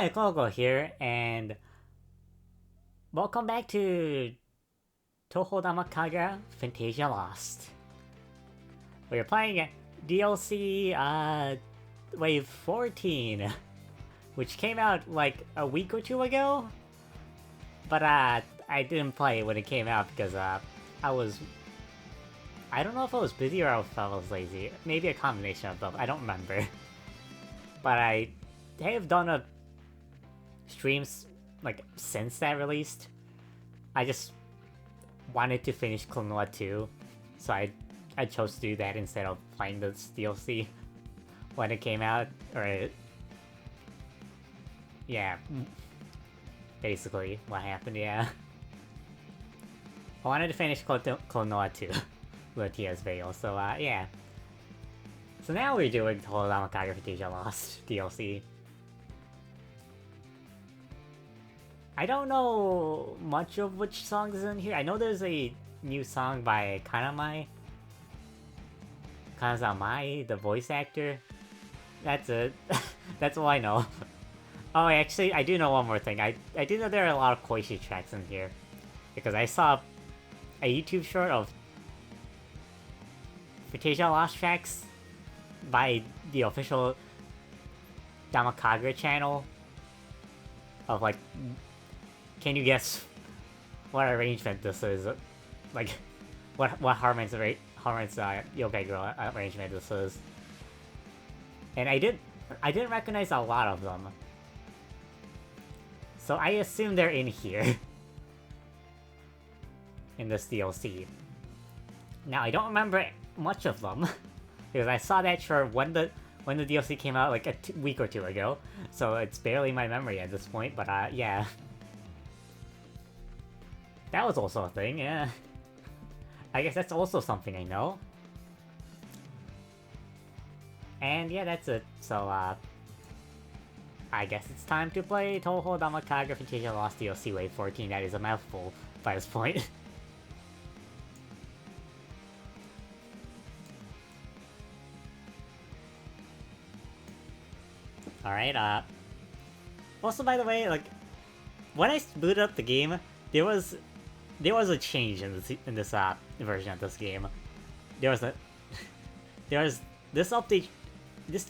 Hi, Kanonical here, and welcome back to Touhou Danmaku Kagura Phantasia Lost. We're playing DLC, Wave 14, which came out like a week or two ago, but I didn't play it when it came out because I don't know if I was busy or if I was lazy. Maybe a combination of both, I don't remember. But I have done a streams like since that released. I just wanted to finish Klonoa 2, so I chose to do that instead of playing this DLC when it came out, or yeah, basically what happened. Yeah, I wanted to finish Klonoa 2 with TS Veil, so yeah. So now we're doing Touhou Danmaku Kagura Phantasia Lost DLC. I don't know much of which songs is in here. I know there's a new song by Kanamai, the voice actor. That's it. That's all I know. Oh, actually, I do know one more thing. I do know there are a lot of Koishi tracks in here, because I saw a YouTube short of Phantasia Lost tracks by the official Danmaku Kagura channel of like, can you guess what arrangement this is? Like, what Harmon's Yokai Girl arrangement this is? And I didn't recognize a lot of them, so I assume they're in here in this DLC. Now I don't remember much of them because I saw that short when the DLC came out like a week or two ago, so it's barely my memory at this point. But yeah. That was also a thing, yeah. I guess that's also something I know. And yeah, that's it. So, I guess it's time to play Touhou Danmaku Kagura Phantasia Lost DLC Wave 14. That is a mouthful by this point. Alright, also, by the way, like, when I booted up the game, there was a change in this version of this game. This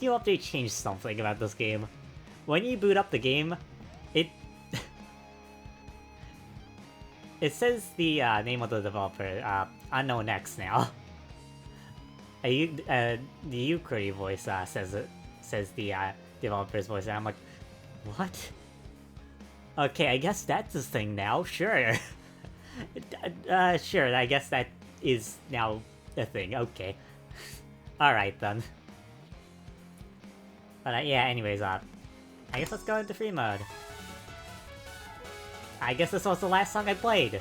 new update changed something about this game. When you boot up the game, it says the name of the developer, Unknown X now. The Yukari voice says the developer's voice, and I'm like, what? Okay, I guess that's his thing now. Sure. Sure, I guess that is now a thing, okay. Alright then. But yeah, anyways, I guess let's go into free mode. I guess this was the last song I played.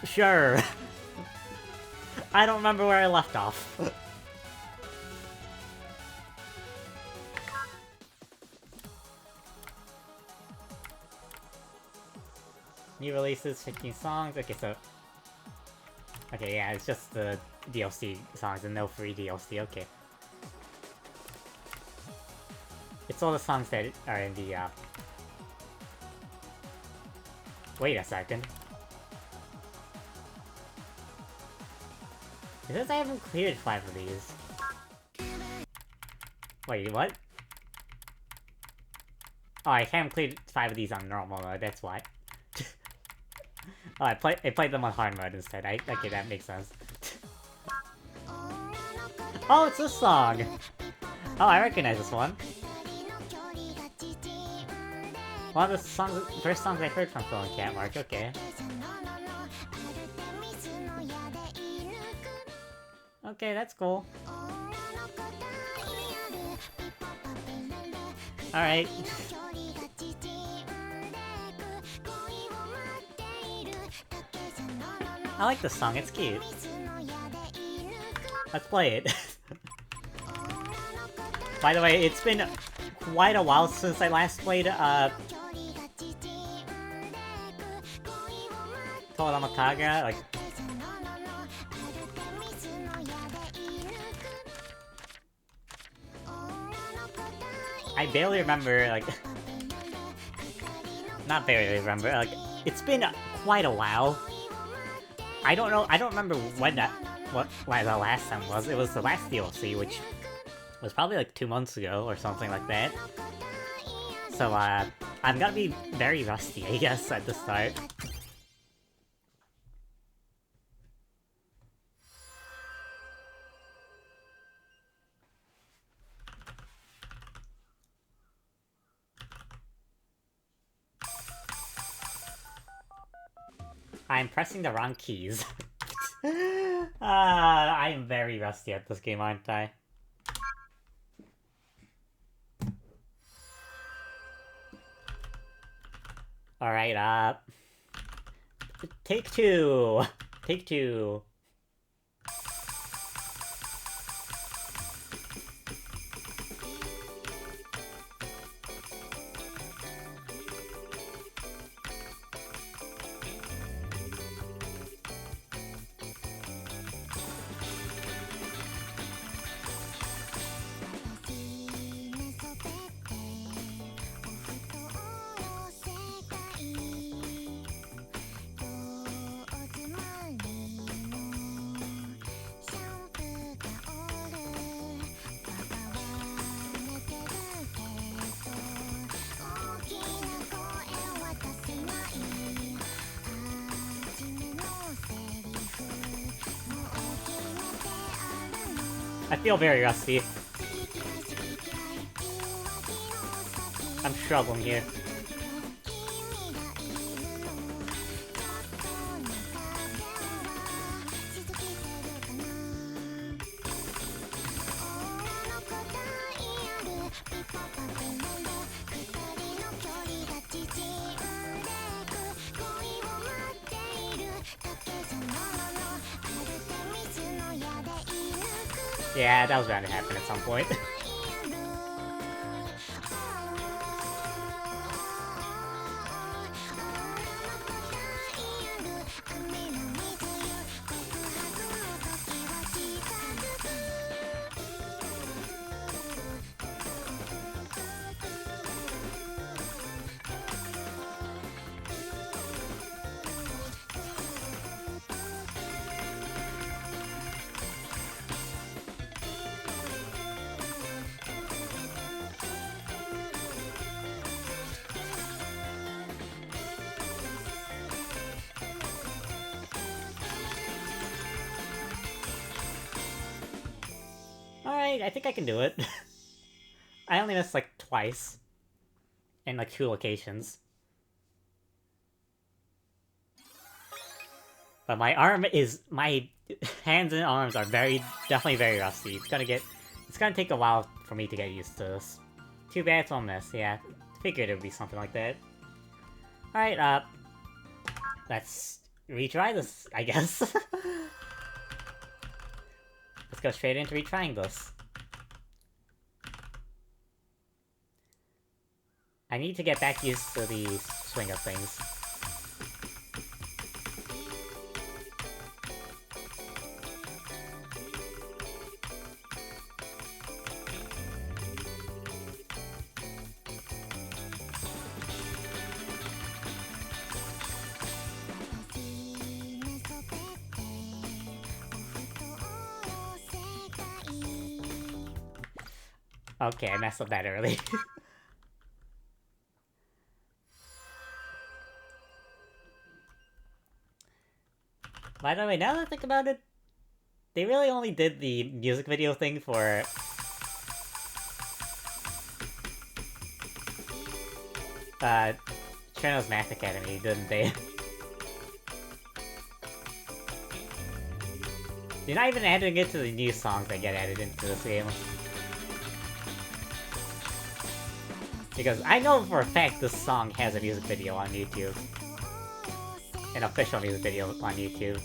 Sure. I don't remember where I left off. New releases, 15 songs. Okay, so... Okay, yeah, it's just the DLC songs and no free DLC, okay. It's all the songs that are in the, Wait a second. It says I haven't cleared 5 of these. Wait, what? Oh, I haven't cleared 5 of these on normal mode, that's why. Oh, I played them on hard mode instead. Okay, that makes sense. Oh, it's this song! Oh, I recognize this one. One of the first songs I heard from Phil and Catmark, okay. Okay, that's cool. Alright. I like this song, it's cute. Let's play it. By the way, it's been quite a while since I last played, Touhou Danmaku Kagura, like... I barely remember, like... not barely remember. Like, it's been quite a while. I don't know. I don't remember when the last time was. It was the last DLC, which was probably like 2 months ago or something like that. So I'm gonna be very rusty, I guess, at the start. I'm pressing the wrong keys. I am very rusty at this game, aren't I? Alright, take two! Take two. I feel very rusty. I'm struggling here. Yeah, that was bound to happen at some point. Alright, I think I can do it. I only missed like twice. In like 2 locations. But my hands and arms are definitely very rusty. It's gonna take a while for me to get used to this. Too bad it's on this, yeah. Figured it would be something like that. Alright, let's retry this, I guess. Let's go straight into retrying this. I need to get back used to the swing of things. Okay, I messed up that early. By the way, now that I think about it, they really only did the music video thing for... Cherno's Math Academy, didn't they? You're not even adding it to the new songs that get added into this game. Because I know for a fact this song has a music video on YouTube. An official music video on YouTube.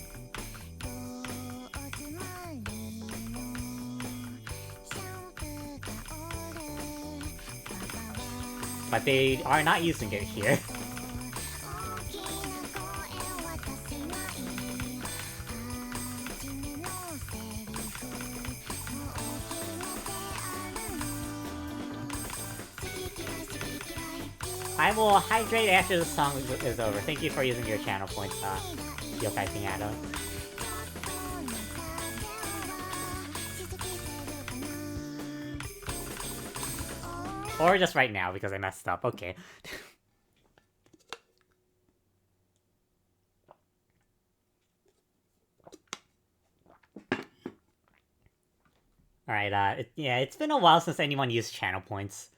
But they are not using it here. I will hydrate after the song is over. Thank you for using your channel points, Yokai Piñata. Or just right now, because I messed up. Okay. Alright, yeah, it's been a while since anyone used channel points.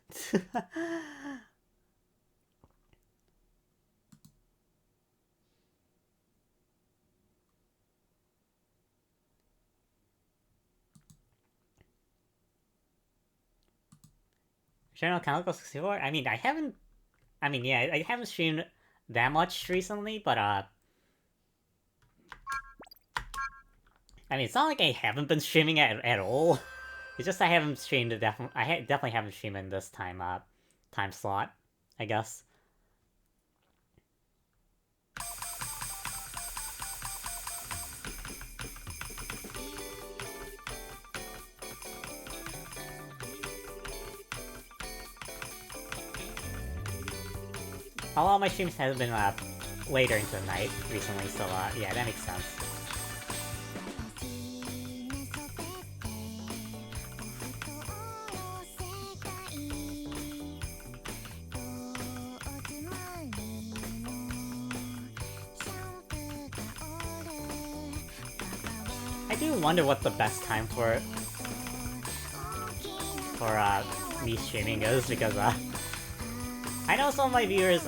Channel Kanonical 64? I mean, yeah, I haven't streamed that much recently, but, I mean, it's not like I haven't been streaming at all. It's just I haven't streamed definitely haven't streamed in this time slot, I guess. A lot of my streams have been later into the night recently, so yeah, that makes sense. I do wonder what the best time for me streaming is, because I know some of my viewers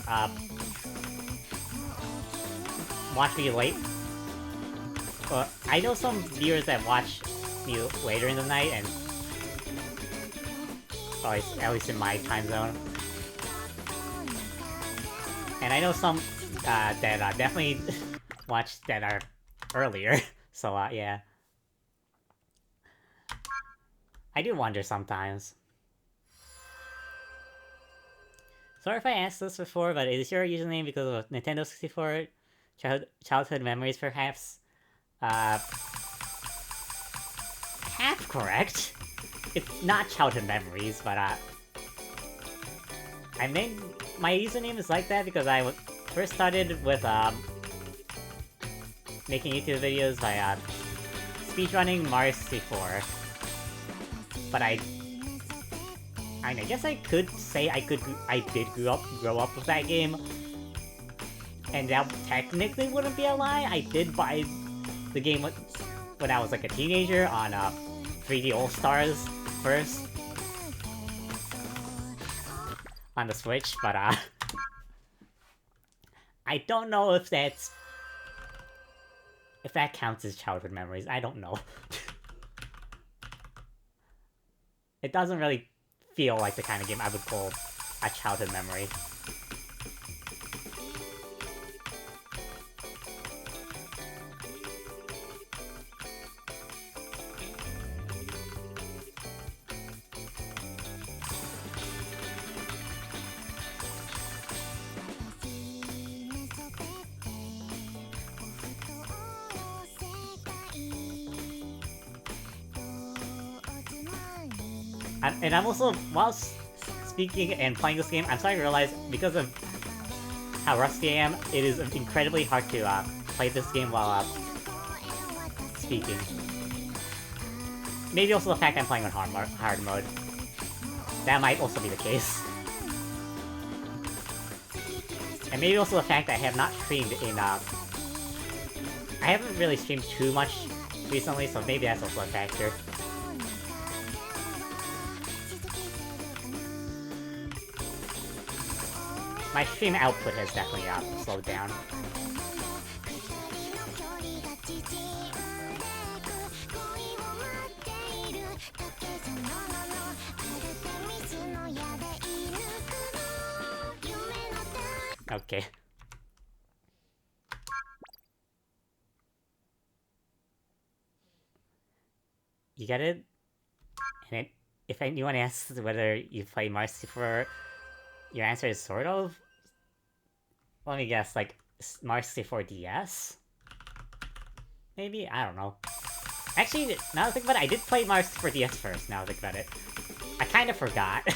watch me late. Well, I know some viewers that watch me later in the night, and at least in my time zone. And I know some that definitely watch that are earlier. So yeah. I do wonder sometimes. Sorry if I asked this before, but is your username because of Nintendo 64 childhood memories, perhaps? Half correct. It's not childhood memories, but I made my username is like that because I first started with making YouTube videos by speedrunning Mario 64. But I guess I could say I did grow up with that game, and that technically wouldn't be a lie. I did buy the game when I was like a teenager on 3D All Stars first on the Switch, but I don't know if that counts as childhood memories. I don't know. It doesn't really feel like the kind of game I would call a childhood memory. And I'm also, while speaking and playing this game, I'm starting to realize, because of how rusty I am, it is incredibly hard to play this game while speaking. Maybe also the fact I'm playing on hard mode. That might also be the case. And maybe also the fact that I have not streamed in, I haven't really streamed too much recently, so maybe that's also a factor. My stream output has definitely slowed down. Okay. You get it? And if anyone asks whether you play Mario 64, your answer is sort of? Let me guess, like, Mario 64 DS? Maybe? I don't know. Actually, now that I think about it, I did play Mario 64 DS first, now that I think about it. I kind of forgot.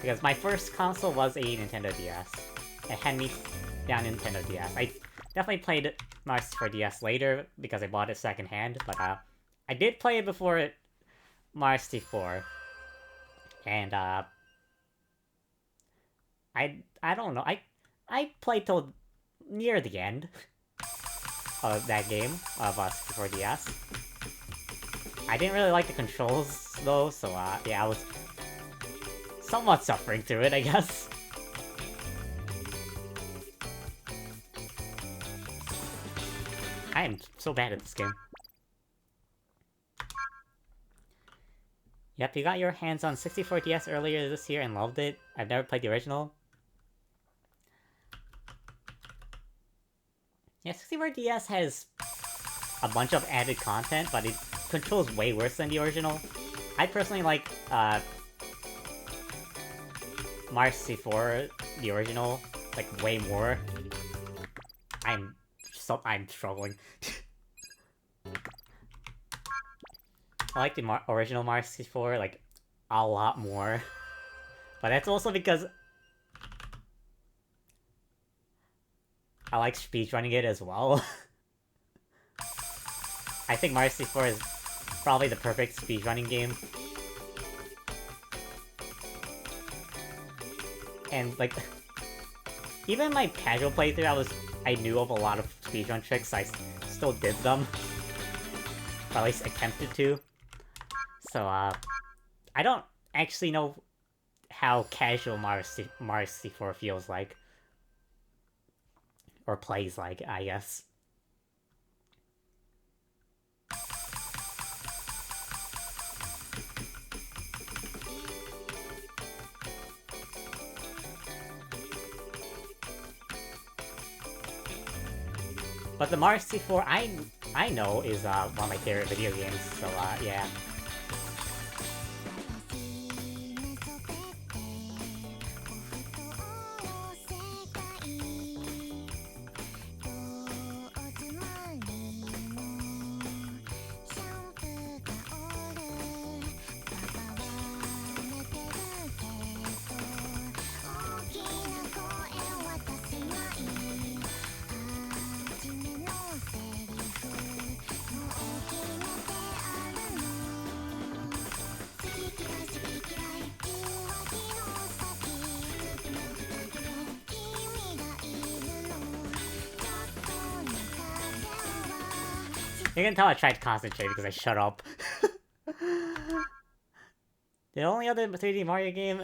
Because my first console was a Nintendo DS. It had me down Nintendo DS. I definitely played Mario 64 DS later because I bought it secondhand, but I did play it before Mario 64. And I don't know. I played till near the end of that game of 64 DS. I didn't really like the controls though, so yeah, I was somewhat suffering through it, I guess. I am so bad at this game. Yep, you got your hands on 64 DS earlier this year and loved it. I've never played the original. Yeah, 64 DS has a bunch of added content, but it controls way worse than the original. I personally like Mario 64, the original, like way more. I'm struggling. I like the original Mario 64 like a lot more, but that's also because I like speedrunning it as well. I think Mario 64 is probably the perfect speedrunning game. And like, even in my casual playthrough, I knew of a lot of speedrun tricks. I still did them, or at least attempted to. So I don't actually know how casual Mario 64 feels like, or plays like, I guess. But the Mario 64 I know is one of my favorite video games, so yeah. You can tell I tried to concentrate because I shut up. The only other 3D Mario game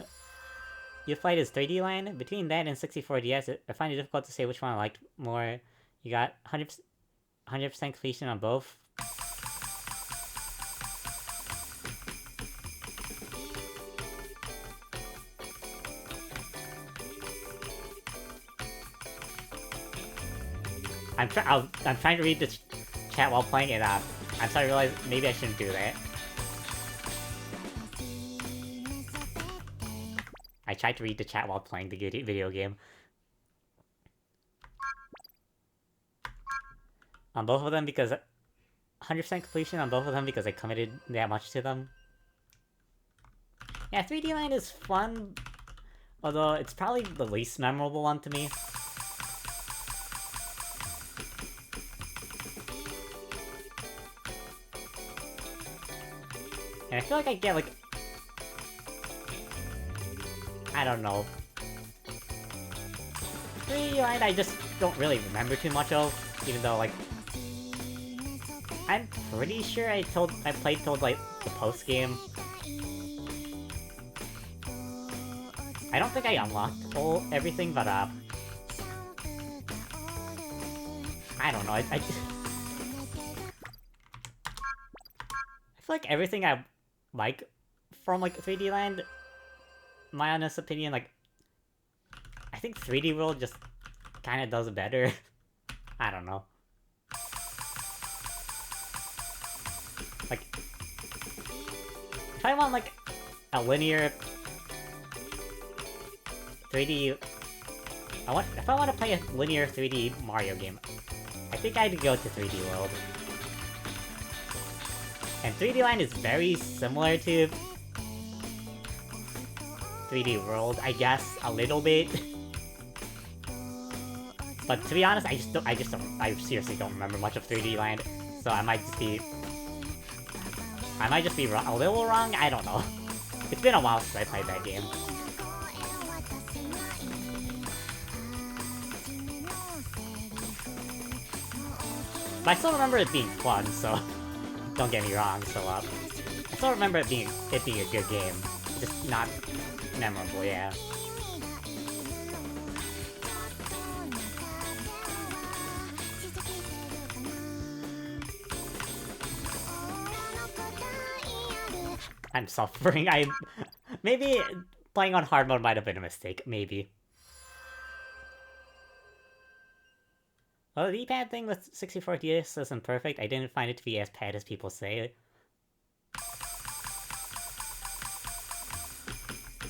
you played is 3D Land. Between that and 64 DS, I find it difficult to say which one I liked more. You got 100% completion on both. I'm trying to read the chat while playing it. I'm starting to realize maybe I shouldn't do that. I tried to read the chat while playing the video game. On both of them because 100% completion on both of them because I committed that much to them. Yeah, 3D Land is fun, although it's probably the least memorable one to me. And I feel like I get, like, I don't know. 3D Land I just don't really remember too much of, even though, like, I'm pretty sure I played till, like, the post-game. I don't think I unlocked everything, but, I don't know, I feel like everything I like from, like, 3D Land, my honest opinion, like, I think 3D World just kinda does it better. I don't know. Like, if I want, like, a linear 3D... if I want to play a linear 3D Mario game, I think I'd go to 3D World. And 3D Land is very similar to 3D World, I guess, a little bit. But to be honest, I seriously don't remember much of 3D Land, so I might just be a little wrong. I don't know. It's been a while since I played that game. But I still remember it being fun, so don't get me wrong. So I still remember it being a good game, just not memorable. Yeah. I'm suffering. Maybe playing on hard mode might have been a mistake. Maybe. Well, the D-pad thing with 64DS isn't perfect. I didn't find it to be as bad as people say.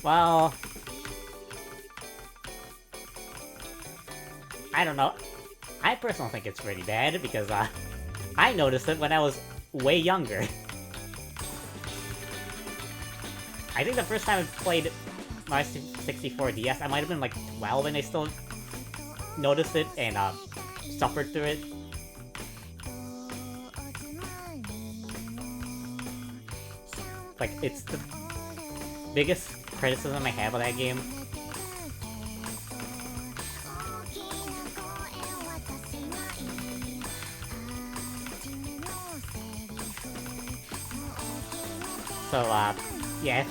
Well, I don't know. I personally think it's pretty bad because I noticed it when I was way younger. I think the first time I played my 64DS, I might have been like 12 and I still noticed it and suffered through it. Like, it's the biggest criticism I have of that game. So, yeah.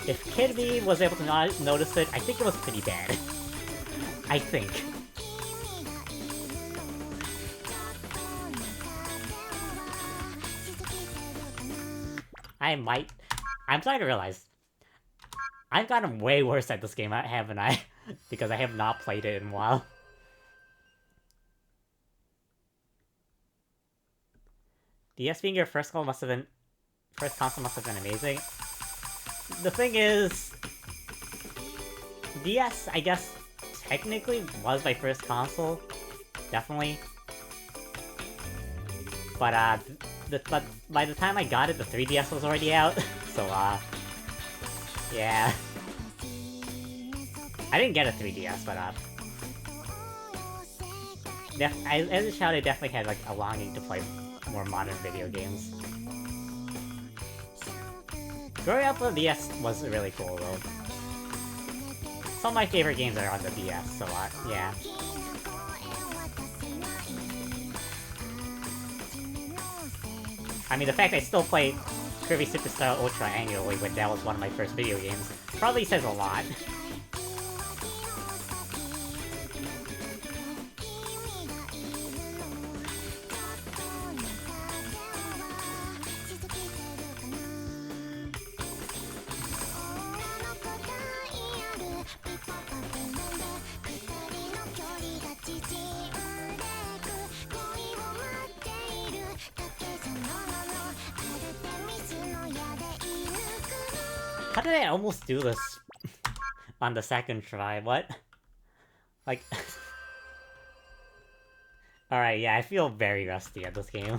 If Kid B was able to not notice it, I think it was pretty bad. I think. I'm starting to realize I've gotten way worse at this game, haven't I? Because I have not played it in a while. DS being your first console must have been amazing. The thing is, DS, I guess, technically was my first console. Definitely. But, but by the time I got it, the 3DS was already out. So, yeah. I didn't get a 3DS, but, as a child, I definitely had, like, a longing to play more modern video games. Growing up with the DS was really cool, though. Some of my favorite games are on the DS, so, yeah. I mean, the fact I still play Kirby Superstar Ultra annually when that was one of my first video games probably says a lot. How did I almost do this on the second try? What? Like... Alright, yeah, I feel very rusty at this game.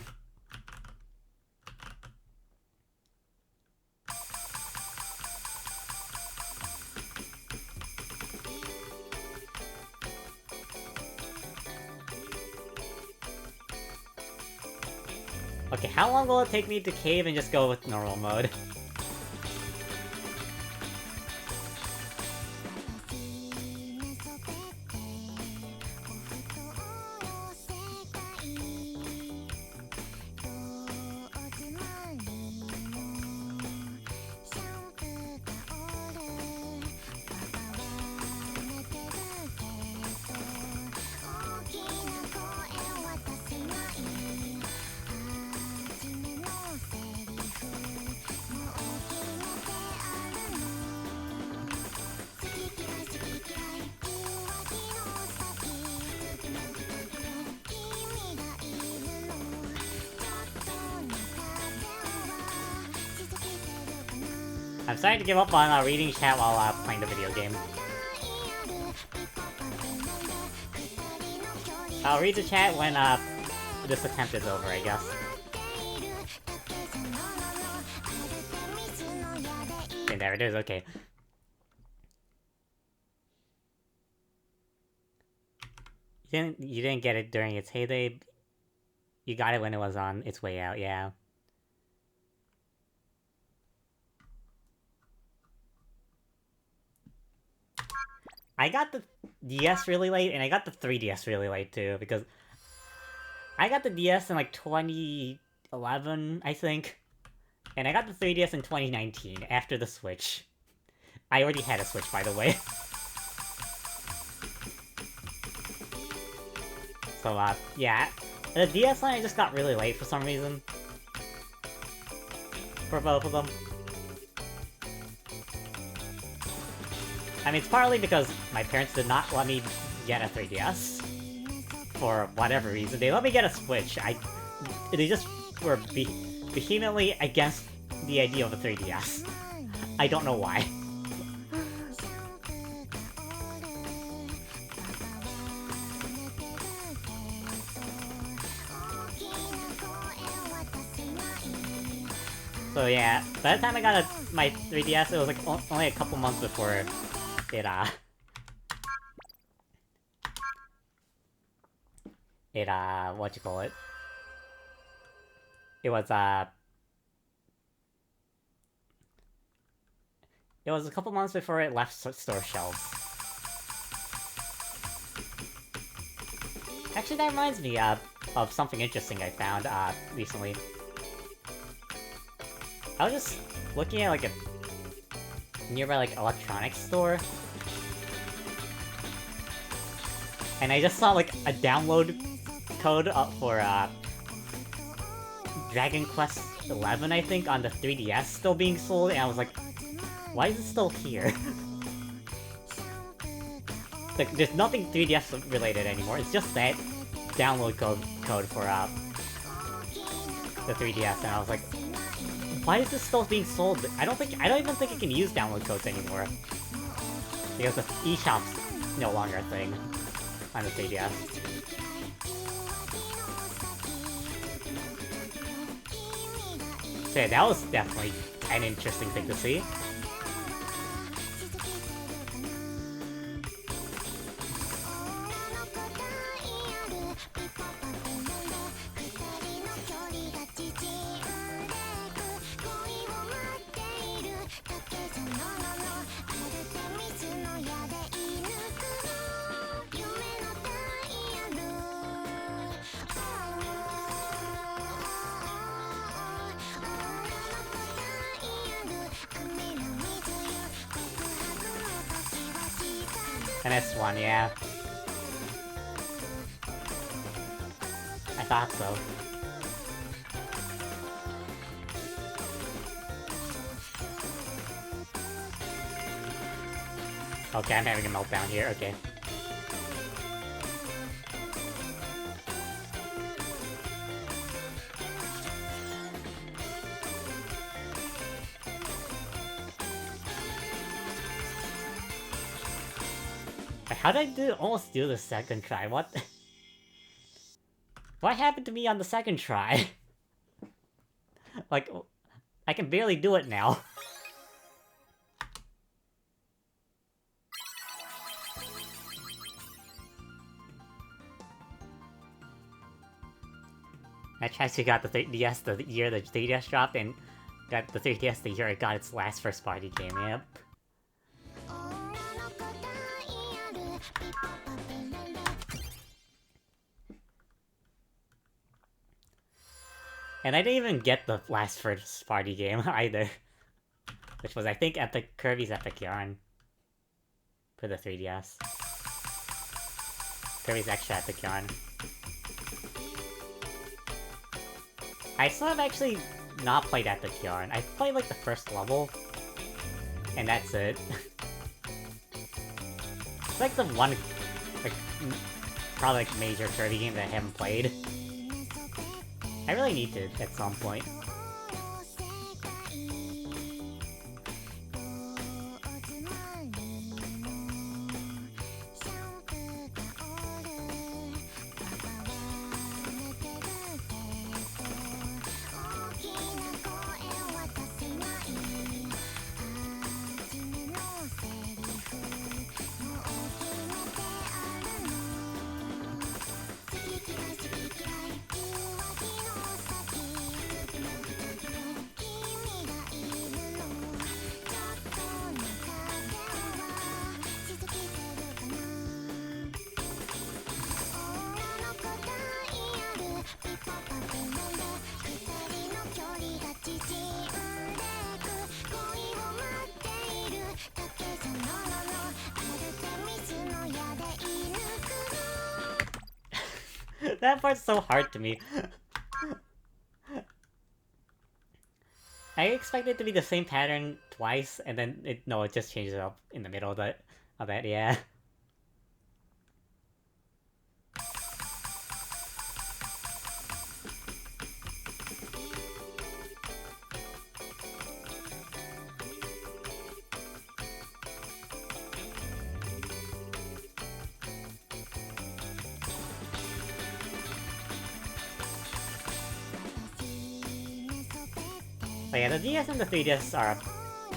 Okay, how long will it take me to cave and just go with normal mode? I'm starting to give up on reading chat while playing the video game. I'll read the chat when this attempt is over, I guess. And there it is, okay. You didn't get it during its heyday. You got it when it was on its way out, yeah. I got the DS really late, and I got the 3DS really late too, because I got the DS in like 2011, I think. And I got the 3DS in 2019, after the Switch. I already had a Switch, by the way. So, yeah. The DS line I just got really late for some reason. For both of them. I mean, it's partly because my parents did not let me get a 3DS. For whatever reason. They let me get a Switch. They just were vehemently against the idea of a 3DS. I don't know why. So yeah, by the time I got my 3DS, it was like only a couple months before it, what you call it? It was a couple months before it left store shelves. Actually, that reminds me, of something interesting I found, recently. I was just looking at, like, a nearby, like, electronics store. And I just saw, like, a download code for, Dragon Quest XI, I think, on the 3DS still being sold, and I was like, why is it still here? Like, there's nothing 3DS related anymore, it's just that download code for, the 3DS, and I was like, why is this still being sold? I don't even think you can use download codes anymore. Because the eShop's no longer a thing on the 3DS. So yeah, that was definitely an interesting thing to see. An S1, yeah. I thought so. Okay, I'm having a meltdown here, okay. How did I almost do the second try? What? What happened to me on the second try? Like, I can barely do it now. I actually got the 3DS the year the 3DS dropped, and got the 3DS the year it got its last first party game, yep. And I didn't even get the last first party game either. Which was, I think, Kirby's Epic Yarn. For the 3DS. Kirby's Extra Epic Yarn. I still have actually not played Epic Yarn. I played, like, the first level. And that's it. It's like the one, like, probably, like, major Kirby game that I haven't played. I really need to at some point. That part's so hard to me. I expect it to be the same pattern twice, and then it just changes up in the middle of that, yeah. But yeah, the DS and the 3DS are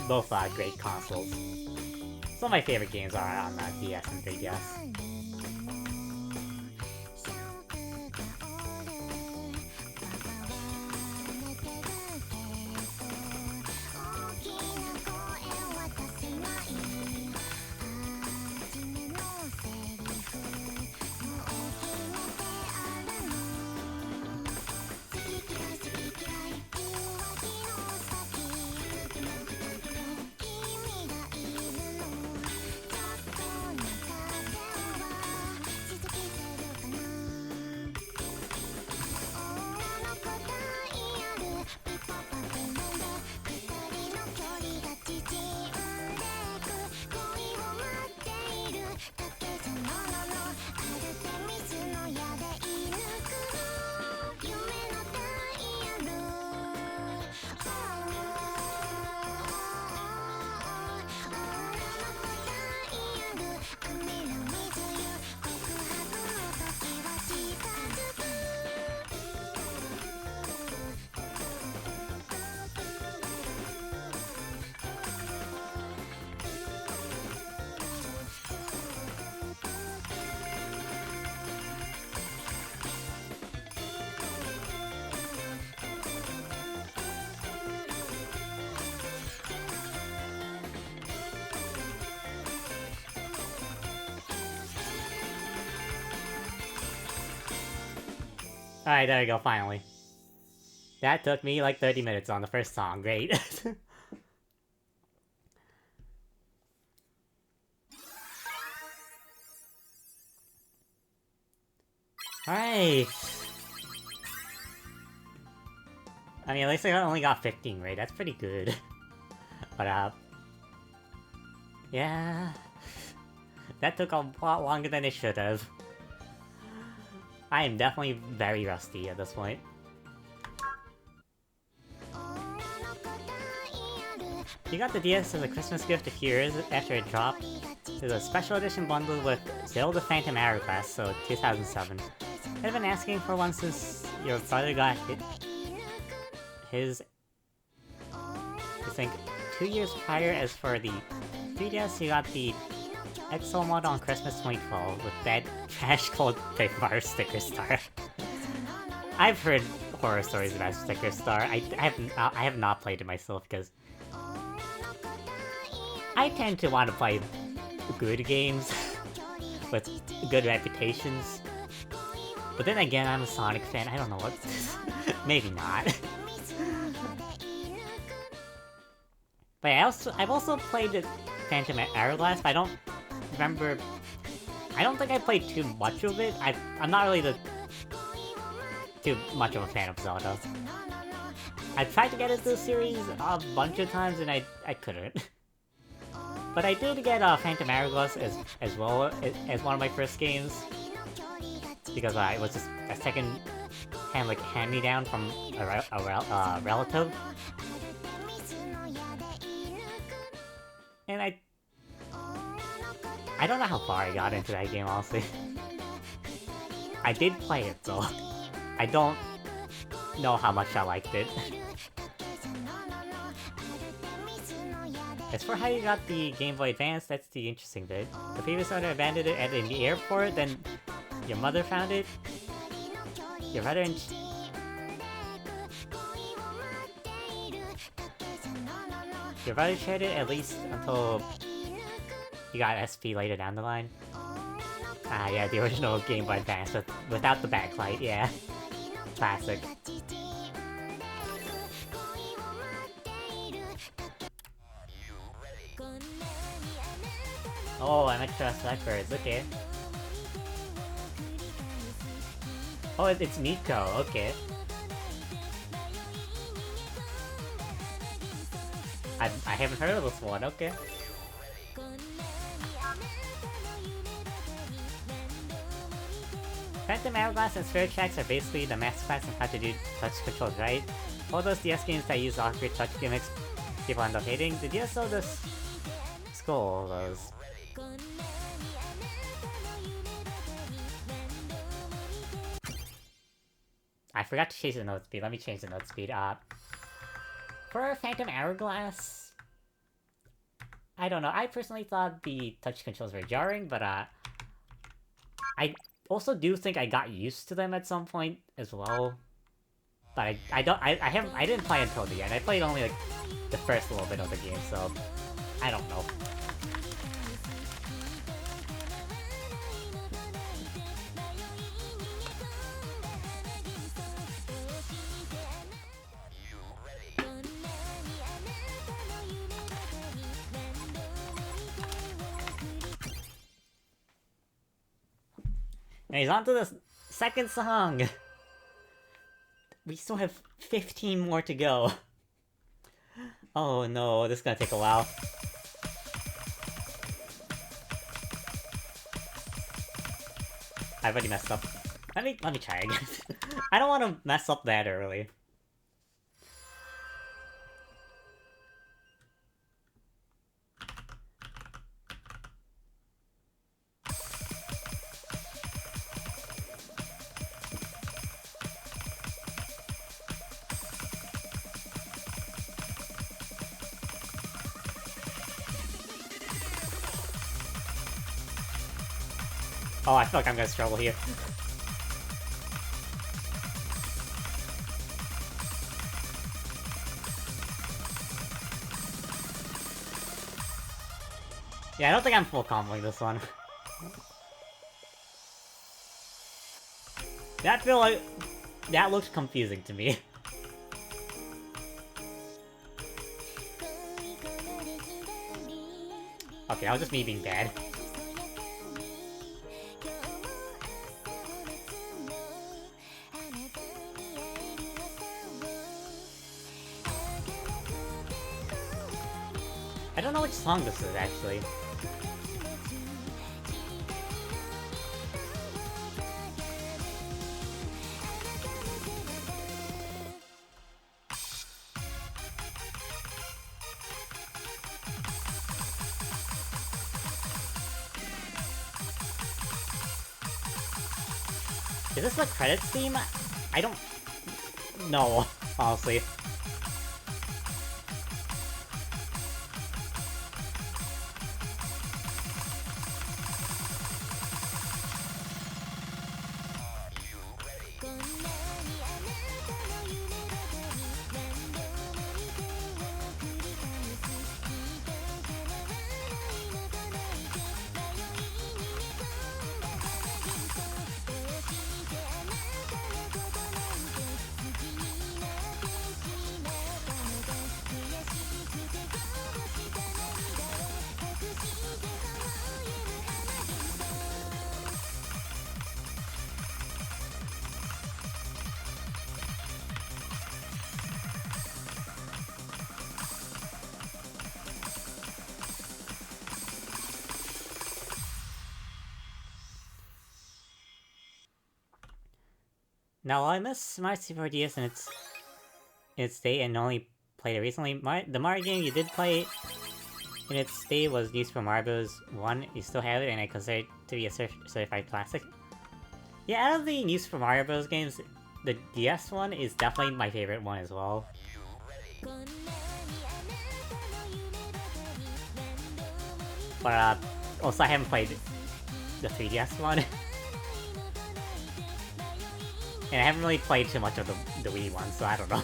both great consoles. Some of my favorite games are on DS and 3DS. Alright, there we go, finally. That took me like 30 minutes on the first song, great. Alright. I mean, at least I only got 15, right? That's pretty good. But, yeah... That took a lot longer than it should have. I am definitely very rusty at this point. You got the DS as a Christmas gift a few years after it dropped. There's a special edition bundle with Zelda Phantom Hourglass, so 2007. I've been asking for one since your brother got his... I think 2 years prior. As for the 3DS, you got the EXO mod on Christmas 2012 with that trash cold Paper Sticker Star. I've heard horror stories about Sticker Star. I have not played it myself because I tend to want to play good games with good reputations. But then again, I'm a Sonic fan. I don't know what. Maybe not. But I've also played the Phantom Hourglass, but I don't remember. I don't think I played too much of it. I'm not really too much of a fan of Zelda. I tried to get into the series a bunch of times and I couldn't. But I did get Phantom Hourglass as well as one of my first games, because it was just a second-hand hand-me-down from a relative. And I don't know how far I got into that game, honestly. I did play it, though. I don't know how much I liked it. As for how you got the Game Boy Advance, that's the interesting bit. The previous owner abandoned it in the airport, then your mother found it. Your brother and... Your brother shared it at least until you got SP later down the line. Ah, yeah, the original Game Boy Advance without the backlight, yeah. Classic. Oh, I'm at Trust Blackbirds, okay. Oh, it's Nico, okay. I haven't heard of this one, okay. Phantom Hourglass and Spirit Tracks are basically the masterclass on how to do touch controls right. All those DS games that use awkward touch gimmicks people end up hating. The DSO does skull those. I forgot to change the note speed. Let me change the note speed up. For Phantom Hourglass, I don't know. I personally thought the touch controls were jarring, but I also do think I got used to them at some point as well. But I didn't play until the end. I played only like the first little bit of the game, so I don't know. And he's on to the second song! We still have 15 more to go. Oh no, this is gonna take a while. I've already messed up. Let me try again. I don't want to mess up that early. Oh, I feel like I'm gonna struggle here. Yeah, I don't think I'm full comboing this one. That looks confusing to me. Okay, that was just me being bad. I don't know which song this is, actually. Is this the credits theme? I don't know, honestly. Now, while I miss Mario Super DS and its day and only played it recently, the Mario game you did play in its day was New Super Mario Bros. 1. You still have it, and I consider it to be a certified classic. Yeah, out of the New Super Mario Bros. Games, the DS one is definitely my favorite one as well. But also I haven't played the 3DS one. And I haven't really played too much of the Wii one, so I don't know.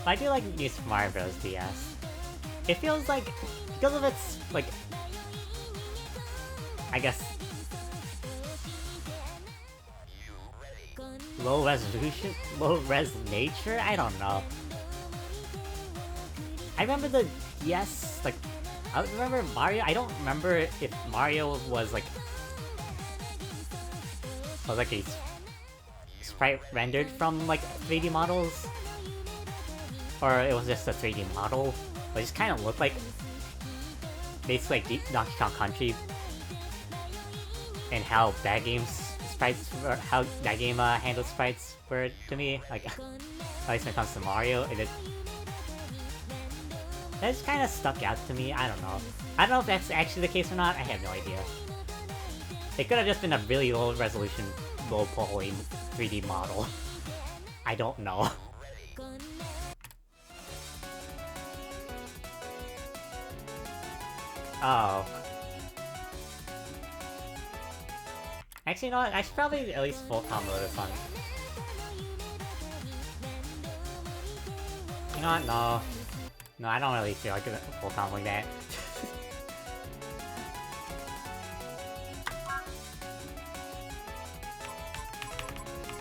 But I do like New Super Mario Bros. DS. It feels like, because of its, like, I guess, low res nature? I don't know. I remember the DS, like, I remember Mario. I don't remember if Mario was like a sprite rendered from like 3D models, or it was just a 3D model, but it just kind of looked like basically like Donkey Kong Country, and how that game's sprites were, how that game handled sprites were to me, like at least when it comes to Mario, that just kind of stuck out to me. I don't know. I don't know if that's actually the case or not. I have no idea. It could have just been a really low resolution, low poly 3D model. I don't know. Oh. Actually, you know what? I should probably at least full combo this one. You know what? No. No, I don't really feel like a full combo like that.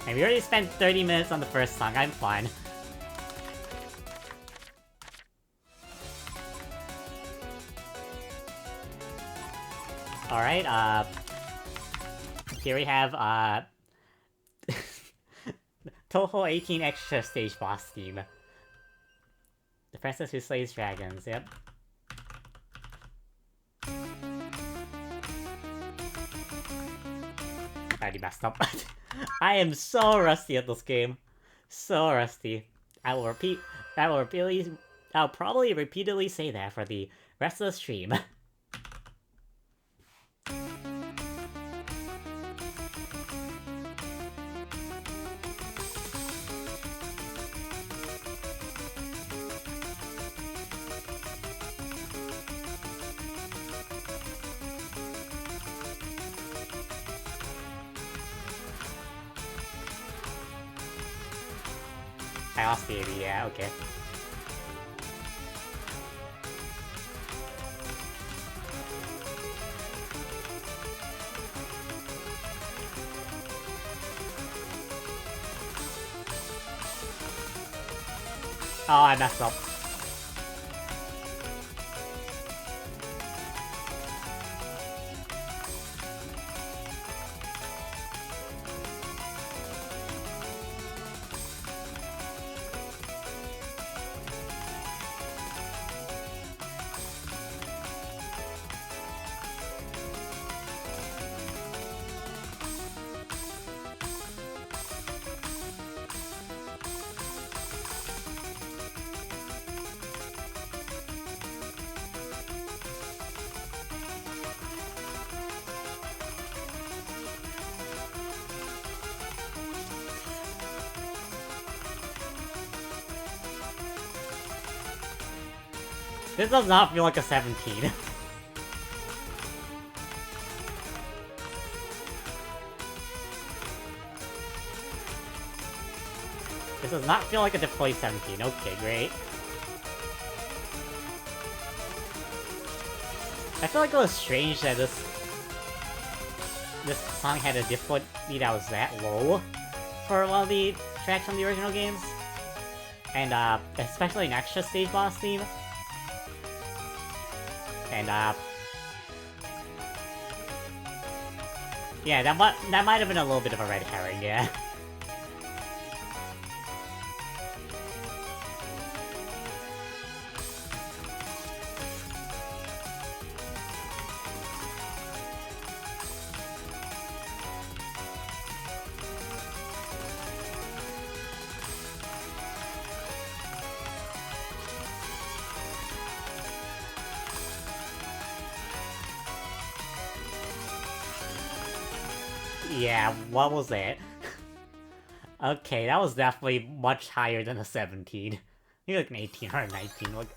And we already spent 30 minutes on the first song, I'm fine. Alright, here we have, Touhou 18 extra stage boss theme. The princess who slays dragons, yep. I already messed up. I am so rusty at this game. So rusty. I'll probably repeatedly say that for the rest of the stream. I lost the AB, yeah, okay. Oh, I messed up. This does not feel like a 17. This does not feel like a difficulty 17. Okay, great. I feel like it was strange that this song had a difficulty that was that low for one of the tracks from the original games. And especially an extra stage boss theme. And yeah, that might have been a little bit of a red herring, yeah. Yeah, what was that? Okay, that was definitely much higher than a 17. Maybe like an 18 or a 19. Like,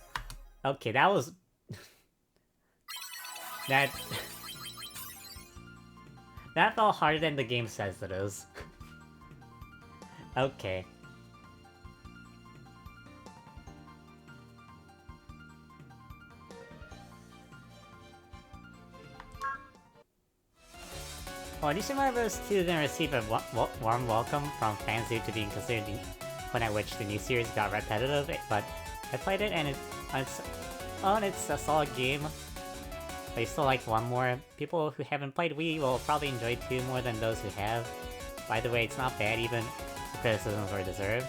okay, that was... that felt harder than the game says it is. Okay. Well, Nishimura Bros. 2 didn't receive a warm welcome from fans due to being considered the point at which the new series got repetitive, but I played it and it's a solid game. I still like 1 more. People who haven't played Wii will probably enjoy 2 more than those who have. By the way, it's not bad, even the criticisms were deserved.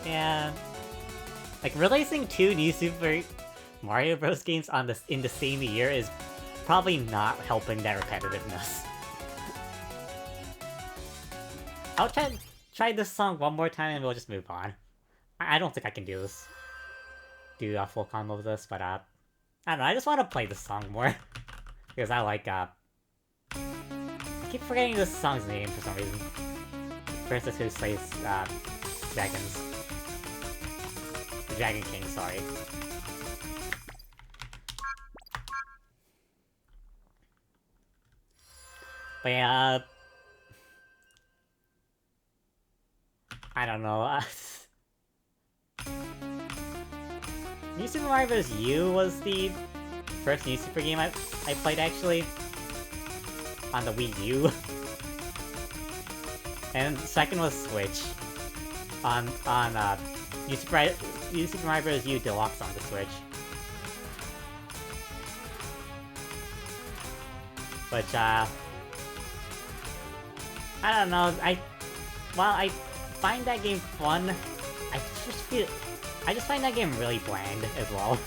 Yeah. Like, releasing 2 new Super Mario Bros. Games in the same year is probably not helping that repetitiveness. I'll try this song 1 more time and we'll just move on. I don't think I can do this. Do a full combo of this, but I don't know, I just want to play this song more. Because I like, I keep forgetting this song's name for some reason. Princess who slays, dragons. The Dragon King, sorry. But yeah, I don't know, New Super Mario Bros. U was the first New Super game I played, actually. On the Wii U. And second was Switch. On New Super Mario Bros. U Deluxe on the Switch. Which, I don't know, while I find that game fun, I just find that game really bland as well.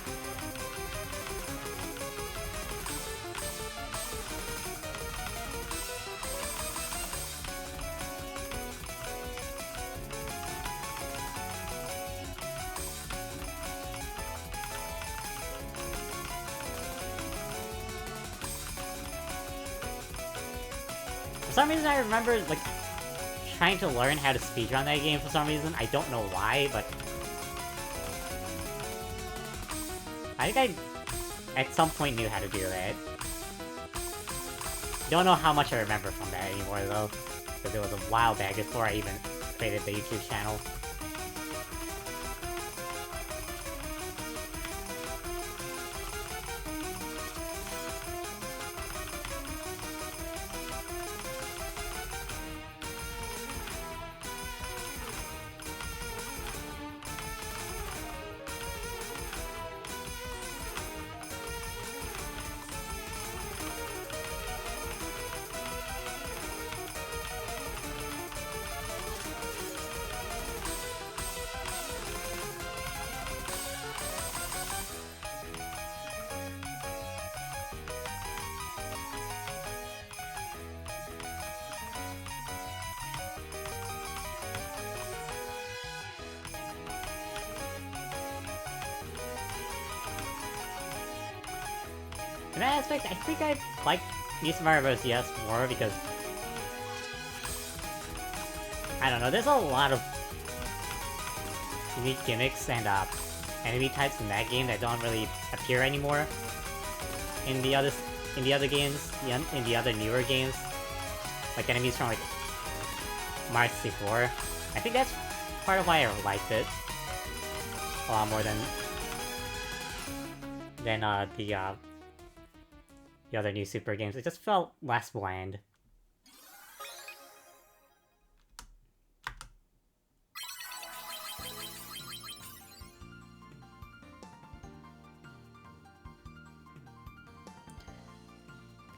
For some reason I remember, like, trying to learn how to speedrun that game for some reason. I don't know why, but I think I, at some point, knew how to do that. Don't know how much I remember from that anymore, though. Because it was a while back before I even created the YouTube channel. In that aspect, I think I like New Super Mario Bros. DS more because I don't know, there's a lot of unique gimmicks and enemy types in that game that don't really appear anymore in the other games, in the other newer games. Like enemies from like Mario 64. I think that's part of why I liked it a lot more than the other new Super games. It just felt less bland.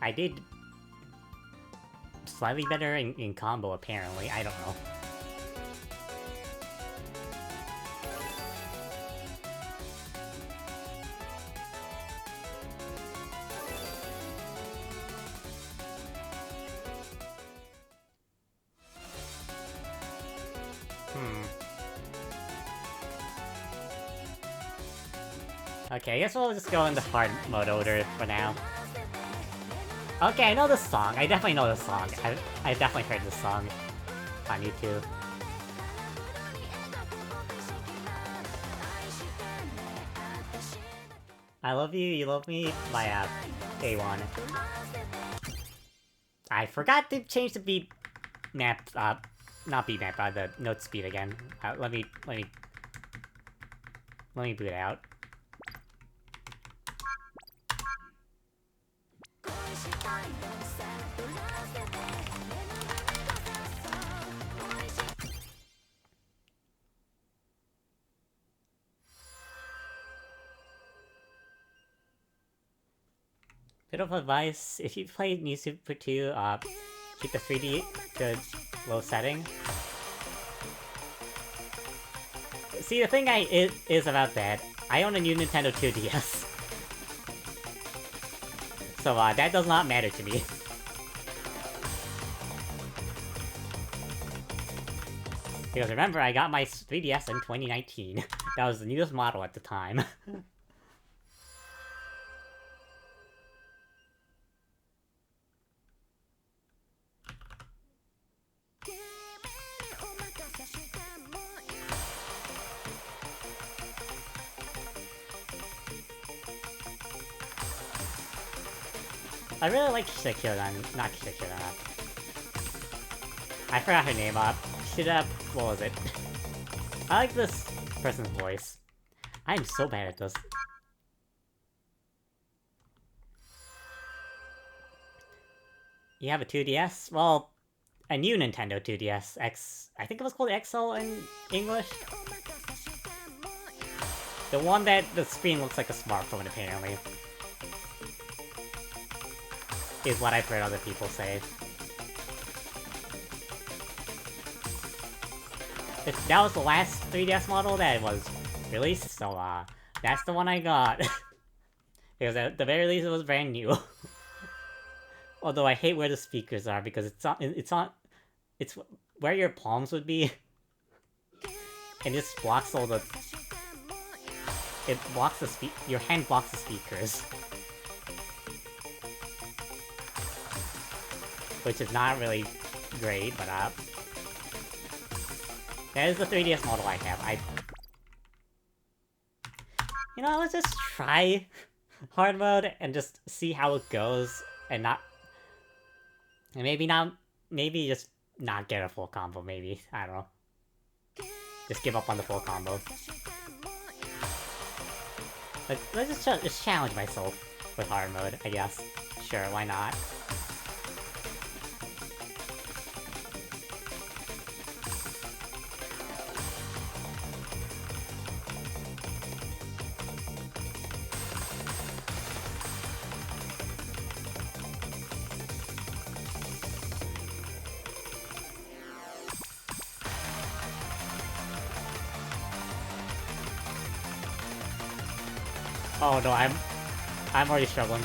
I did slightly better in combo, apparently. I don't know. Okay, I guess we'll just go in the hard mode order for now. Okay, I know this song. I definitely know this song. I definitely heard this song on YouTube. I love you, you love me by A1. I forgot to change the beat map, not beat map, the note speed again. Let me boot out. bit of advice, if you play New Super 2, keep the 3D to low setting. See, the thing is about that, I own a new Nintendo 2DS. So, that does not matter to me. Because remember, I got my 3DS in 2019. That was the newest model at the time. I really like not Kishikira. I forgot her name. What was it? I like this person's voice. I'm so bad at this. You have a 2DS? Well, a new Nintendo 2DS X. I think it was called XL in English. The one that the screen looks like a smartphone, apparently. Is what I've heard other people say. That was the last 3DS model that was released, so that's the one I got. Because at the very least it was brand new. Although I hate where the speakers are because it's where your palms would be. And this blocks all the... It blocks the your hand blocks the speakers. Which is not really great, but that is the 3DS model I have. You know, let's just try hard mode and just see how it goes, and maybe just not get a full combo, maybe. I don't know. Just give up on the full combo. But let's just challenge myself with hard mode, I guess. Sure, why not? Oh no, I'm already struggling.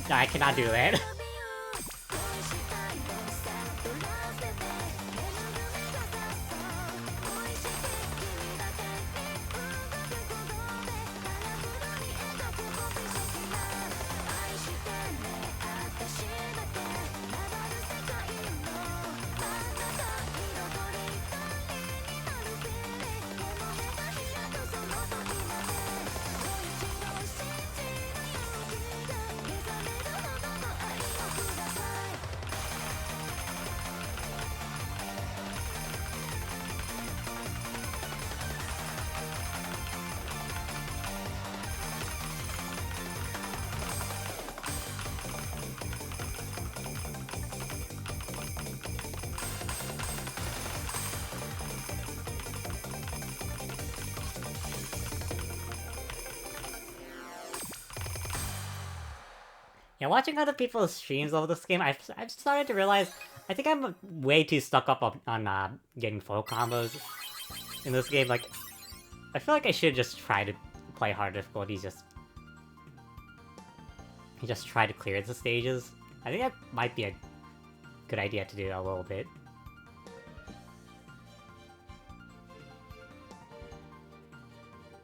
No, I cannot do that. Yeah, watching other people's streams of this game, I've started to realize I think I'm way too stuck up on getting full combos in this game. Like, I feel like I should just try to play hard difficulties, just try to clear the stages. I think that might be a good idea to do a little bit.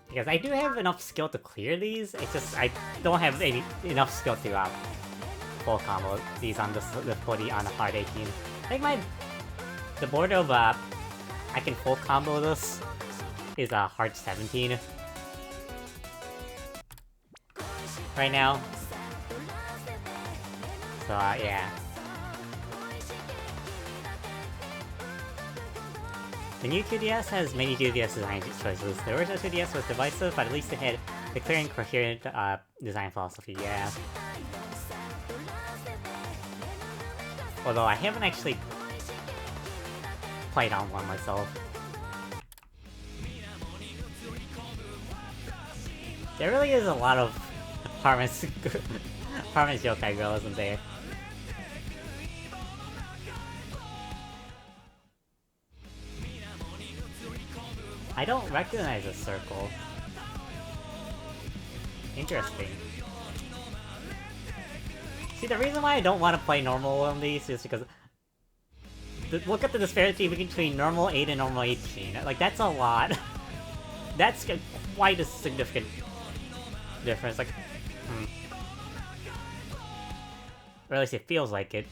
Because I do have enough skill to clear these, it's just I don't have enough skill to full combo these on the 40 on a hard 18. I think the board of I can full combo this is a hard 17 right now. So yeah. The new 2DS has many 2DS design choices. The original 2DS was divisive, but at least it had a clear and coherent design philosophy, yeah. Although I haven't actually played on one myself. There really is a lot of apartments yokai girl, isn't there? I don't recognize a circle. Interesting. See, the reason why I don't want to play normal on these is because... look at the disparity between normal 8 and normal 18. Like, that's a lot. That's quite a significant difference. Like, or at least it feels like it.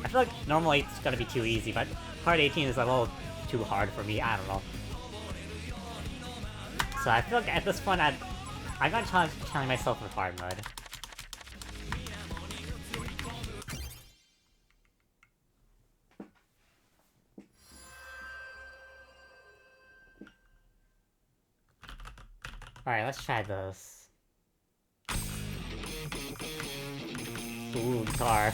I feel like normal 8 is gonna be too easy, but hard 18 is a little too hard for me. I don't know. So I feel like at this point, I'm gonna challenge myself with hard mode. Alright, let's try this. Ooh, guitar.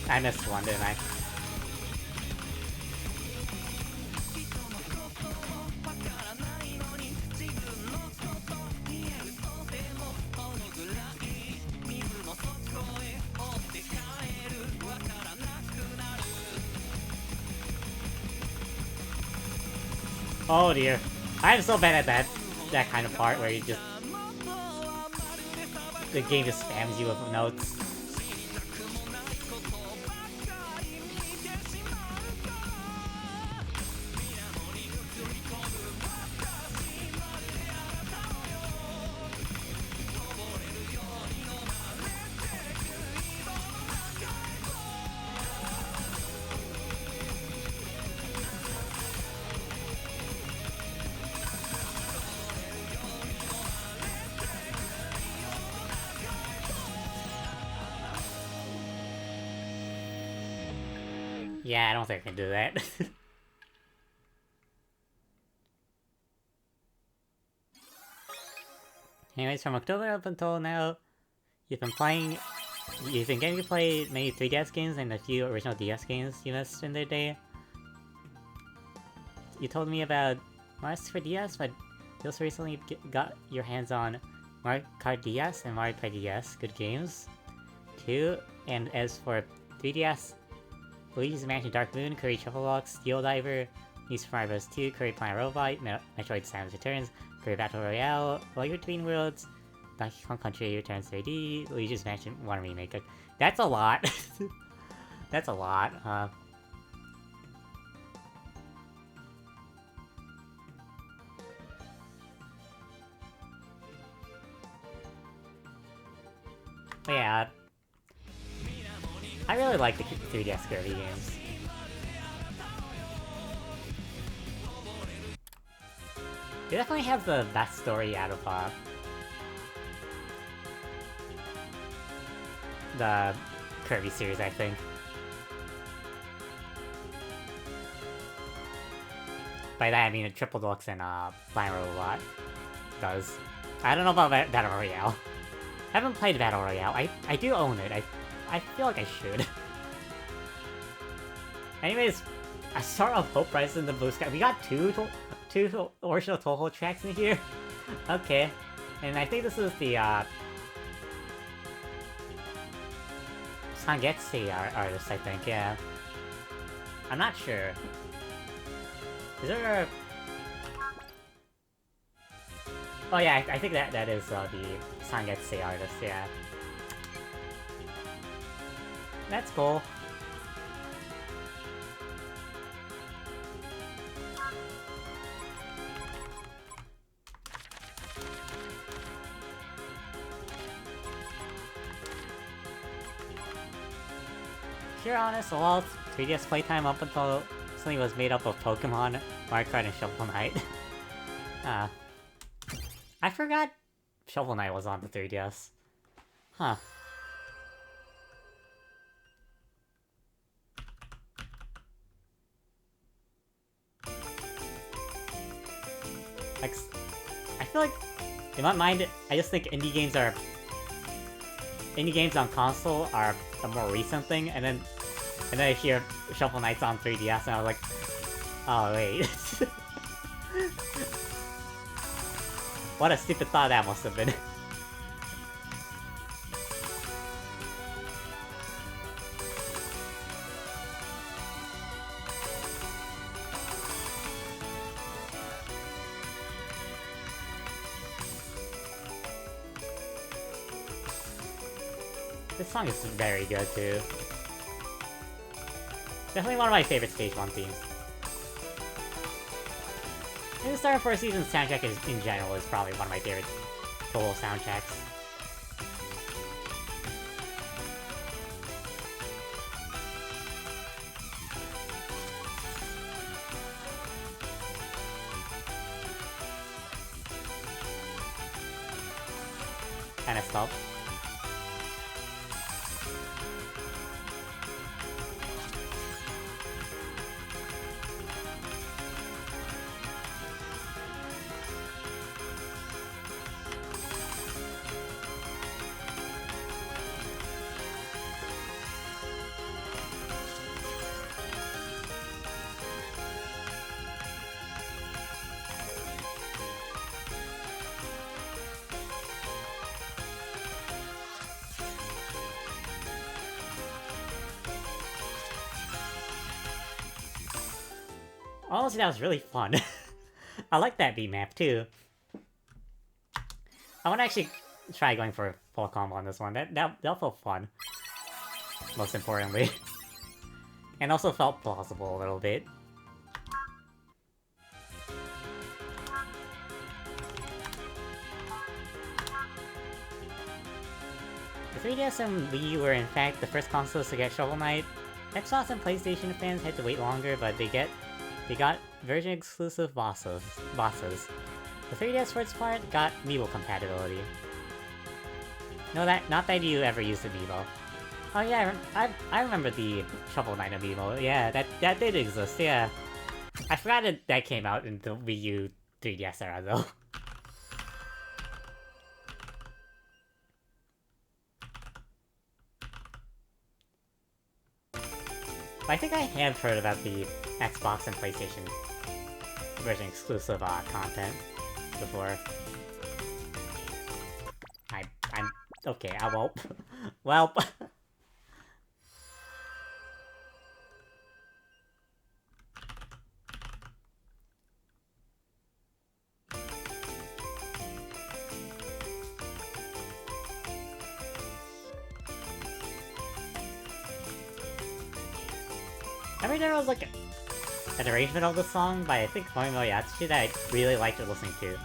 I missed one, didn't I? Oh dear. I'm so bad at that kind of part where you just... the game just spams you with notes. Yeah, I don't think I can do that. Anyways, from October up until now, you've been getting to play many 3DS games and a few original DS games you missed in their day. You told me about Mario for DS, but you also recently got your hands on Mario Kart DS and Mario Party DS, good games, too. And as for 3DS, Luigi's Mansion Dark Moon, Kirby Triple Box, Steel Diver, New Super Mario Bros. 2, Kirby Planet Robot, Metroid Samus Returns, Kirby Battle Royale, Lego Between Worlds, Donkey Kong Country Returns 3D, Luigi's Mansion 1 Remake. That's a lot. That's a lot, huh? But yeah, I really like the 3DS Kirby games. They definitely have the best story out of the Kirby series, I think. By that I mean a Triple Deluxe and Planet Robot does. I don't know about Battle Royale. I haven't played Battle Royale. I do own it. I feel like I should. Anyways, I Star of Hope Rise in the Blue Sky. We got two original Touhou tracks in here. Okay. And I think this is the Sangetsu artist, I think, yeah. I'm not sure. Is there a... Oh yeah, I think that is the Sangetsu artist, yeah. That's cool. you're honest, a lot of 3DS playtime up until something was made up of Pokemon, Mario Kart, and Shovel Knight. I forgot Shovel Knight was on the 3DS. Huh. Like, I feel like, in my mind, I just think indie games on console are a more recent thing, and then I hear Shovel Knight's on 3DS, and I was like, oh wait. What a stupid thought that must have been. This song is very good too. Definitely one of my favorite Stage 1 themes. And the Star Force Season's soundtrack in general is probably one of my favorite solo soundtracks. Kinda stuff. Honestly, that was really fun. I like that beat map too. I want to actually try going for a full combo on this one. That felt fun. Most importantly. And also felt plausible a little bit. The 3DS and Wii U were in fact the first consoles to get Shovel Knight. Xbox and PlayStation fans had to wait longer, but they got version-exclusive bosses. The 3DS, for its part, got Amiibo compatibility. No, not that you ever used Amiibo. Oh yeah, I remember the Shovel Knight Amiibo. Yeah, that did exist, yeah. I forgot that came out in the Wii U 3DS era, though. I think I have heard about the Xbox and PlayStation version exclusive content before. I'm okay. I won't. Well. I mean, there was like an arrangement of the song by I think Morimoto Yatsushi that I really liked listening to.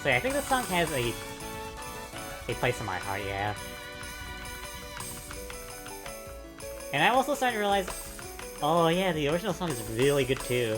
So yeah, I think this song has a place in my heart, yeah. And I'm also starting to realize, oh yeah, the original song is really good too.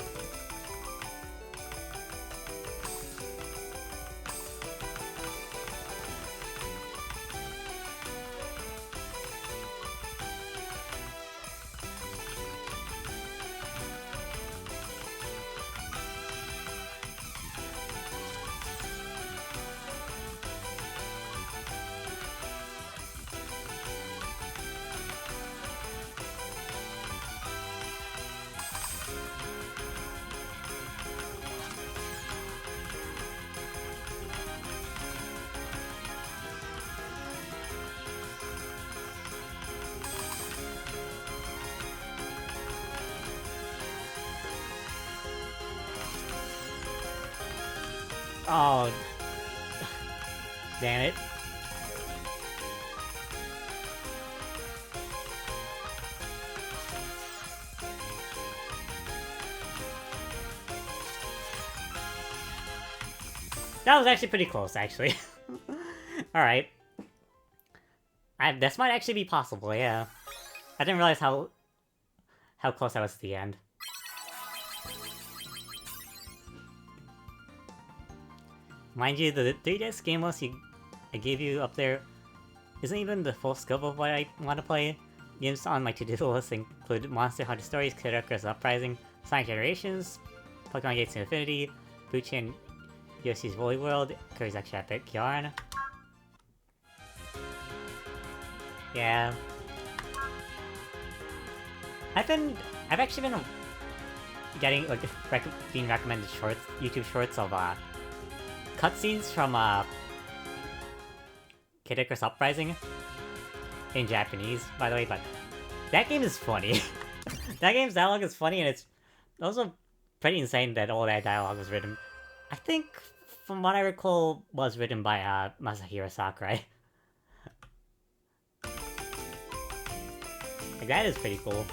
Oh. Damn it. That was actually pretty close, actually. Alright. This might actually be possible, yeah. I didn't realize how close I was to the end. Mind you, the 3DS game list I gave you up there isn't even the full scope of what I want to play. Games on my to-do list include Monster Hunter Stories, Kid Icarus Uprising, Sonic Generations, Pokemon Gates to Infinity, Buchin Yoshi's Woolly World, Kirby's Extra Epic Yarn. Yeah. I've actually been getting, like, being recommended YouTube shorts of, cutscenes from, Kid Icarus Uprising. In Japanese, by the way, but that game is funny. That game's dialogue is funny, and it's also pretty insane that all that dialogue was written. I think, from what I recall, was written by, Masahiro Sakurai. Like, that is pretty cool.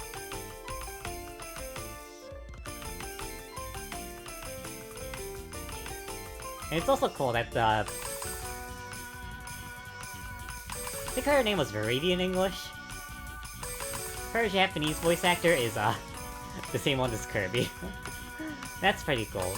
And it's also cool that, I think her name was Viridian in English. Her Japanese voice actor is, the same one as Kirby. That's pretty cool.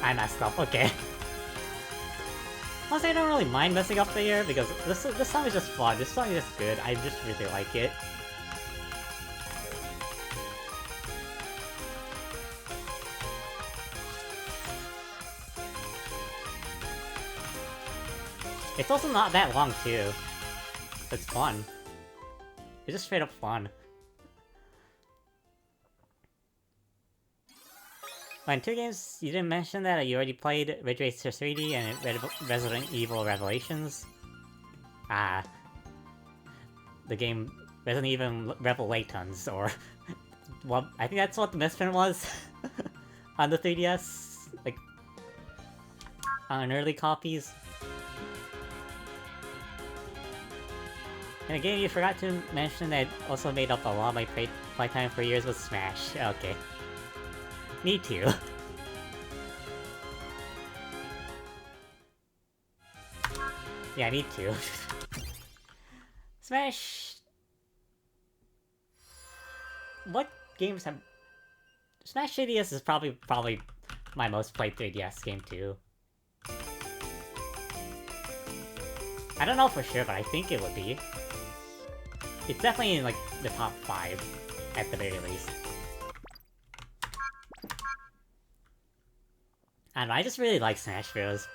I messed up, okay. Honestly, I don't really mind messing up the year, because this song is just fun, this song is just good, I just really like it. It's also not that long, too. It's fun. It's just straight up fun. In 2 games, you didn't mention that you already played Ridge Racer 3D and Resident Evil Revelations. The game Resident Evil Revelations, or... well, I think that's what the misprint was on the 3DS, like, on early copies. And a game you forgot to mention that also made up a lot of my playtime for years was Smash. Okay. Me too. Yeah, me too. Smash... What games have... Smash 3DS is probably my most played 3DS game too. I don't know for sure, but I think it would be. It's definitely in, like, the top 5, at the very least. I don't know, I just really like Smash Bros.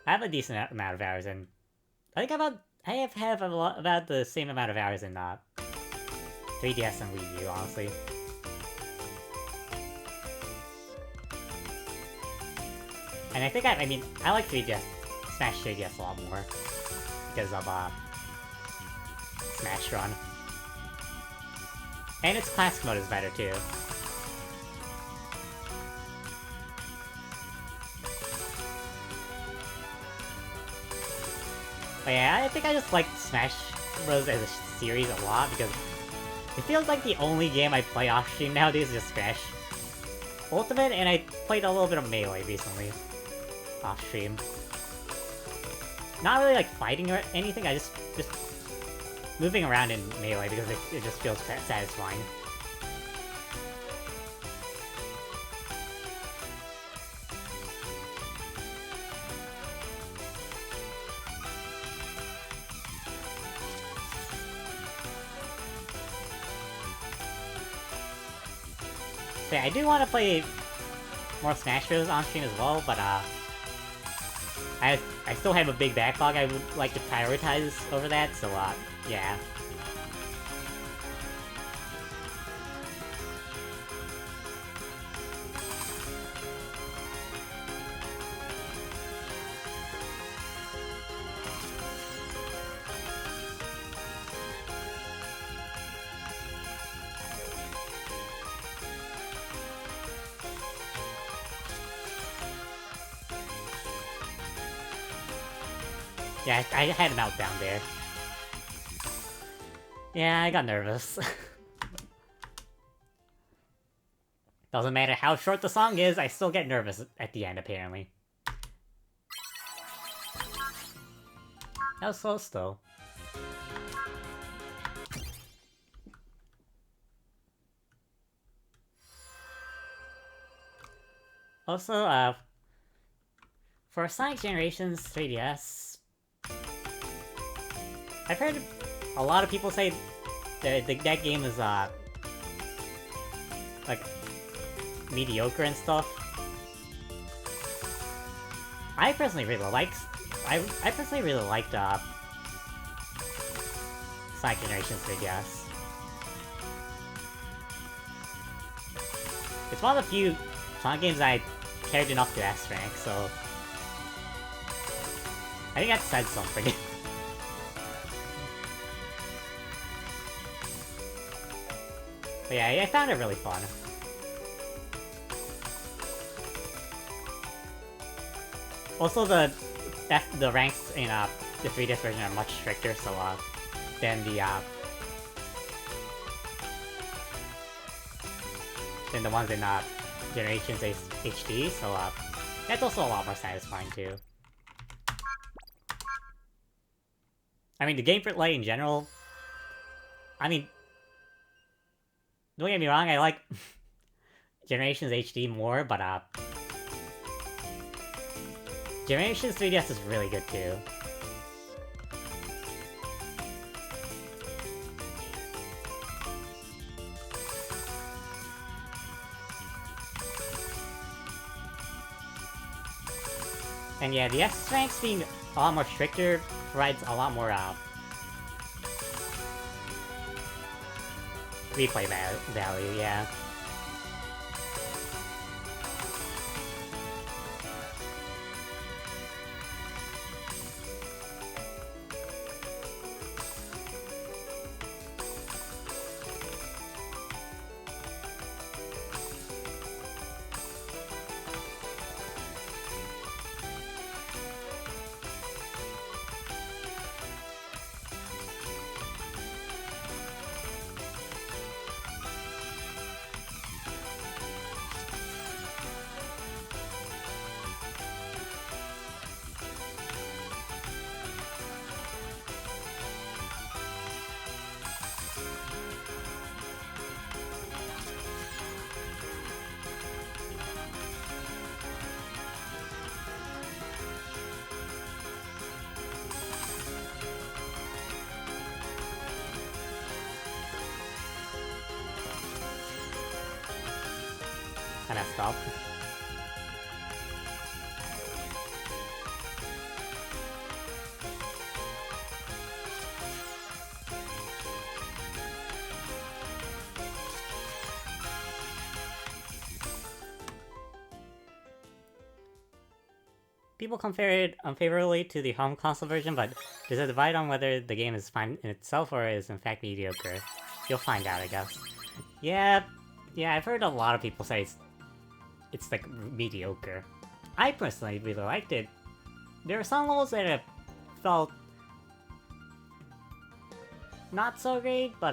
I have a decent amount of hours in... I think I have about the same amount of hours in, 3DS and Wii U, honestly. And I think I mean, I like 3DS, Smash 3DS a lot more. Because of, Smash Run. And its classic mode is better, too. But yeah, I think I just like Smash Bros. As a series a lot, because it feels like the only game I play off-stream nowadays is just Smash Ultimate, and I played a little bit of Melee recently. Off-stream. Not really like fighting or anything, I just moving around in Melee because it just feels satisfying. So yeah, I do want to play more Smash Bros. On stream as well, but I still have a big backlog I would like to prioritize over that, so yeah. Yeah, I had a meltdown there. Yeah, I got nervous. Doesn't matter how short the song is, I still get nervous at the end, apparently. That was close, though. Also, for Sonic Generations 3DS, I've heard a lot of people say that that game is, like, mediocre and stuff. I personally really liked, I personally really liked, Sonic Generations 3DS. It's one of the few Sonic games I cared enough to S-rank, so I think that said something. But yeah, I found it really fun. Also, the ranks in the 3DS version are much stricter, so than the ones in Generations HD, so that's also a lot more satisfying too. I mean, the gameplay in general, I mean, don't get me wrong, I like Generations HD more, but Generations 3DS is really good too. And yeah, the S ranks being a lot more stricter provides a lot more replay value, yeah. And I stopped. People compare it unfavorably to the home console version, but there's a divide on whether the game is fine in itself or is in fact mediocre. You'll find out, I guess. Yeah, I've heard a lot of people say it's like mediocre. I personally really liked it. There are some levels that have felt not so great, but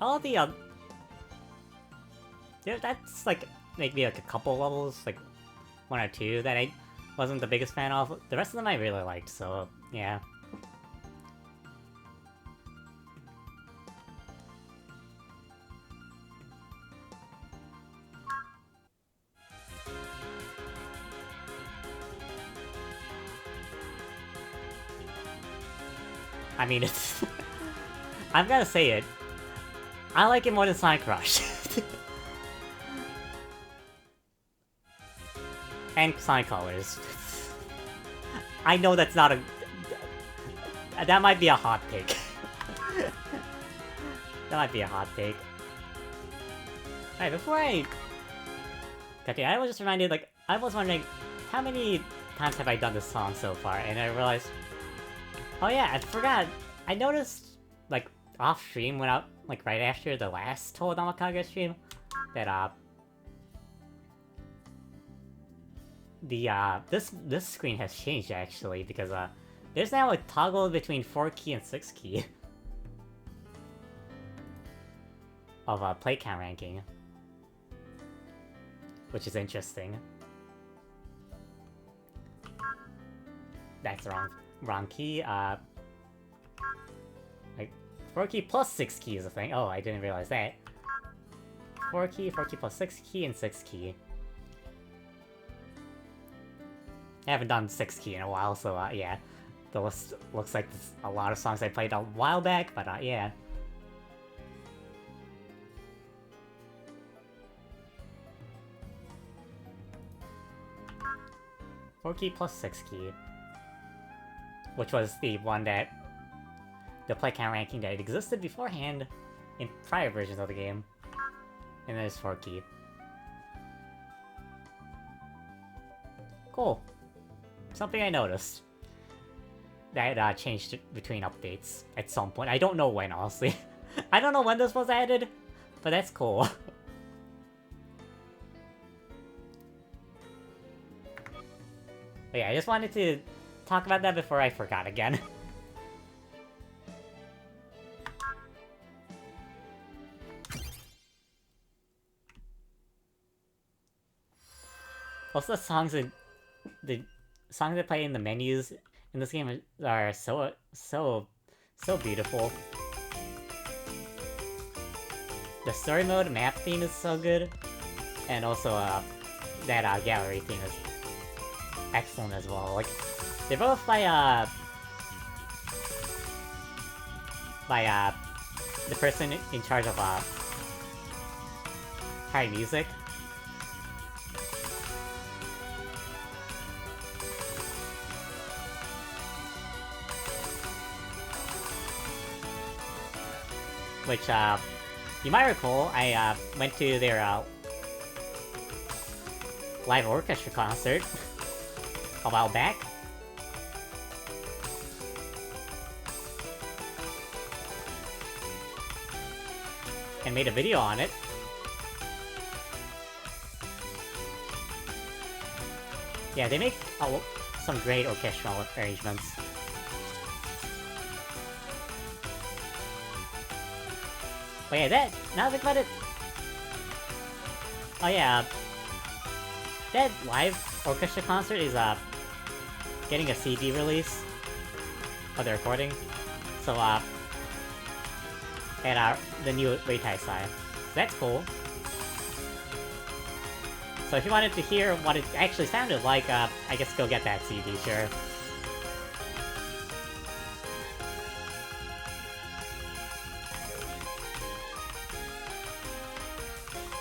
all the that's like maybe like a couple levels, like one or two that I wasn't the biggest fan of. The rest of them I really liked, so yeah. I mean, it's... I'm gonna say it. I like it more than Sonic Rush. And Sonic Colors. I know that's not a... That might be a hot take. That might be a hot take. Alright, before I... Okay, I was just reminded, like, I was wondering, how many times have I done this song so far? And I realized... Oh yeah, I forgot. I noticed, like, off-stream when I... Like, right after the last Touhou Danmaku Kagura stream, that, this screen has changed, actually, because, there's now a toggle between 4 key and 6 key of, play count ranking. Which is interesting. That's wrong key, like, 4 key plus 6 key is a thing. Oh, I didn't realize that. 4 key plus 6 key, and 6 key. I haven't done 6 key in a while, so, yeah. The list looks like a lot of songs I played a while back, but, yeah. Four key plus 6 key. Which was the one that... The play count ranking that existed beforehand in prior versions of the game. And there's 4 key. Cool. Something I noticed. That changed between updates at some point. I don't know when, honestly. I don't know when this was added, but that's cool. But yeah, I just wanted to talk about that before I forgot again. Also, the songs that play in the menus in this game are so beautiful. The story mode map theme is so good, and also that gallery theme is excellent as well. Like, they're both by the person in charge of high music. Which, you might recall, I, went to their, live orchestra concert a while back. And made a video on it. Yeah, they make some great orchestral arrangements. But yeah, now I think about it... Oh yeah, that live orchestra concert is, getting a CD release of the recording. So, and, the new Weitai Sai. That's cool. So if you wanted to hear what it actually sounded like, I guess go get that CD, sure.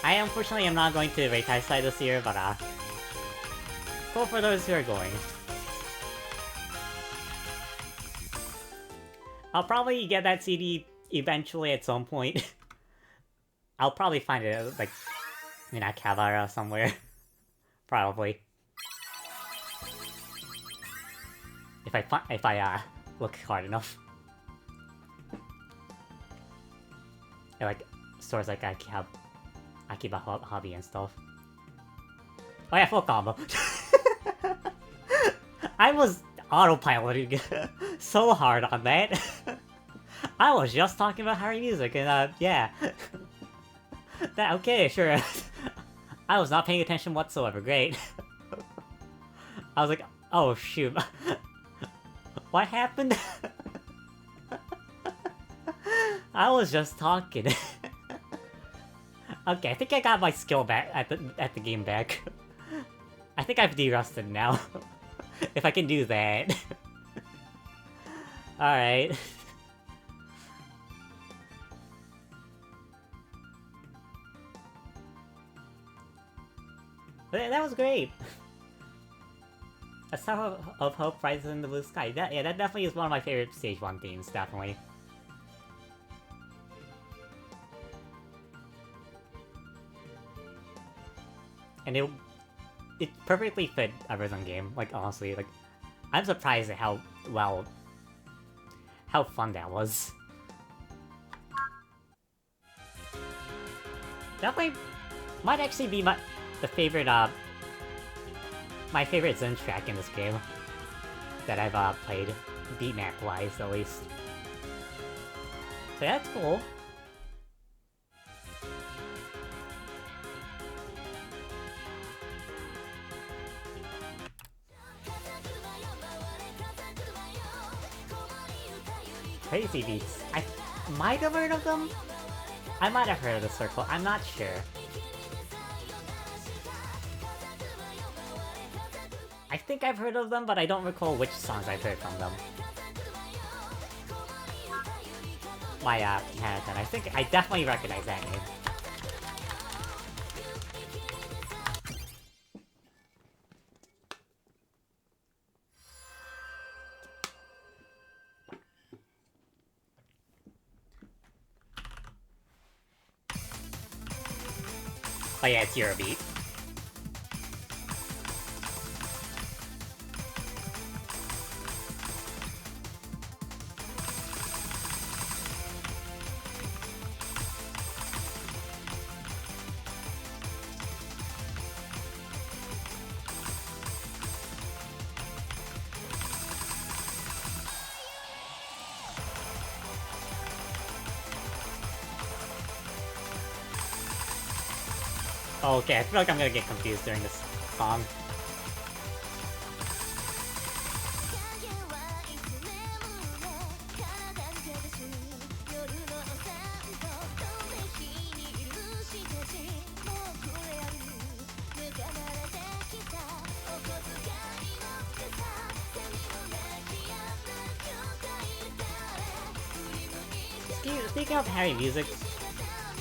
I unfortunately am not going to Weitai Sai this year, but cool for those who are going. I'll probably get that CD eventually at some point. I'll probably find it, like, in Akihabara somewhere. Probably. If I look hard enough. Yeah, like, stores like Akiba Hobby and stuff. Oh yeah, full combo. I was autopiloting so hard on that. I was just talking about Harry music and yeah. Okay, sure. I was not paying attention whatsoever, great. I was like, oh shoot. What happened? I was just talking. Okay, I think I got my skill back at the game back. I think I've de-rusted now. If I can do that. Alright. But that was great! A Star of Hope rises in the blue sky. Yeah, that definitely is one of my favorite Stage 1 themes, definitely. And it perfectly fit a rhythm game, like, honestly, like, I'm surprised at how fun that was. Definitely might actually be my favorite Zen track in this game that I've played, beatmap wise at least. So yeah, that's cool. Crazy Beats. I might have heard of them? I might have heard of the circle, I'm not sure. I think I've heard of them, but I don't recall which songs I've heard from them. My, Hanatan, I think I definitely recognize that name. Oh yeah, it's Eurobeat. Oh, okay, I feel like I'm gonna get confused during this song. Speaking of Harry music,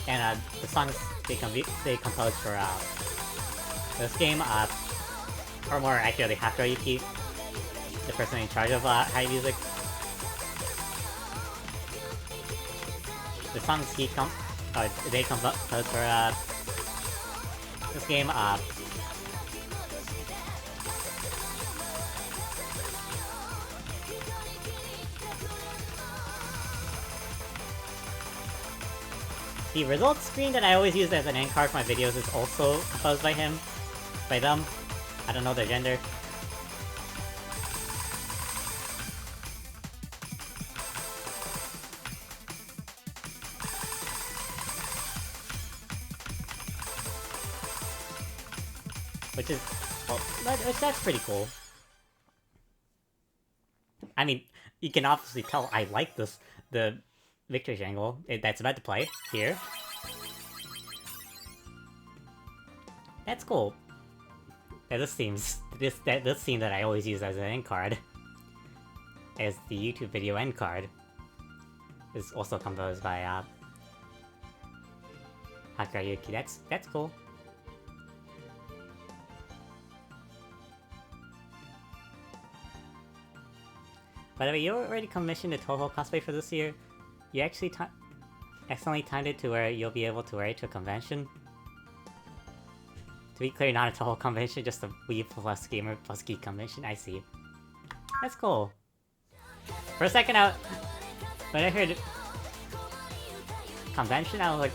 and the songs they composed for this game, or more accurately, Hakurayuki, the person in charge of Harry music. The songs they composed for this game, the results screen that I always use as an end card for my videos is also composed by him. By them. I don't know their gender. Which is, well, that's pretty cool. I mean, you can obviously tell I like the Victory Jangle that's about to play here. That's cool. Yeah, this theme that I always use as an end card, as the YouTube video end card, is also composed by Hakurayuki. That's cool. By the way, you already commissioned a Touhou cosplay for this year. You actually accidentally timed it to where you'll be able to wear it to a convention. To be clear, not a Touhou convention, just a Wii plus Gamer plus Geek convention. I see. That's cool. For a second, when I heard convention, I was like,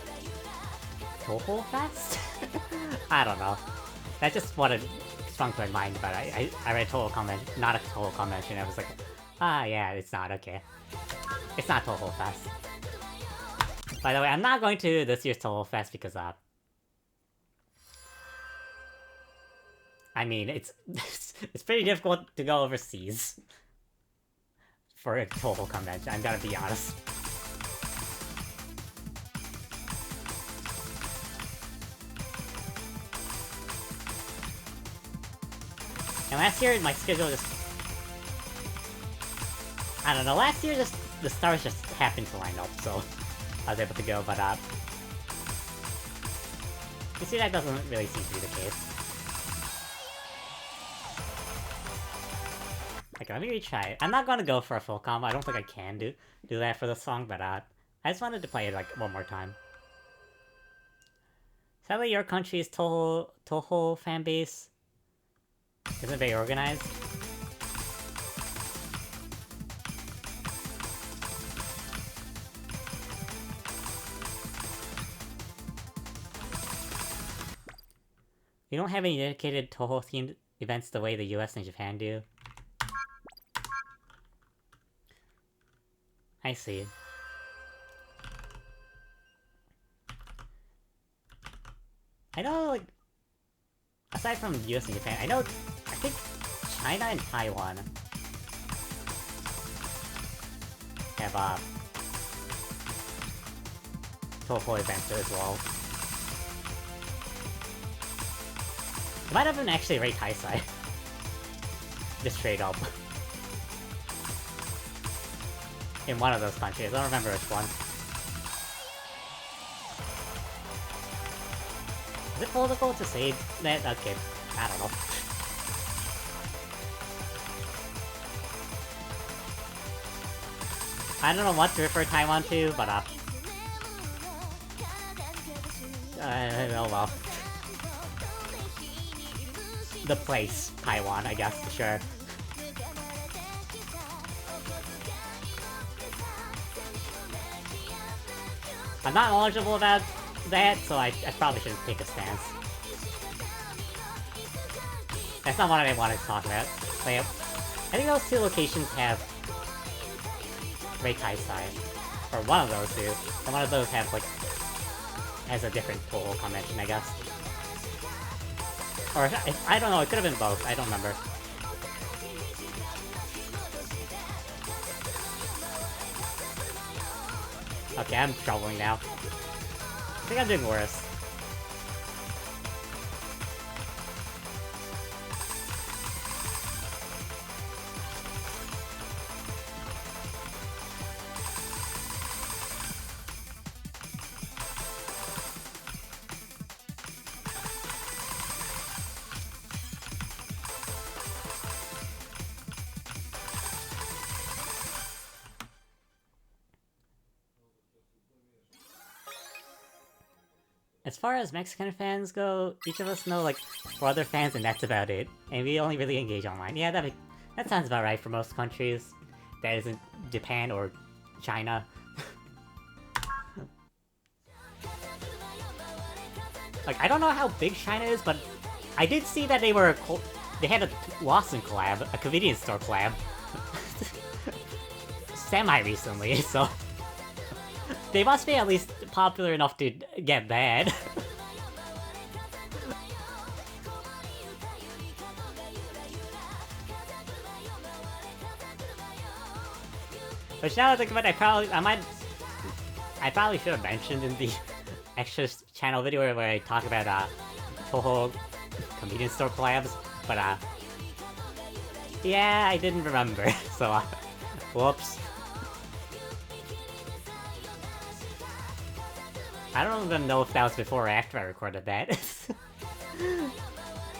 Touhou Fest? I don't know. That just what sprung to my mind, but I read Touhou convention, not a Touhou convention. I was like, ah, yeah, it's not, okay. It's not Touhou Fest. By the way, I'm not going to this year's Touhou Fest because, I mean, it's pretty difficult to go overseas for a Touhou convention, I'm gonna be honest. And last year, my schedule just... I don't know, last year the stars just happened to line up, so I was able to go, but you see, that doesn't really seem to be the case. Okay, let me retry it. I'm not gonna go for a full combo. I don't think I can do that for the song, but I just wanted to play it like one more time. Sadly, your country's Touhou fan base isn't very organized. We don't have any dedicated Touhou-themed events the way the US and Japan do. I see. I know, like, aside from US and Japan, I think China and Taiwan have, Touhou events as well. It might have been actually Ray Taisai. Just straight up. In one of those countries, I don't remember which one. Is it political to say that? Okay, I don't know. I don't know what to refer Taiwan to, but oh well. The place, Taiwan, I guess, for sure. I'm not knowledgeable about that, so I probably shouldn't take a stance. That's not what I wanted to talk about. But yeah, I think those two locations have Ray Taisai. Or one of those two. And one of those have, like, has a different Touhou convention, I guess. Or, I don't know, it could have been both, I don't remember. Okay, I'm struggling now. I think I'm doing worse. As far as Mexican fans go, each of us know, like, 4 other fans and that's about it. And we only really engage online. Yeah, that sounds about right for most countries. That isn't Japan or China. Like, I don't know how big China is, but I did see that they had a Lawson collab, a convenience store collab. Semi-recently, so... They must be at least popular enough to get bad. But now that I think about it, I probably should have mentioned in the extra channel video where I talk about Touhou convenience store collabs, but yeah, I didn't remember, so whoops. I don't even know if that was before or after I recorded that.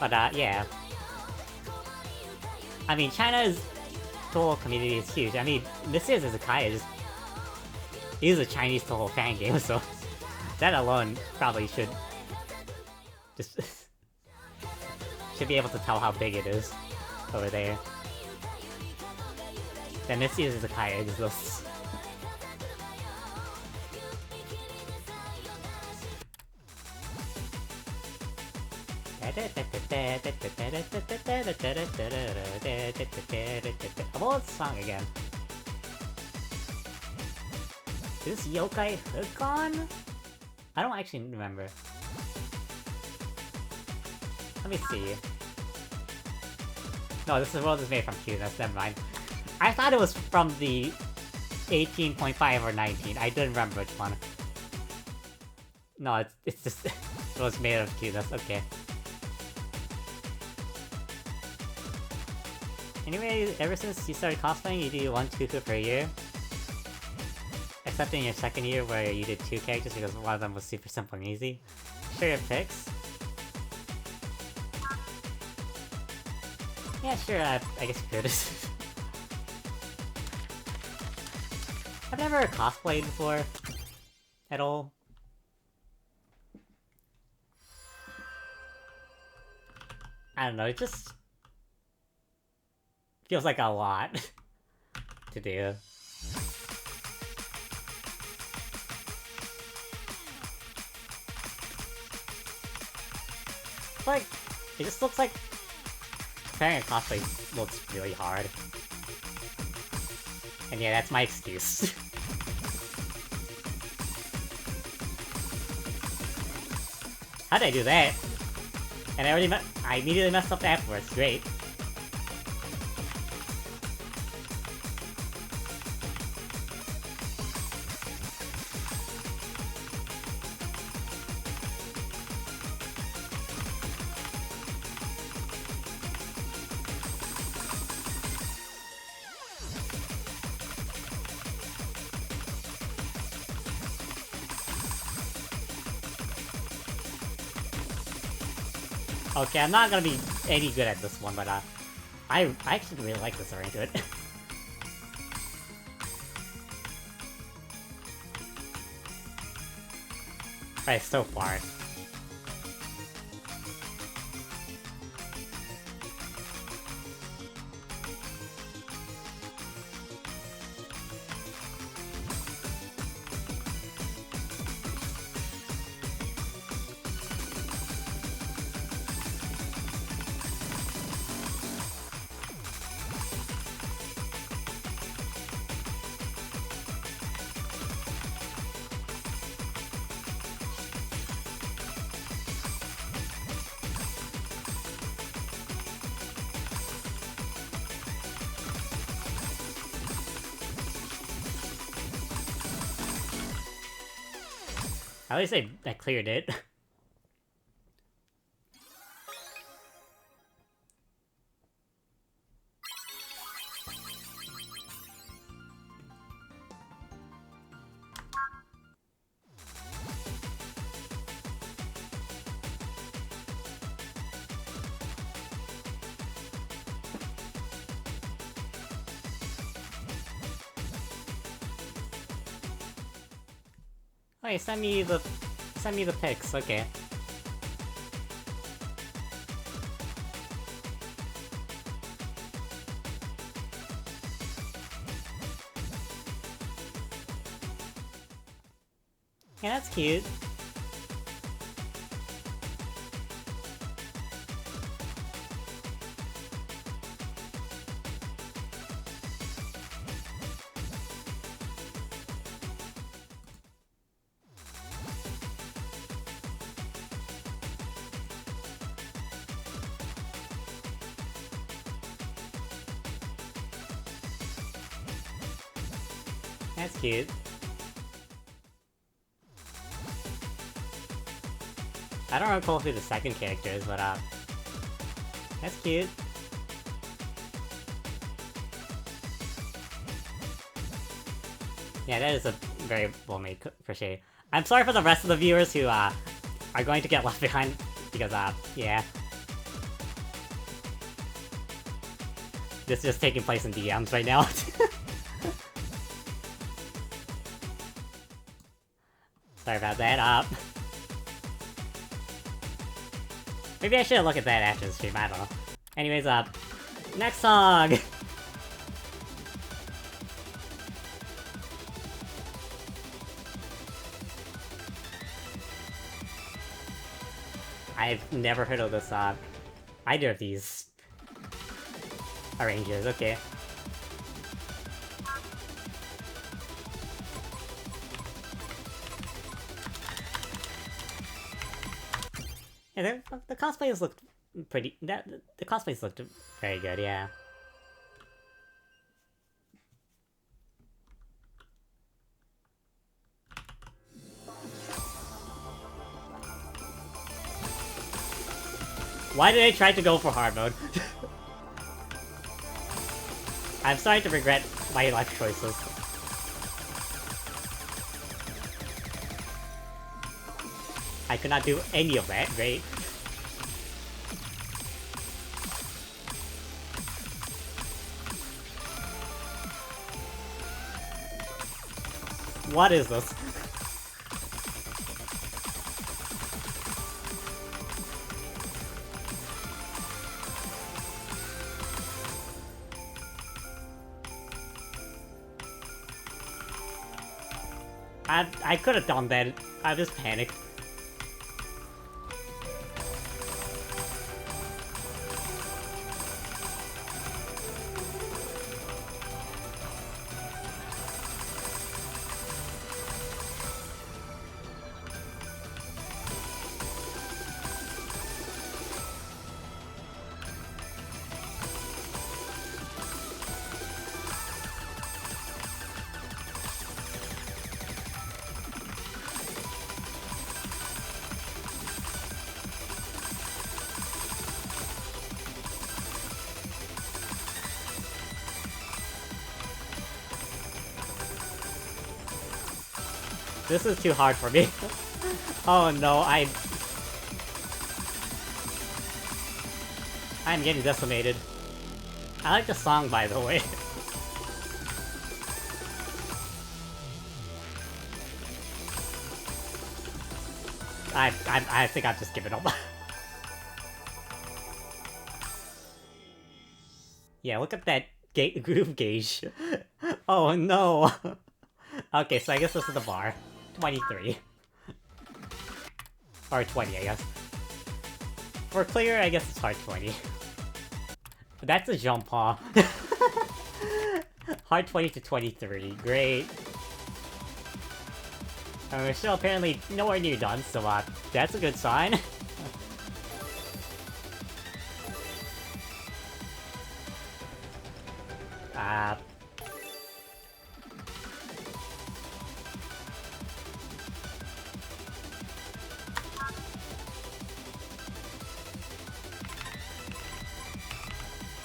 But yeah. I mean, China's Touhou community is huge. I mean, this is Izakaya is a Chinese Touhou fan game, so that alone probably should be able to tell how big it is over there. Then this is Izakaya exists. What song again? Is this Yokai Hookon? I don't actually remember. Let me see. No, this world is made from Cuteness, never mind. I thought it was from the 18.5 or 19. I didn't remember which one. No, it's just... it was made of Cuteness, okay. Anyway, ever since you started cosplaying, you do 1 cuckoo per year. Except in your second year where you did 2 characters because one of them was super simple and easy. Share your picks. Yeah, sure, I guess you could. I've never cosplayed before. At all. I don't know, it just... feels like a lot to do. Like, it just looks like preparing a cosplay looks really hard. And yeah, that's my excuse. How did I do that? And I immediately messed up afterwards. Great. Okay, I'm not gonna be any good at this one, but I actually really like this arrangement. Alright, so far. At least I cleared it. Okay, send me the pics, okay. Yeah, that's cute. That's cute. I don't recall who the second character is, but that's cute. Yeah, that is a very well made crochet. I'm sorry for the rest of the viewers who are going to get left behind because yeah. This is just taking place in DMs right now. Sorry about that, maybe I should look at that after the stream, I don't know. Anyways, next song! I've never heard of this, either of these arrangers, okay. Yeah, the cosplays looked pretty... the cosplays looked very good, yeah. Why did I try to go for hard mode? I'm starting to regret my life choices. I could not do any of that, great. What is this? I could have done that. I just panicked. This is too hard for me. Oh no, I'm getting decimated. I like the song, by the way. I think I've just given up. Yeah, look at that groove gauge. Oh no. Okay, so I guess this is the bar. 23. Or 20, I guess. For clear, I guess it's hard 20. That's a jump, huh? Hard 20 to 23, great. And we're still apparently nowhere near done, so that's a good sign.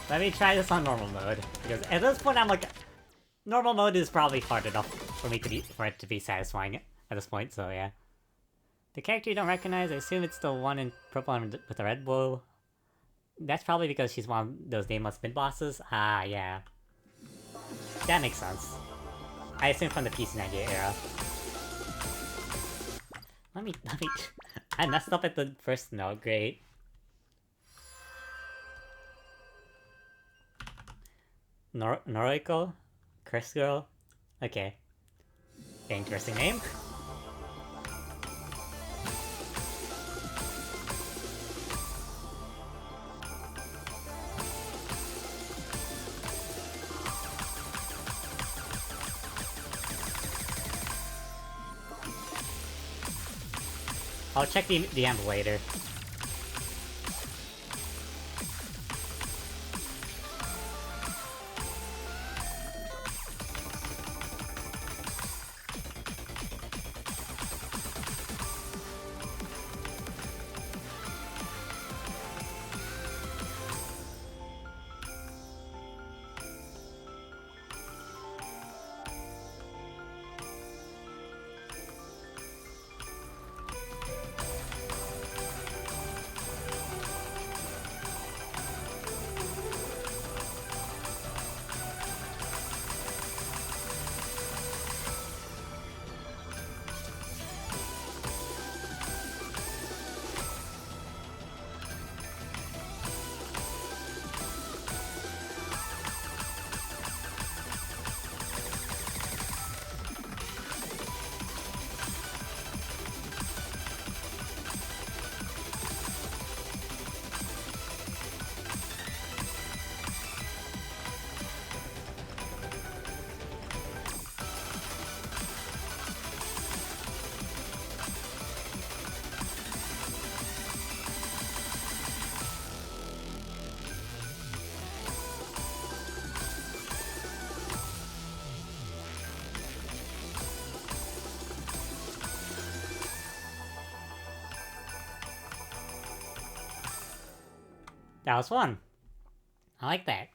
Let me try this on normal mode, because at this point I'm like, normal mode is probably hard enough for it to be satisfying at this point. So yeah. The character you don't recognize, I assume it's the one in purple and with the red bow. That's probably because she's one of those nameless mid bosses. Ah, yeah. That makes sense. I assume from the PC98 era. Let me. I messed up at the first note. Great. Noriko? Curse Girl? Okay. Interesting name. I'll check the end later. That was fun. I like that.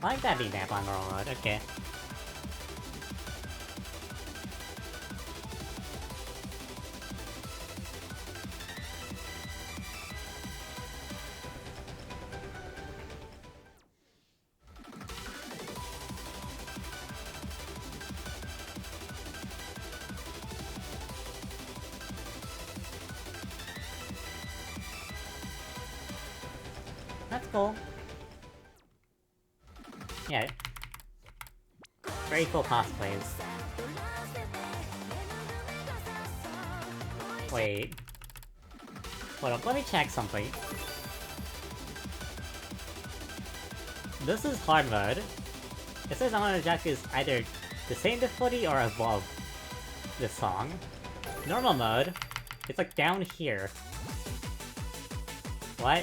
I like that being that on normal mode, okay. That's cool. Yeah. Very cool cosplays. Wait. Hold up, let me check something. This is hard mode. It says Amano Jack is either the same difficulty or above this song. Normal mode, it's like down here. What?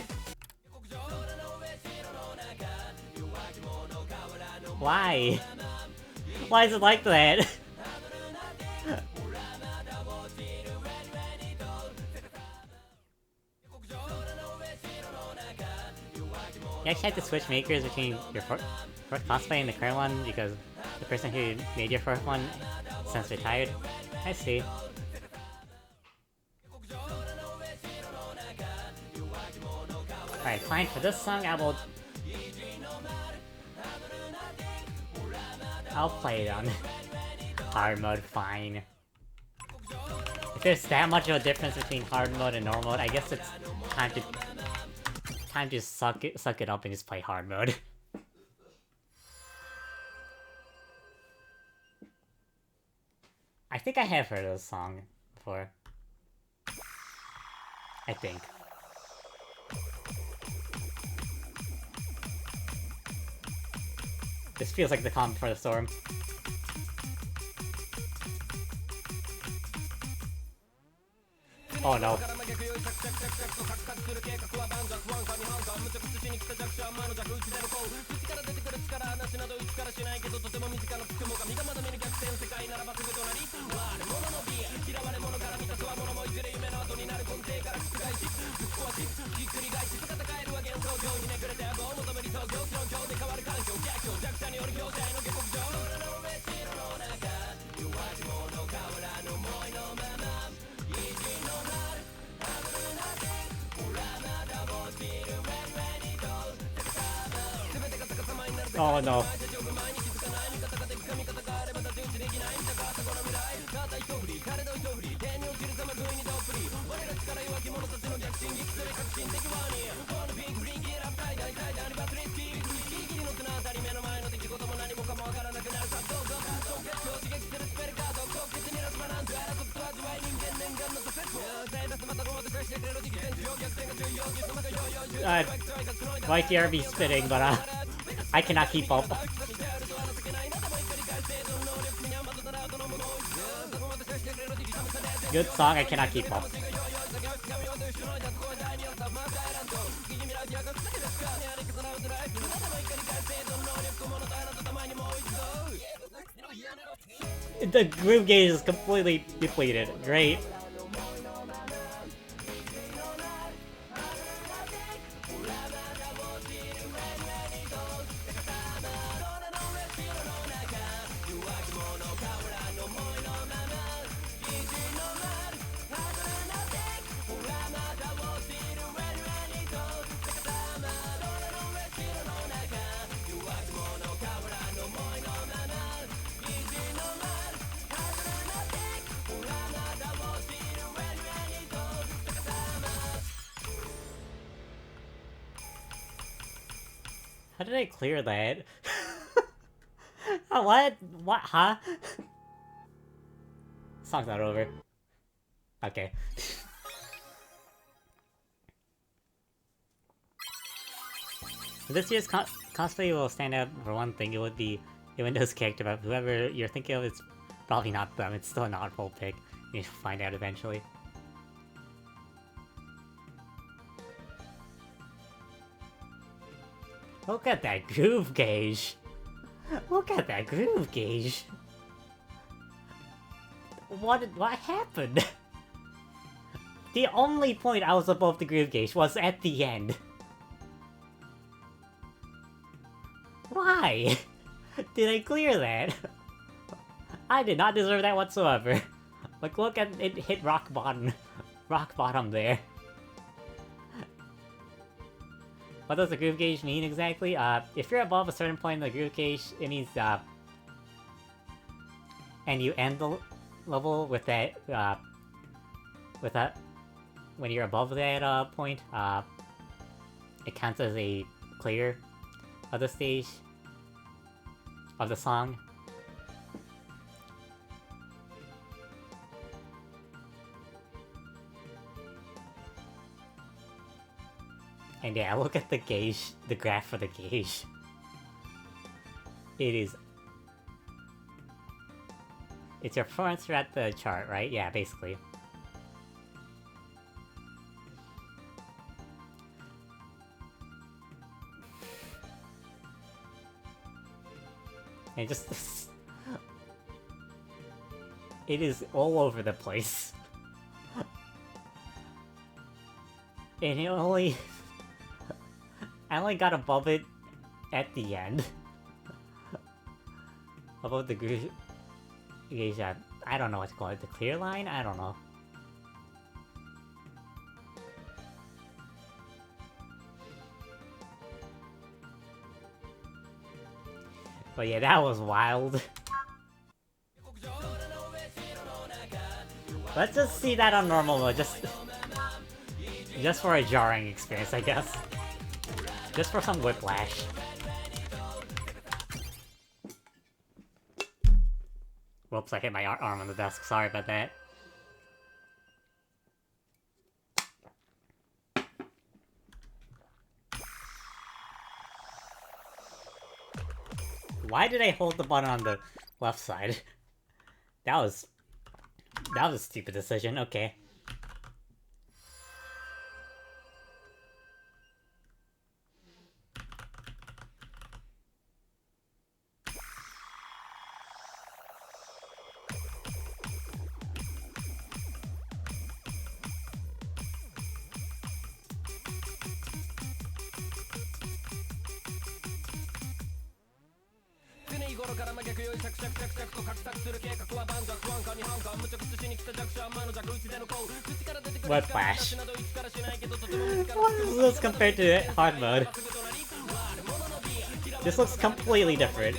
Why? Why is it like that? You actually have to switch makers between your first cosplay and the current one because the person who made your first one since retired. I see. Alright, fine. For this song, I'll play it on hard mode, fine. If there's that much of a difference between hard mode and normal mode, I guess it's time to suck it up and just play hard mode. I think I have heard of this song before. I think. This feels like the calm before the storm. Oh no. Oh no. My TRB spitting, but I cannot keep up. Good song, I cannot keep up. The groove gauge is completely depleted. Great. How did I clear that? Oh, what? What? Huh? Song's not over. Okay. This year's cosplay will stand out for one thing. It would be a Windows character, but whoever you're thinking of, it's probably not them. It's still an oddball pick. You'll find out eventually. Look at that groove gauge! Look at that groove gauge! What happened? The only point I was above the groove gauge was at the end. Why? Did I clear that? I did not deserve that whatsoever. Like, look at it hit rock bottom. Rock bottom there. What does the groove gauge mean exactly? If you're above a certain point in the groove gauge, it means, and you end the level with that, when you're above that, point, it counts as a clear of the stage of the song. And yeah, look at the gauge, the graph for the gauge. It's your performance throughout the chart, right? Yeah, basically. And just... it is all over the place. And it only... I only got above it at the end. Above the gauge, I don't know what to call it. The clear line? I don't know. But yeah, that was wild. Let's just see that on normal mode, just for a jarring experience, I guess. Just for some whiplash. Whoops, I hit my arm on the desk. Sorry about that. Why did I hold the button on the left side? That was a stupid decision. Okay. Whiplash. What is this compared to hard mode? This looks completely different.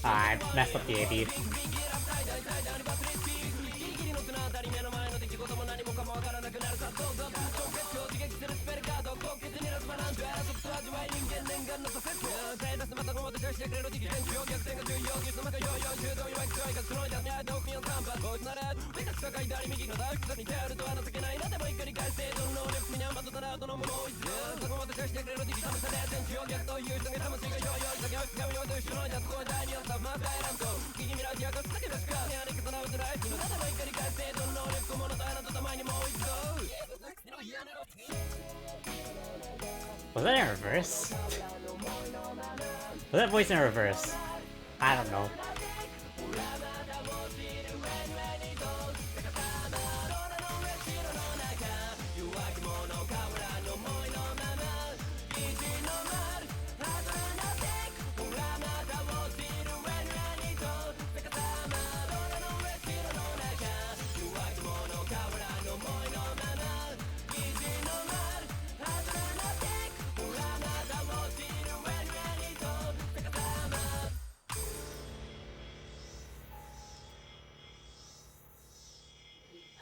I messed up the AB. Was that in reverse? Was that voice in reverse? I don't know.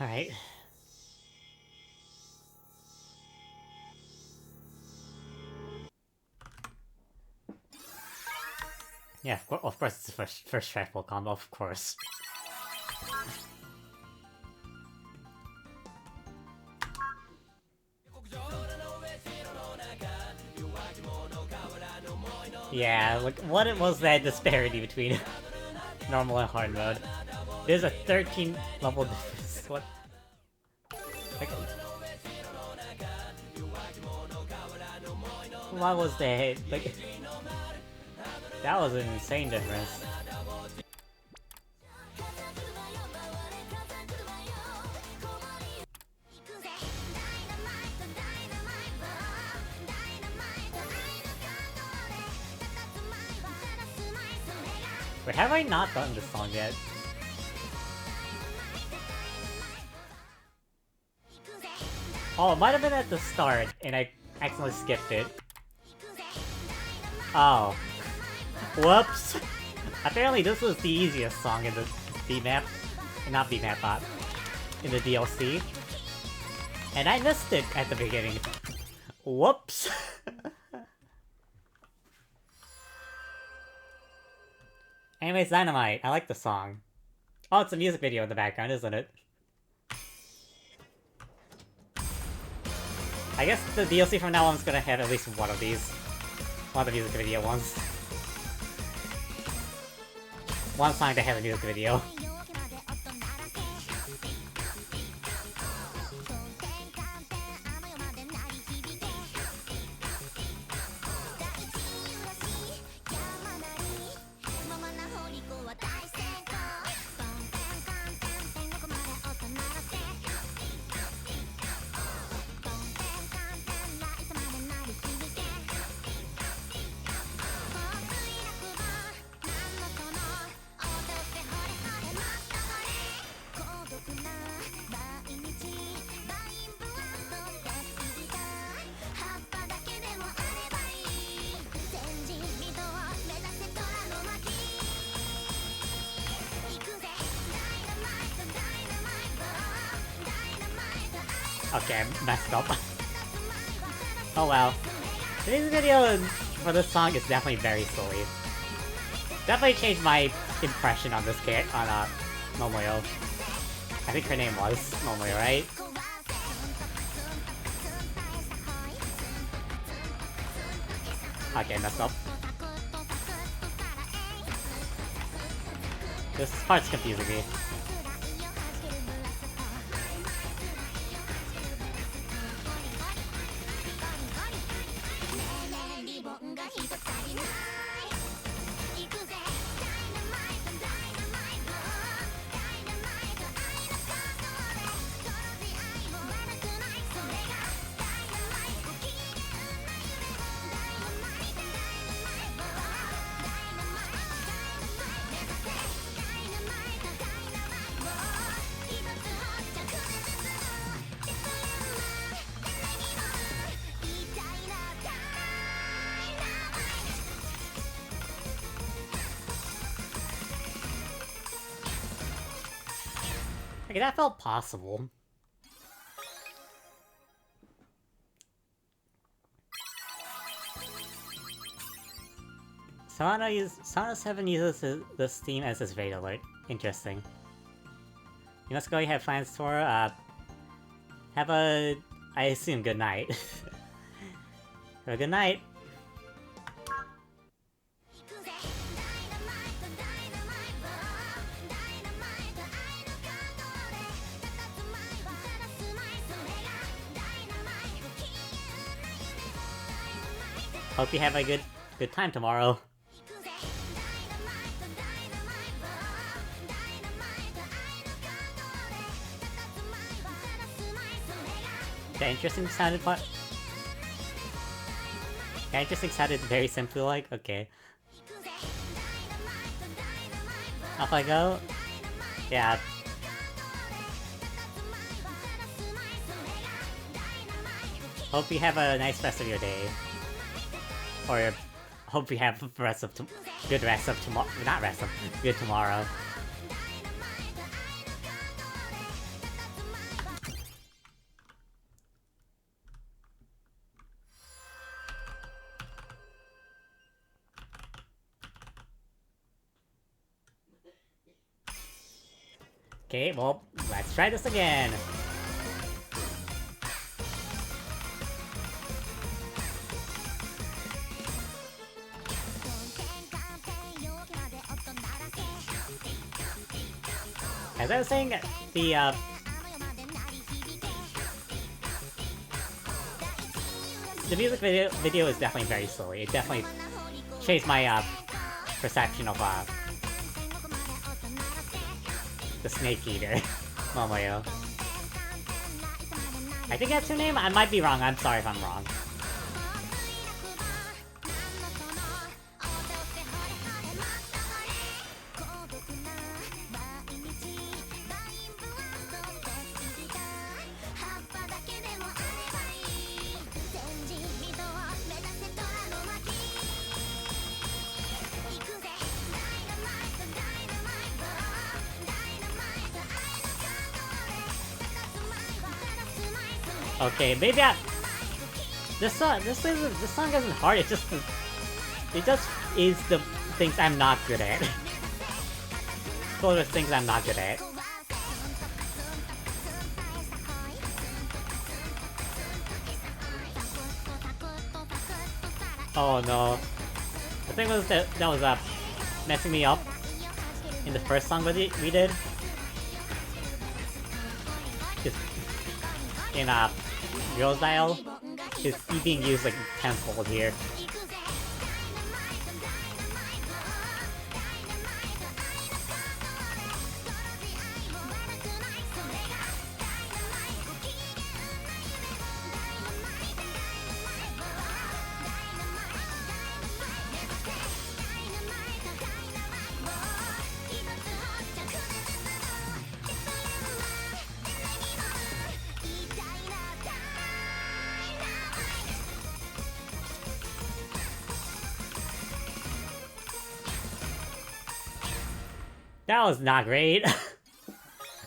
Alright. Yeah, of course it's the first trackball combo, of course. Yeah, like, what was that disparity between normal and hard mode? There's a 13 level difference. What? Like, why was that? Like, that was an insane difference. Wait, have I not done this song yet? Oh, it might have been at the start, and I accidentally skipped it. Oh. Whoops! Apparently this was the easiest song in the B-map. Not B-map, but in the DLC. And I missed it at the beginning. Whoops! Anyways, Dynamite. I like the song. Oh, it's a music video in the background, isn't it? I guess the DLC from now on is gonna have at least one of these. One of the music video ones. One song that has a music video. Okay, I messed up. Oh well. The music video for this song is definitely very silly. Definitely changed my impression on this character, on Momoyo. I think her name was Momoyo, right? Okay, messed up. This part's confusing me. Okay, that felt possible. Sona 7 uses this theme as his raid alert. Interesting. You must go, you have plans for, have a, I assume, good night. Have a good night. Hope you have a good time tomorrow. The interesting sounded part. The interesting sounded very simply like, okay. Off I go. Yeah. Hope you have a nice rest of your day. Or hope you have good rest of tomorrow. Not rest of good tomorrow. Okay, well, let's try this again. As I was saying, the music video is definitely very silly. It definitely changed my perception of the Snake Eater, Momoyo. I think that's her name? I might be wrong, I'm sorry if I'm wrong. Okay, maybe this song isn't hard. It just is the things I'm not good at. Full of things I'm not good at. Oh no. The thing was that was messing me up in the first song we did. Just in Girls Dial is being used like tenfold here. That was not great. I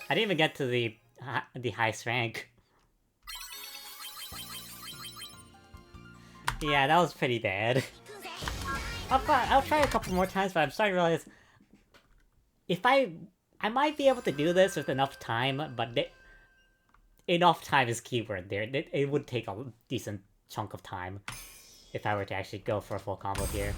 didn't even get to the highest rank. Yeah, that was pretty bad. I'll try a couple more times, but I'm starting to realize if I might be able to do this with enough time, but enough time is keyword there. It would take a decent chunk of time if I were to actually go for a full combo here.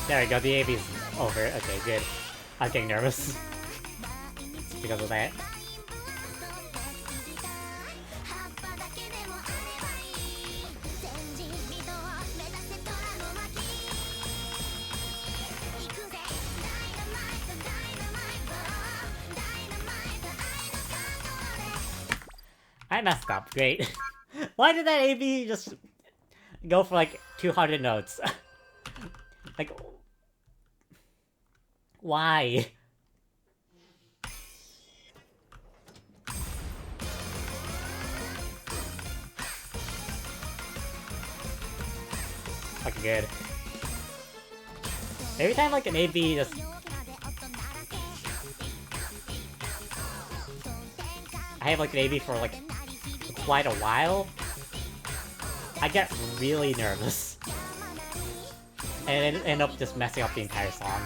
There we go, the AB's over. Okay, good. I was getting nervous because of that. I messed up, great. Why did that AB just go for like 200 notes? Like, why? Okay, good. Every time like an AB just... I have like an AB for like quite a while, I get really nervous. And it end up just messing up the entire song.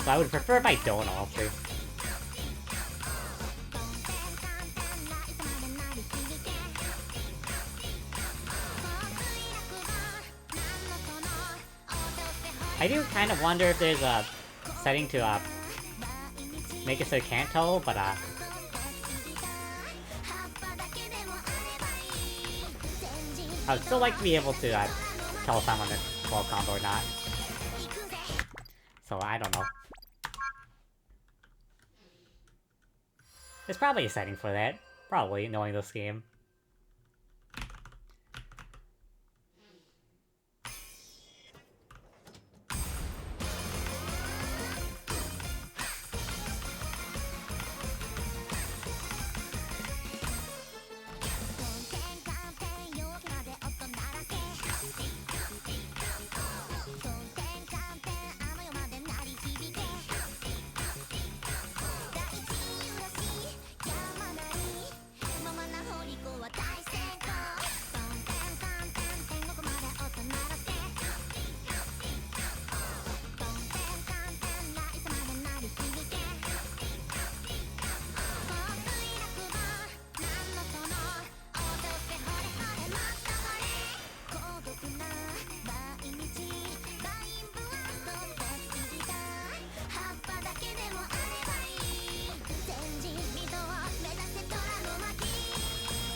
So I would prefer if I don't, honestly. I do kind of wonder if there's a setting to make it so it can't tell, but I would still like to be able to tell if I'm on the 12 combo or not. So I don't know. There's probably a setting for that. Probably, knowing this game.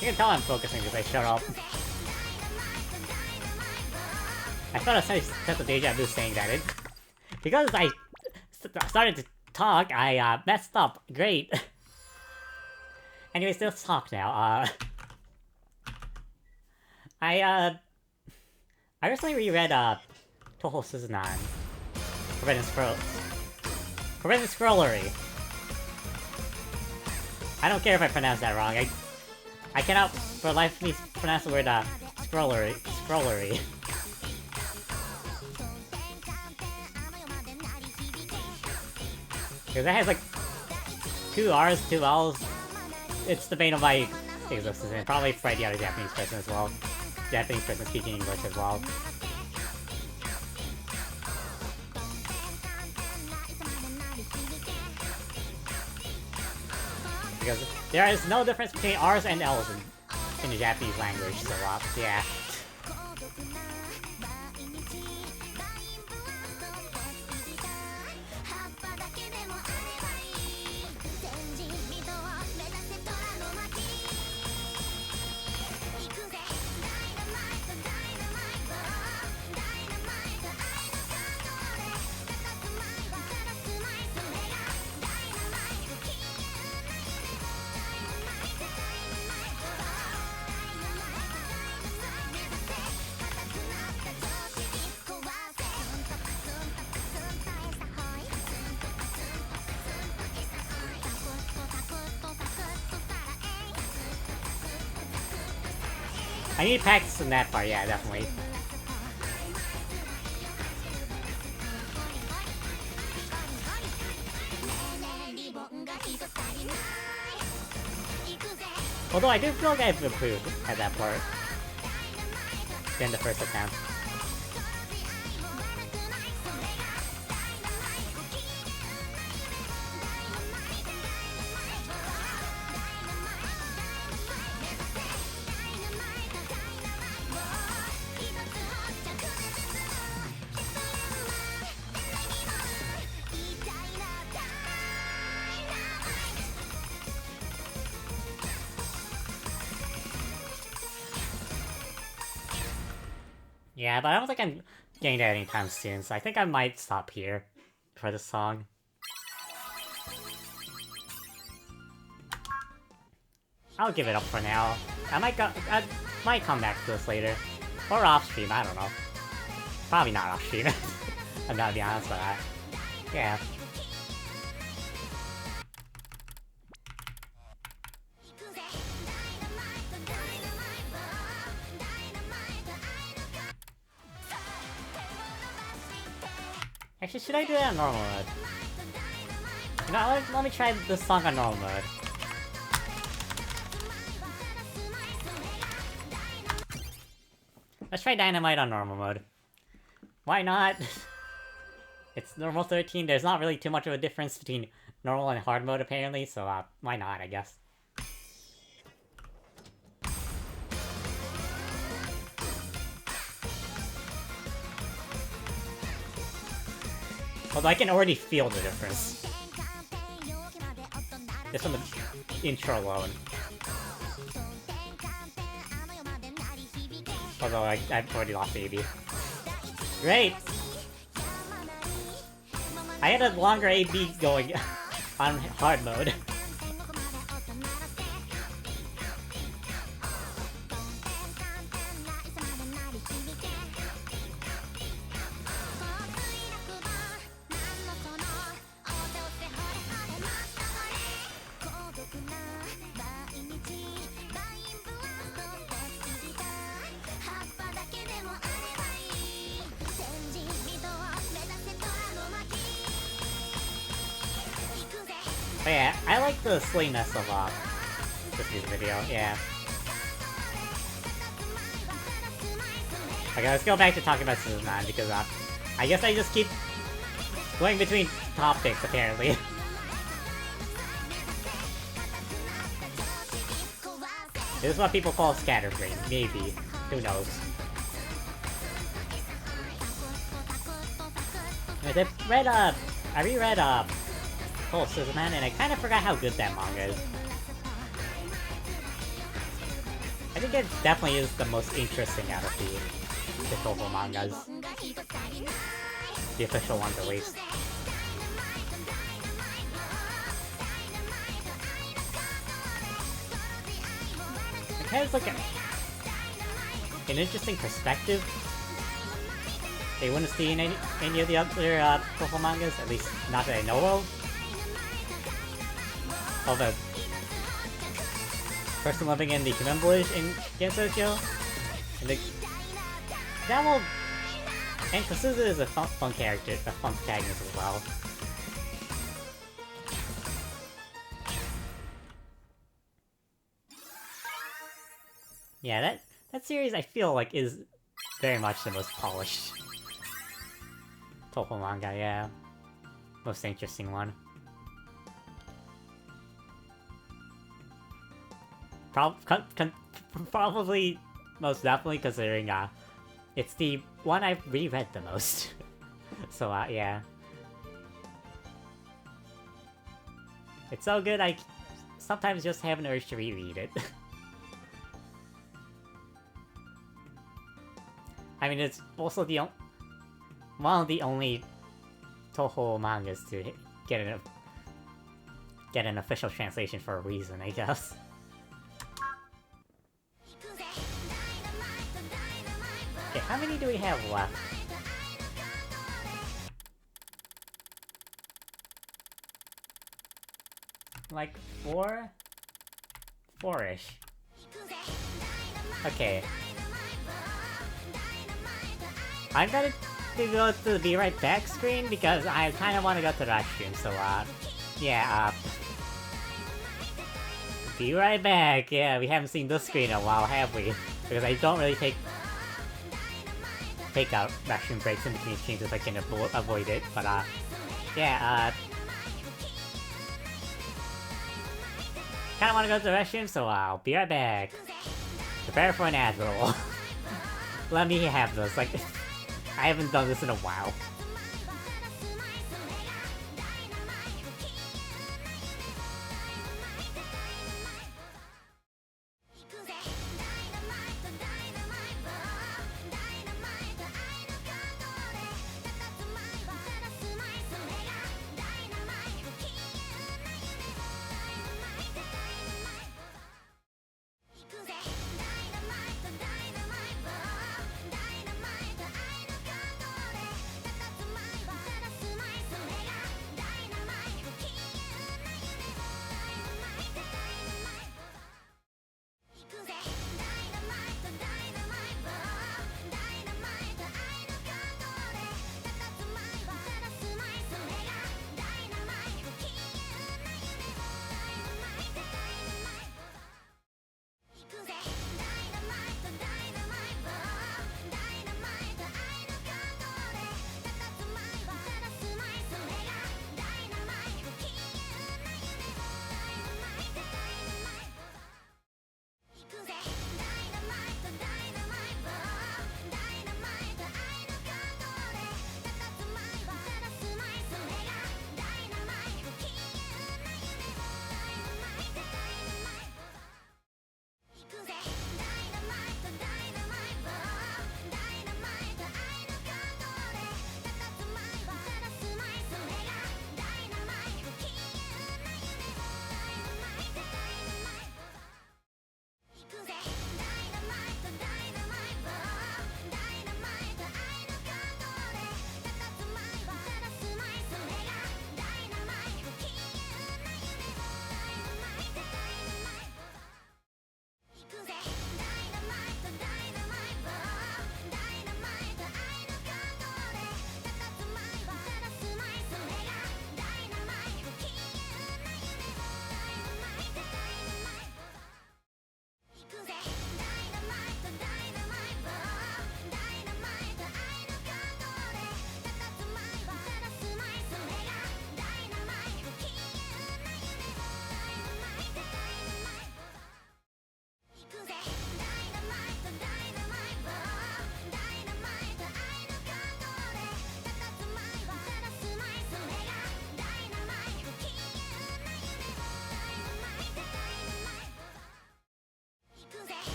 You can tell I'm focusing because I shut up. I thought I set the deja vu saying that. Because I started to talk, I messed up. Great. Anyways, let's talk now. I recently reread, Touhou Suzunan. Forbidden Scrollery. I don't care if I pronounce that wrong. I cannot for life of me pronounce the word, scrollery. Because that has like 2 R's, 2 L's. It's the bane of my existence, and probably for any other Japanese person as well. Japanese person speaking English as well. Because there is no difference between R's and L's in the Japanese language, so yeah. I need practice in that part, yeah, definitely. Although I do feel like I've improved at that part than the first attempt. Yeah, but I don't think I'm getting that anytime soon, so I think I might stop here for the song. I'll give it up for now. I might come back to this later. Or off stream, I don't know. Probably not off stream. I'm gonna be honest with that. Yeah. Actually, should I do that on normal mode? You know, let me try this song on normal mode. Let's try Dynamite on normal mode. Why not? It's normal 13, there's not really too much of a difference between normal and hard mode apparently, so why not, I guess. Although I can already feel the difference. Just from the intro alone. Although I've already lost AB. Great! I had a longer AB going on hard mode. But yeah, I like the silliness of this music video, yeah. Okay, let's go back to talking about Suzunan because I guess I just keep going between topics apparently. This is what people call scatterbrain, maybe. Who knows? I reread Touhou Suzunan, and I kind of forgot how good that manga is. I think it definitely is the most interesting out of the Touhou mangas. The official ones, at least. It kind of like an interesting perspective they wouldn't see in any of the other Touhou mangas, at least not that I know of. Of a person living in the human village in Gensojo. And that will... And Kasuzu is a fun character, a fun protagonist as well. Yeah, that series I feel like is very much the most polished Touhou manga, yeah. Most interesting one. Probably, most definitely considering, it's the one I've reread the most. So, yeah. It's so good I sometimes just have an urge to reread it. I mean, it's also one of the only Touhou mangas to get an official translation for a reason, I guess. Okay, how many do we have left? Like 4? 4-ish. Okay. I'm gonna go to the be right back screen because I kind of want to go to the restroom, so yeah, be right back. Yeah, we haven't seen this screen in a while, have we? Because I don't really take out restroom breaks in between streams if I can avoid it, but yeah, kinda wanna go to the restroom, so I'll be right back. Prepare for an ad roll. Let me have this, like, I haven't done this in a while.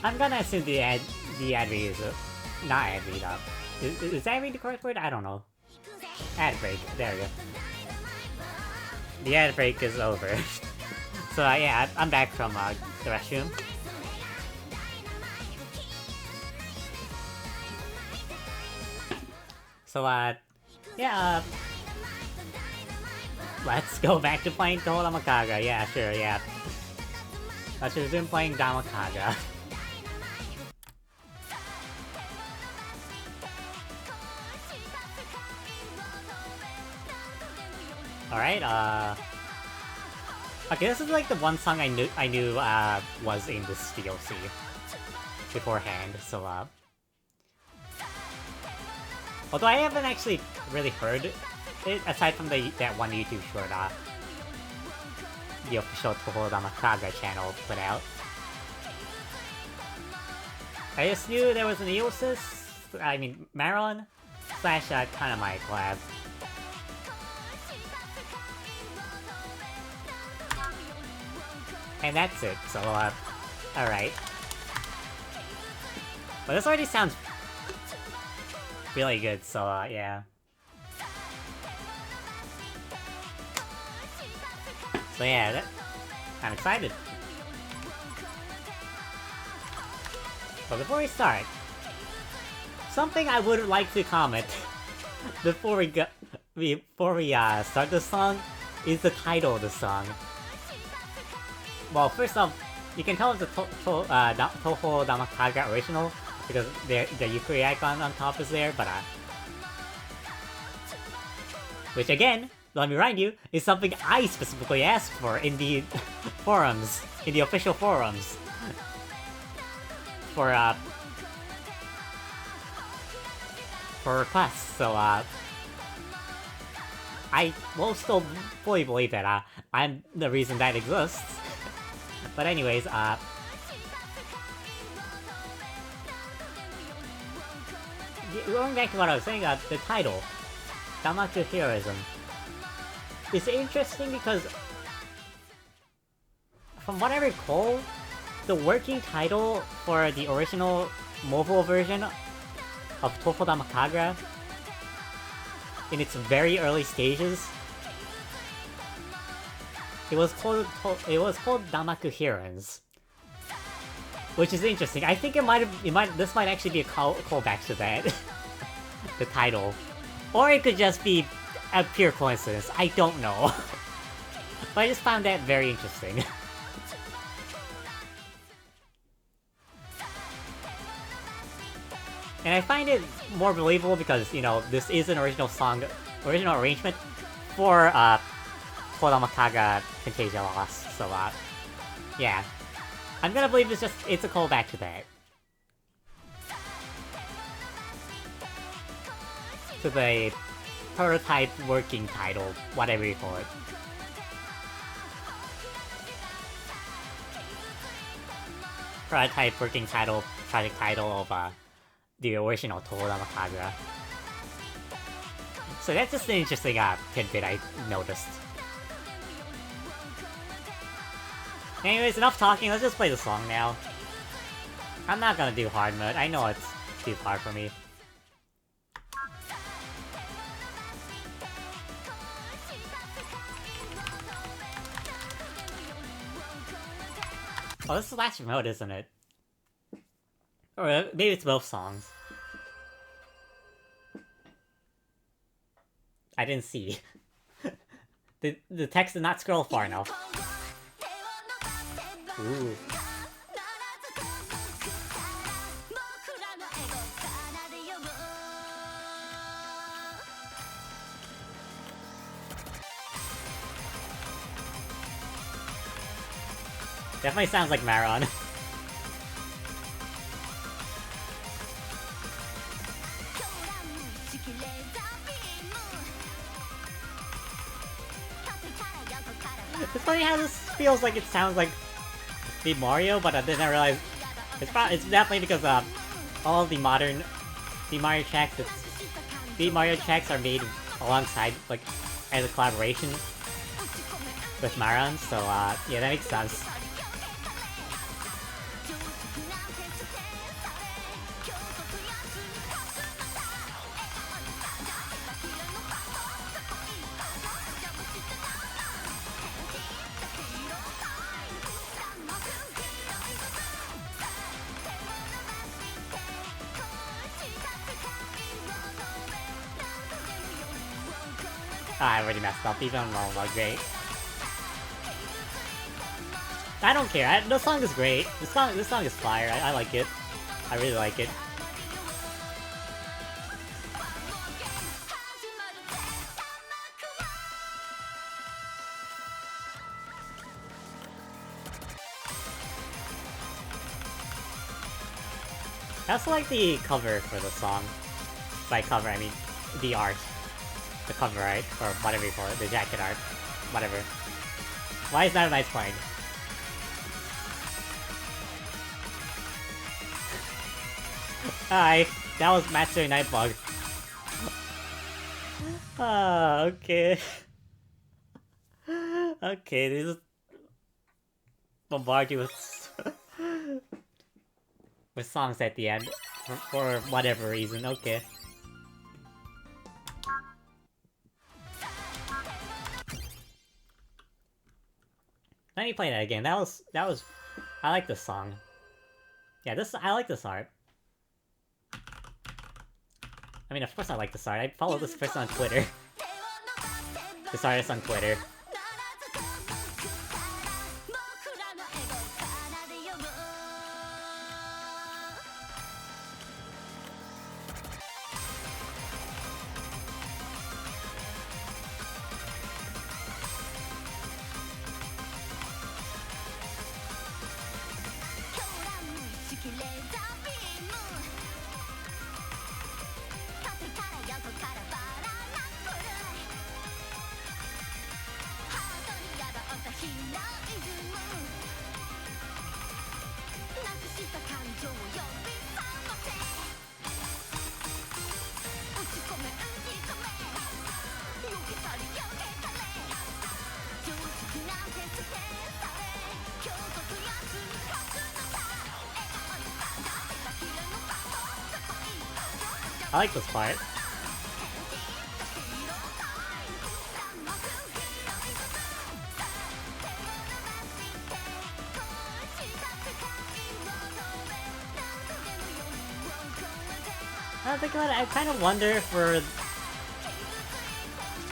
I'm gonna assume the ad read is not ad read up. Is ad read the correct word? I don't know. Ad break. There we go. The ad break is over. So yeah, I'm back from the restroom. So yeah, let's go back to playing Touhou Danmaku Kagura. Yeah, sure, yeah. Let's resume playing Danmaku Kagura. Alright, okay, this is like the one song I knew was in this DLC beforehand, so although I haven't actually really heard it aside from that one YouTube short the official Touhou Danmaku Kagura channel put out. I just knew there was an Maron / Kanonical collab. And that's it, so, alright. But this already sounds really good, so, yeah. So yeah, I'm excited. But before we start, something I would like to comment before we start the song is the title of the song. Well, first off, you can tell it's a Touhou Danmaku Kagura original because the Yukari icon on top is there, but which again, let me remind you, is something I specifically asked for in the forums, in the official forums, for requests. So I will still fully believe that I'm the reason that exists. But anyways, going back to what I was saying, the title, Danmaku Heroism, is interesting because, from what I recall, the working title for the original mobile version of Touhou Danmaku Kagura, in its very early stages, it was called Danmaku Heroines, which is interesting. I think this might actually be a callback to that, the title, or it could just be a pure coincidence. I don't know, but I just found that very interesting. And I find it more believable because, you know, this is an original arrangement for Touhou Danmaku Kagura Phantasia Lost, so yeah. I'm gonna believe it's a callback to that. To the prototype working title, whatever you call it. Prototype working title, project title of the original Touhou Danmaku Kagura. So that's just an interesting tidbit I noticed. Anyways, enough talking, let's just play the song now. I'm not gonna do hard mode, I know it's too hard for me. Oh, this is the last mode, isn't it? Or maybe it's both songs. I didn't see. The text did not scroll far enough. Ooh. Definitely sounds like Maron. It's funny how this feels like it sounds like the Mario, but I didn't realize it's definitely because all of the Mario tracks are made alongside, like, as a collaboration with Maron, so yeah, that makes sense. I already messed up, even though great. I don't care, the song is great. This song is fire, I like it. I really like it. I also like the cover for the song. By cover, I mean the art. The cover art, or whatever you call it, the jacket art. Whatever. Why is that a nice point? Hi, that was Master Nightbug. Ah, okay. Okay, this is bombard you with songs at the end for whatever reason. Okay. Let me play that again. That was I like this song. Yeah, I like this art. I mean, of course I like this art. I follow this person on Twitter. This artist on Twitter. I like this part. I think about it, I kind of wonder for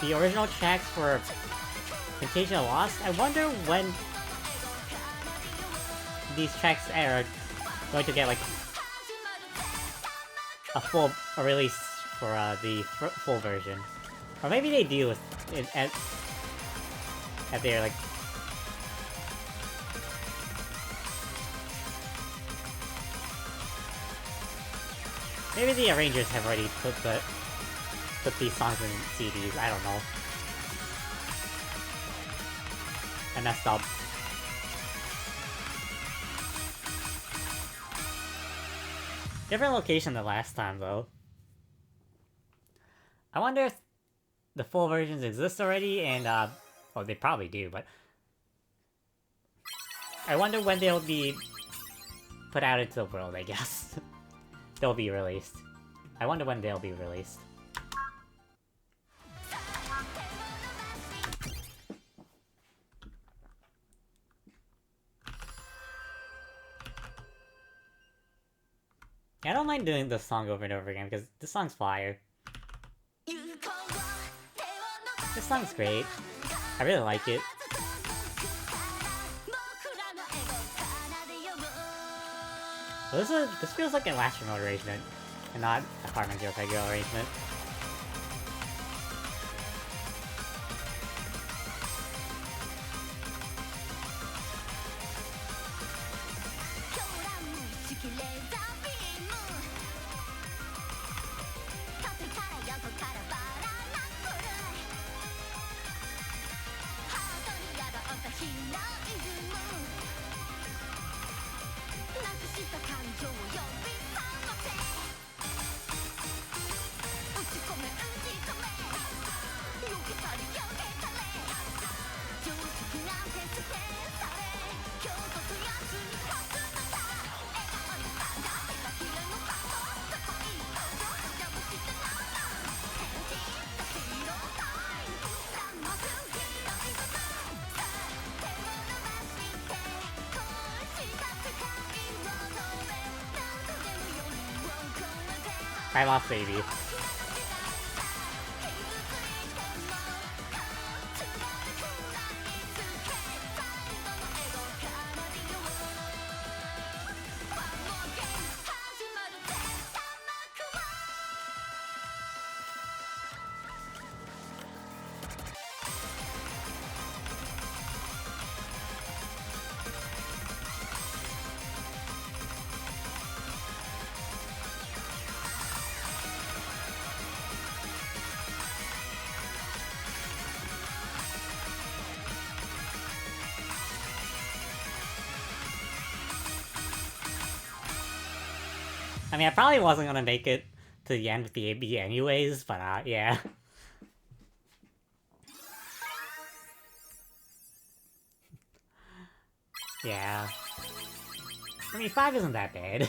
the original tracks for Phantasia Lost, I wonder when these tracks are going to get like a release for the full version, or maybe they do with it at their like. Maybe the arrangers have already put these songs in CDs. I don't know. I messed up. Different location than last time, though. I wonder if the full versions exist already, and, well, they probably do, but I wonder when they'll be put out into the world, I guess. They'll be released. I wonder when they'll be released. Yeah, I don't mind doing this song over and over again, because this song's fire. This song's great. I really like it. Well, this feels like a last remote arrangement, and not a Kanonical Kagura arrangement. I'm off, baby. I mean, I probably wasn't gonna make it to the end with the AB anyways, but yeah. Yeah. I mean, 5 isn't that bad.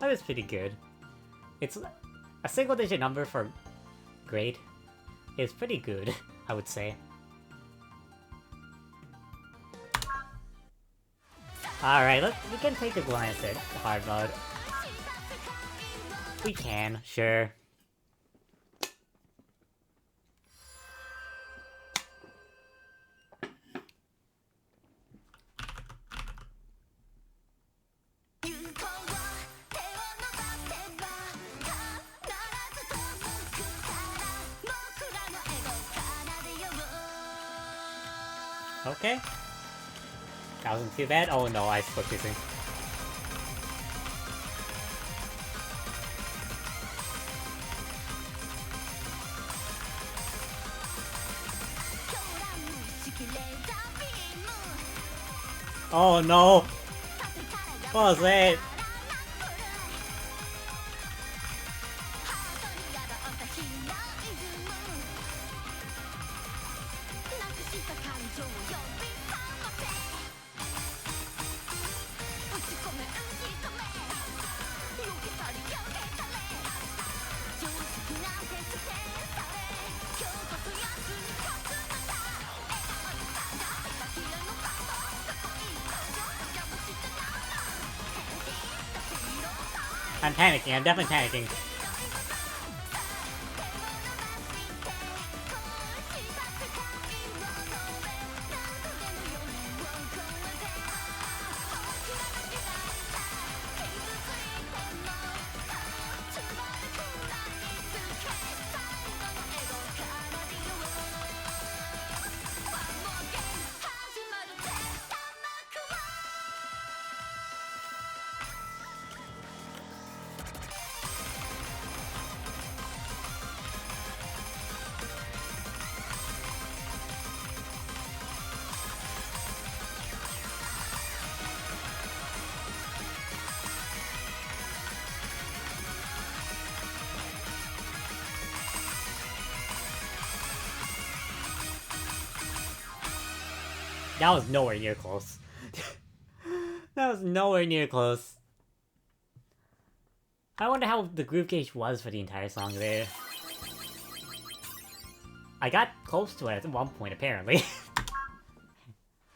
5 is pretty good. It's a single-digit number for grade is pretty good, I would say. Alright, we can take a glance at hard mode. We can, sure. Okay. That wasn't too bad. Oh no, I split kissing. Oh no! What was that? I'm panicking, I'm definitely panicking. That was nowhere near close. That was nowhere near close. I wonder how the groove gauge was for the entire song there. I got close to it at one point, apparently.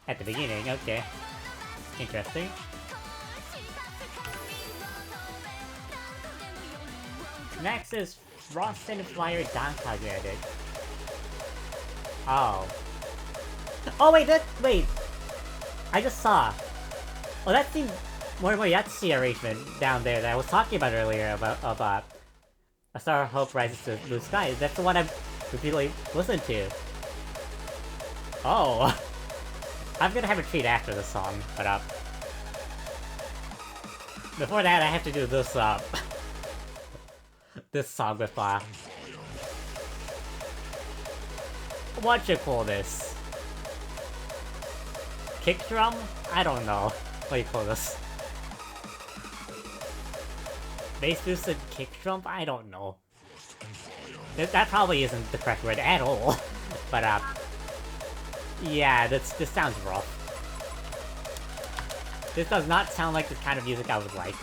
At the beginning, okay. Interesting. Next is Frost and Flyer Danmaku edit. Oh. Oh wait, wait! I just saw. Oh, that's the Moriyachi arrangement down there that I was talking about earlier about A Star of Hope Rises to Blue Skies. That's the one I've repeatedly listened to. Oh. I'm gonna have a treat after this song, but before that I have to do this this song with what you call this? Kick drum? I don't know. What do you call this? Bass boosted kick drum? I don't know. That probably isn't the correct word at all. But yeah, this sounds rough. This does not sound like the kind of music I would like.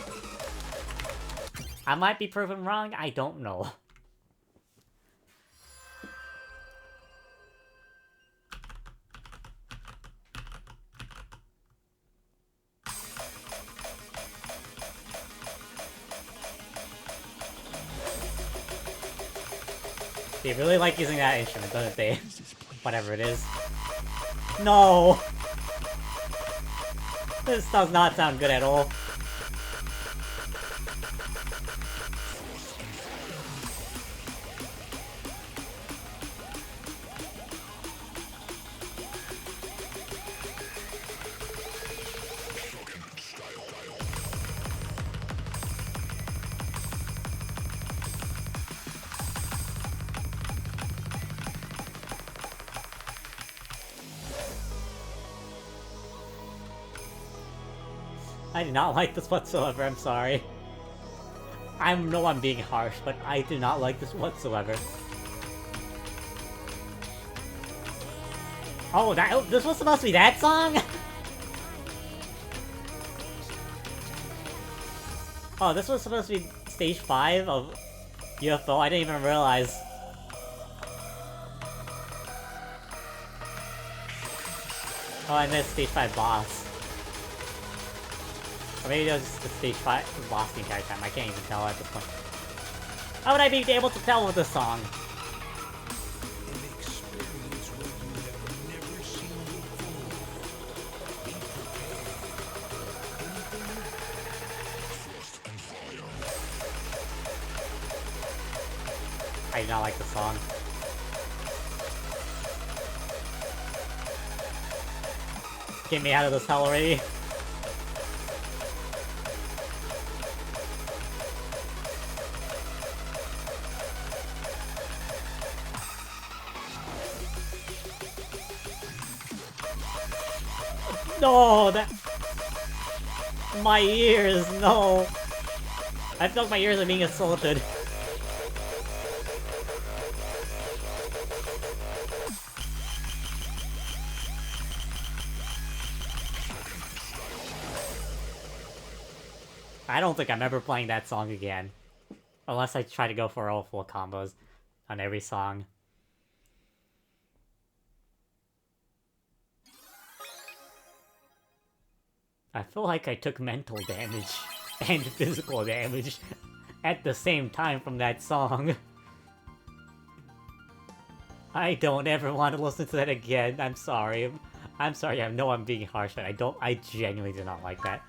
I might be proven wrong, I don't know. They really like using that instrument, don't they? Whatever it is. No! This does not sound good at all. I do not like this whatsoever, I'm sorry. I know I'm being harsh, but I do not like this whatsoever. Oh, this was supposed to be that song? Oh, this was supposed to be stage 5 of UFO? I didn't even realize. Oh, I missed stage 5 boss. Or maybe it was just the stage 5 boss the entire time. I can't even tell at this point. How would I be able to tell with this song? I do not like the song. Get me out of this hell already. No, my ears, no. I felt my ears are being assaulted. I don't think I'm ever playing that song again. Unless I try to go for all full combos on every song. I feel like I took mental damage and physical damage at the same time from that song. I don't ever want to listen to that again. I'm sorry. I'm sorry, I know I'm being harsh, but I genuinely do not like that.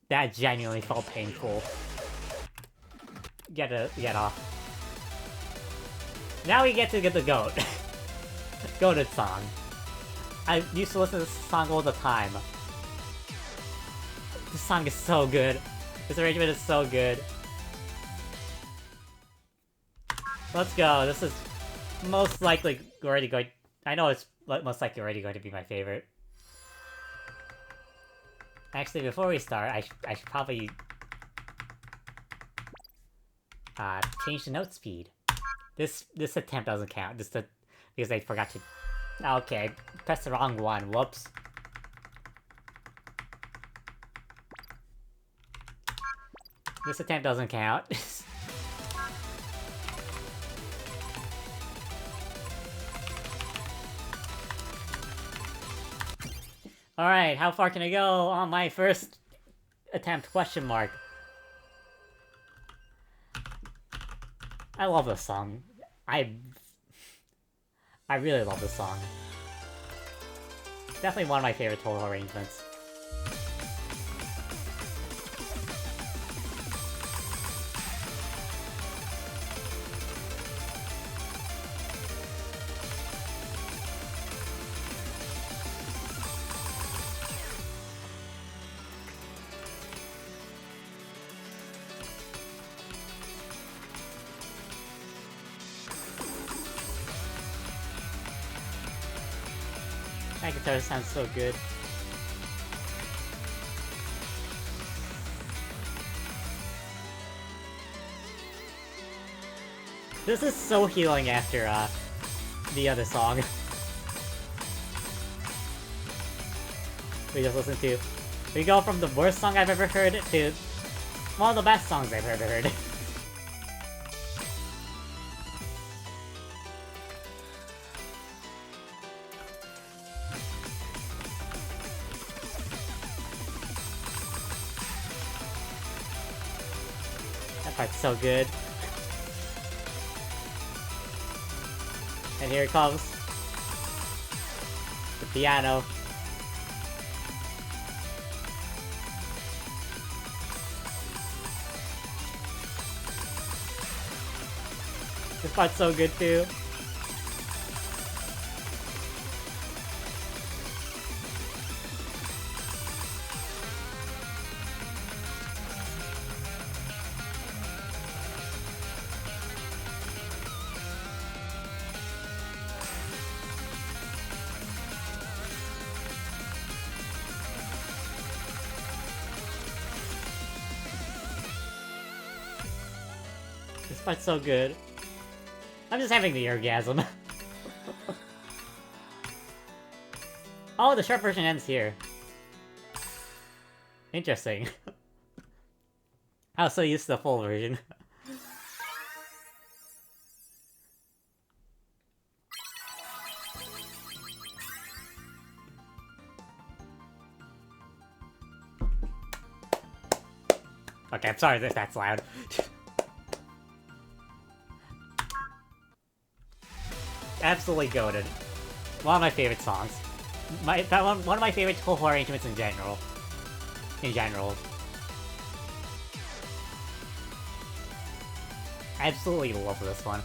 That genuinely felt painful. Get off. Now we get to get the goat. Goated song. I used to listen to this song all the time. This song is so good. This arrangement is so good. Let's go. This is most likely already going... I know it's most likely already going to be my favorite. Actually, before we start, I should probably... change the note speed. This attempt doesn't count, because I forgot to... Okay, pressed the wrong one, whoops. This attempt doesn't count. Alright, how far can I go on my first attempt, question mark? I love this song. I really love this song. Definitely one of my favorite Touhou arrangements. That guitar sounds so good. This is so healing after the other song. We just listened to. We go from the worst song I've ever heard to one of the best songs I've ever heard. That part's so good. And here it comes. The piano. This part's so good too. part's so good. I'm just having the orgasm. Oh, the short version ends here. Interesting. I was so used to the full version. Okay, I'm sorry if that's loud. Absolutely goated. One of my favorite songs. One of my favorite Touhou arrangements in general. Absolutely love this one.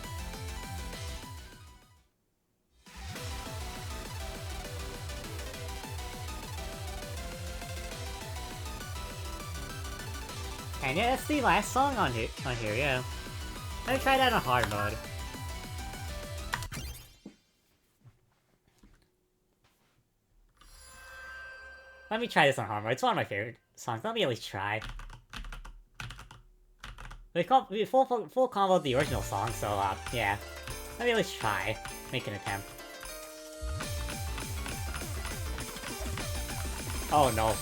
And yeah, that's the last song on here, yeah. Let me try that on hard mode. Let me try this on hard mode. It's one of my favorite songs. Let me at least try. We full combo of the original song, so yeah. Let me at least try. Make an attempt. Oh no.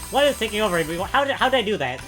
What is taking over? How did I do that?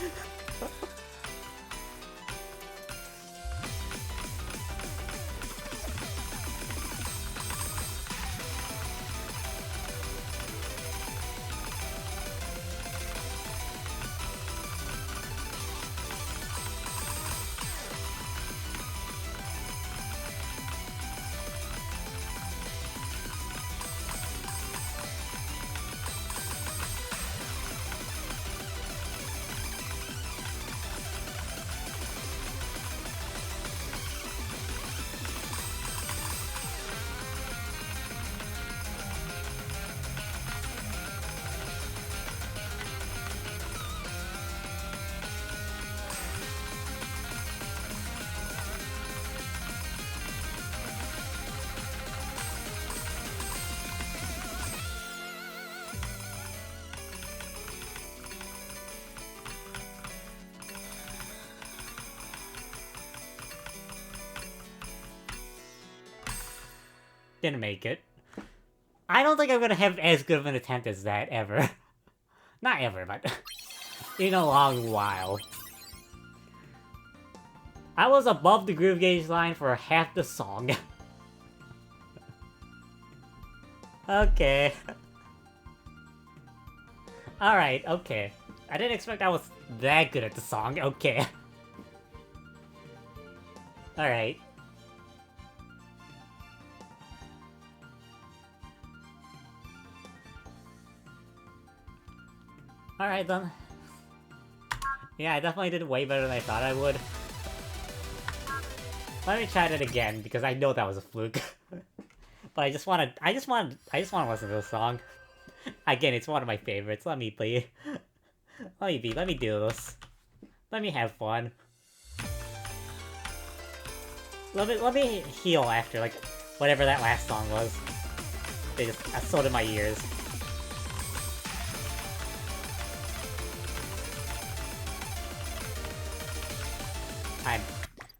Didn't make it. I don't think I'm gonna have as good of an attempt as that ever. Not ever, but in a long while. I was above the groove gauge line for half the song. Okay. Alright, okay. I didn't expect I was that good at the song, okay. Alright. Alright then. Yeah, I definitely did way better than I thought I would. Let me try that again, because I know that was a fluke. But I just wanna listen to the song. Again, it's one of my favorites. Let me be. Let me do this. Let me have fun. Let me heal after, like, whatever that last song was. They just sold in my ears.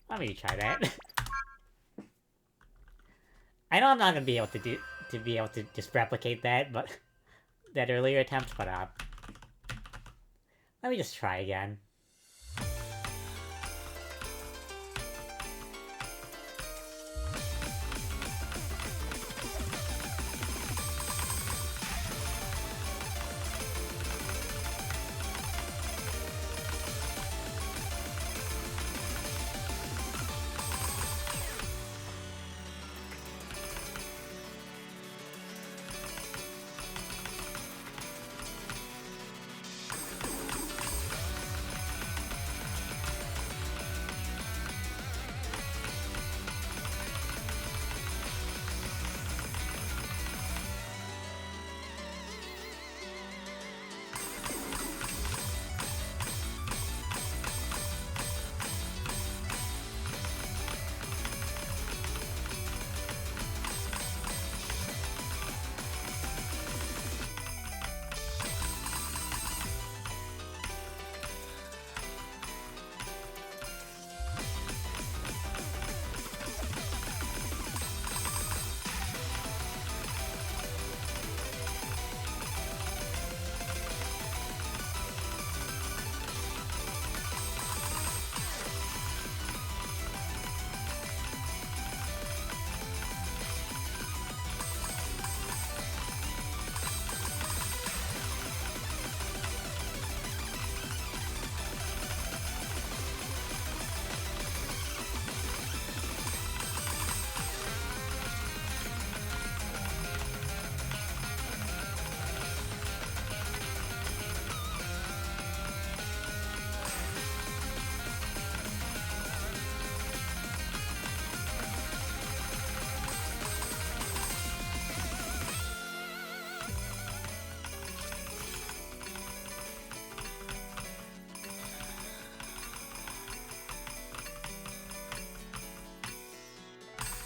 Let me try that. I know I'm not gonna be able to just replicate that, but that earlier attempt, but let me just try again.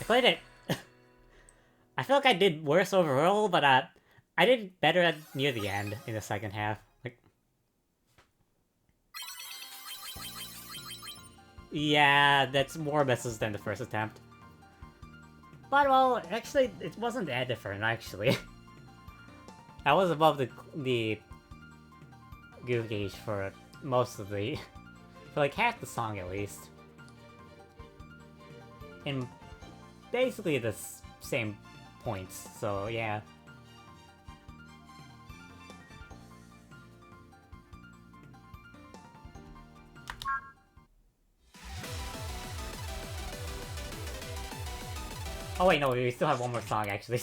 I played it. I feel like I did worse overall, but I did better near the end in the second half. Like, yeah, that's more misses than the first attempt. But well, actually, it wasn't that different. Actually, I was above the Goo gauge for most of the, for like half the song at least. In basically the same points, so yeah. Oh wait, no, we still have one more song actually.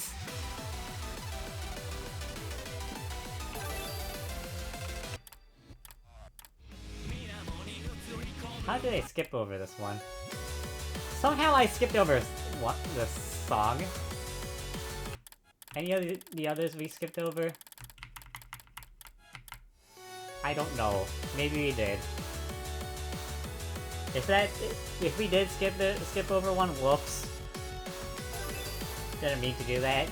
How did I skip over this one? Somehow I skipped over this song. Any of the others we skipped over? I don't know. Maybe we did. If we did skip over one, whoops. Didn't mean to do that.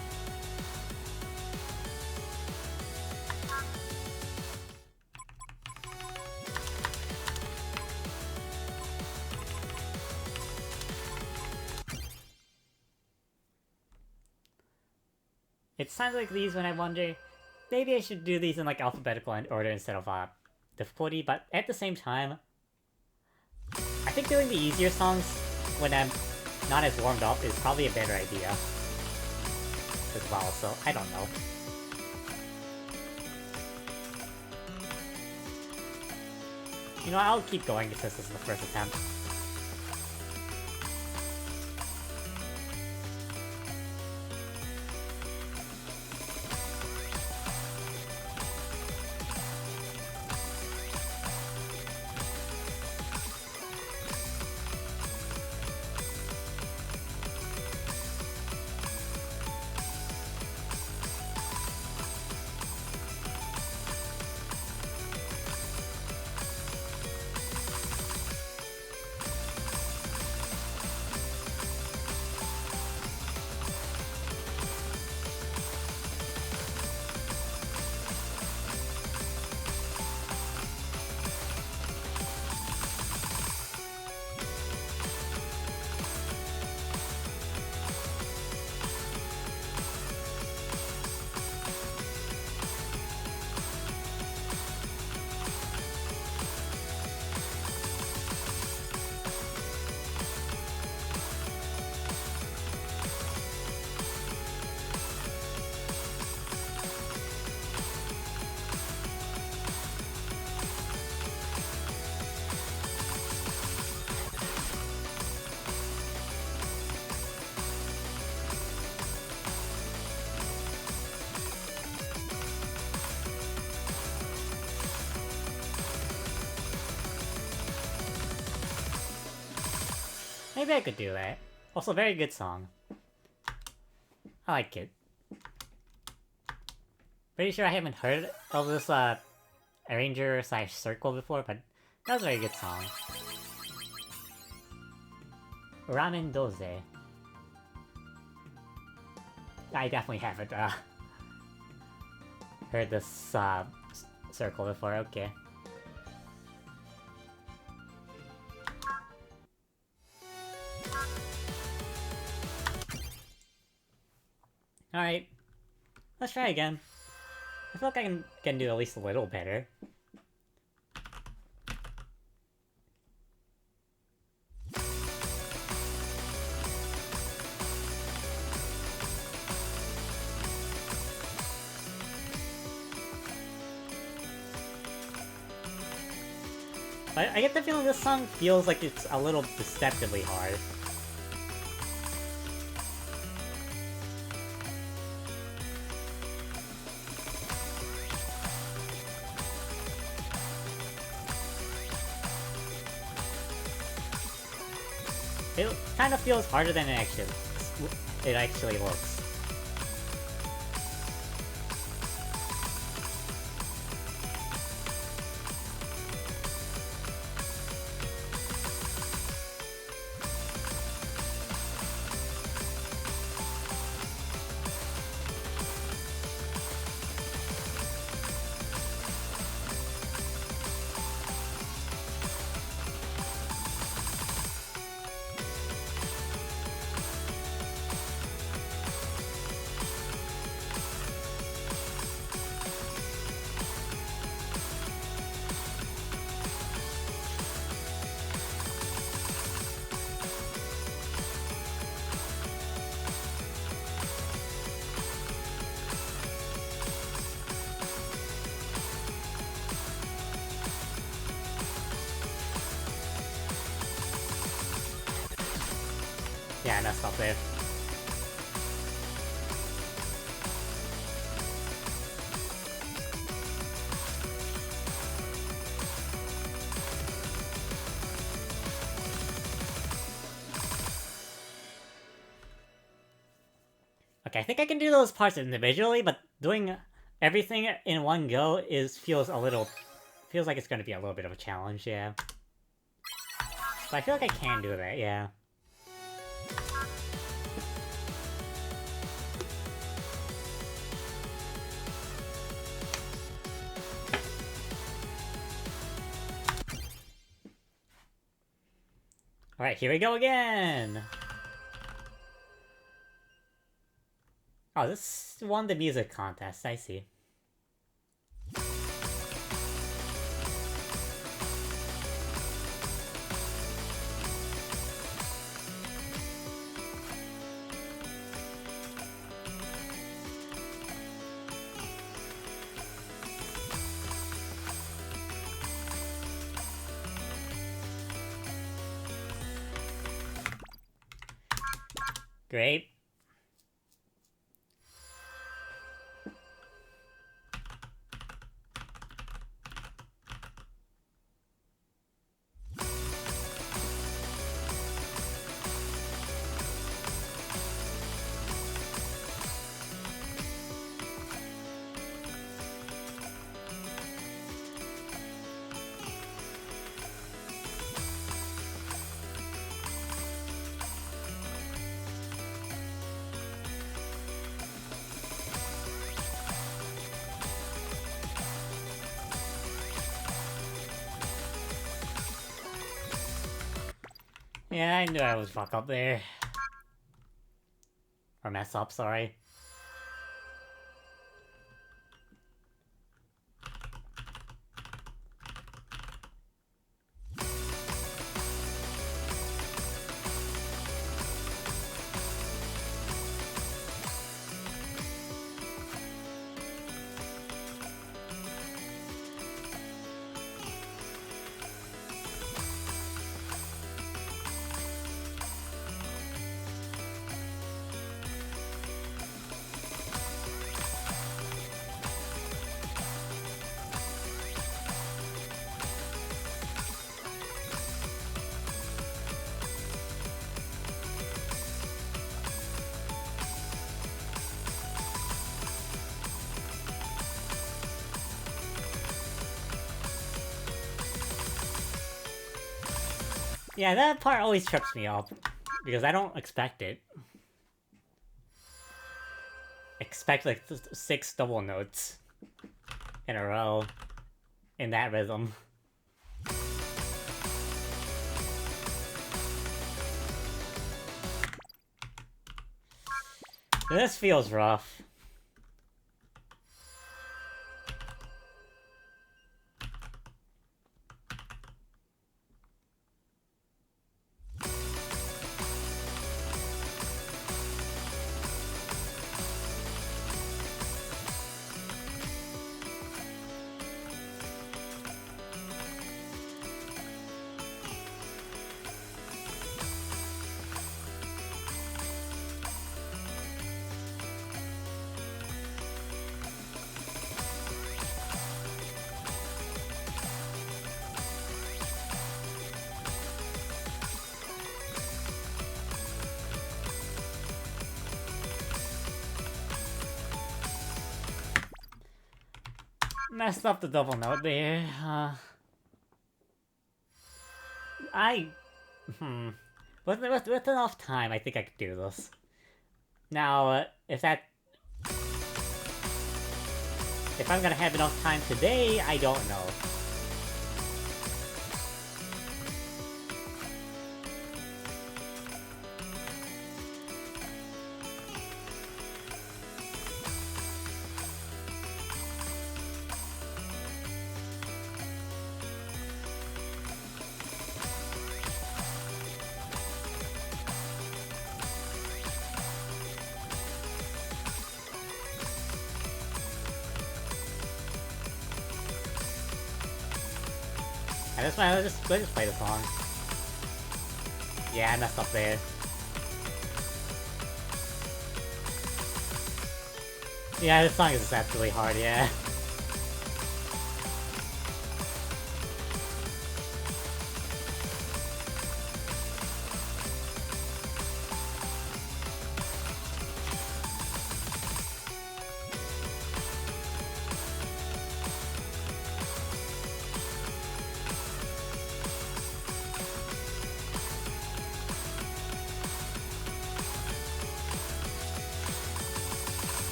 It sounds like these when I wonder, maybe I should do these in like alphabetical order instead of difficulty, but at the same time, I think doing the easier songs when I'm not as warmed up is probably a better idea as well, so I don't know. You know, I'll keep going since this is the first attempt. Maybe I could do that. Also, very good song. I like it. Pretty sure I haven't heard of this arranger / circle before, but that was a very good song. Ramen Doze. I definitely haven't heard this circle before, okay. Alright. Let's try again. I feel like I can do at least a little better. I get the feeling this song feels like it's a little deceptively hard. It kind of feels harder than it actually looks. Yeah, I messed up there. Okay, I think I can do those parts individually, but doing everything in one go feels like it's gonna be a little bit of a challenge, yeah. But I feel like I can do that, yeah. Alright, here we go again! Oh, this won the music contest, I see. Great. Yeah, I knew I would fuck up there. Or mess up, sorry. Yeah, that part always trips me up. Because I don't expect it. Expect like 6 double notes in a row in that rhythm. This feels rough. Messed up the double note there. With enough time, I think I could do this. Now, if I'm gonna have enough time today, I don't know. Let's just play the song. Yeah, I messed up there. Yeah, this song is absolutely hard, yeah.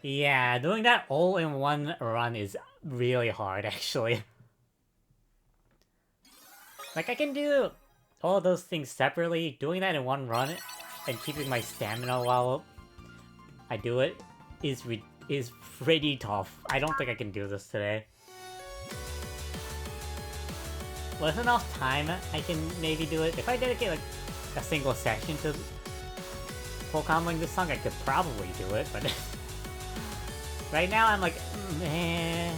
Yeah, doing that all in one run is really hard, actually. Like, I can do all those things separately. Doing that in one run and keeping my stamina while I do it is pretty tough. I don't think I can do this today. With enough time, I can maybe do it. If I dedicate, like, a single section to full comboing this song, I could probably do it, but... right now, I'm like, eh.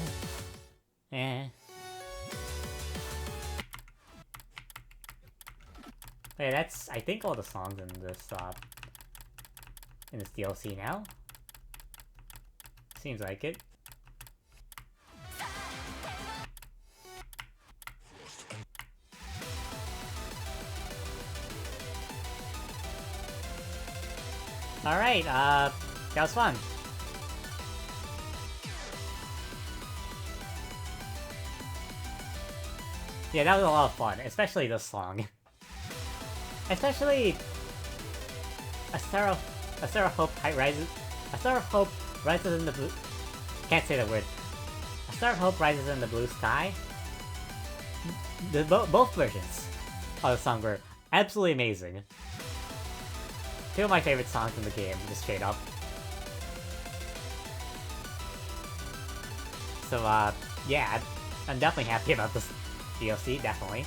Wait, that's, I think, all the songs in this DLC now. Seems like it. Alright, that was fun. Yeah, that was a lot of fun, especially this song. Especially a Star of Hope rises. A Star of Hope rises in the blue. Can't say the word. A Star of Hope rises in the blue sky. Both versions of the song were absolutely amazing. Two of my favorite songs in the game, just straight up. So, yeah, I'm definitely happy about this DLC, definitely.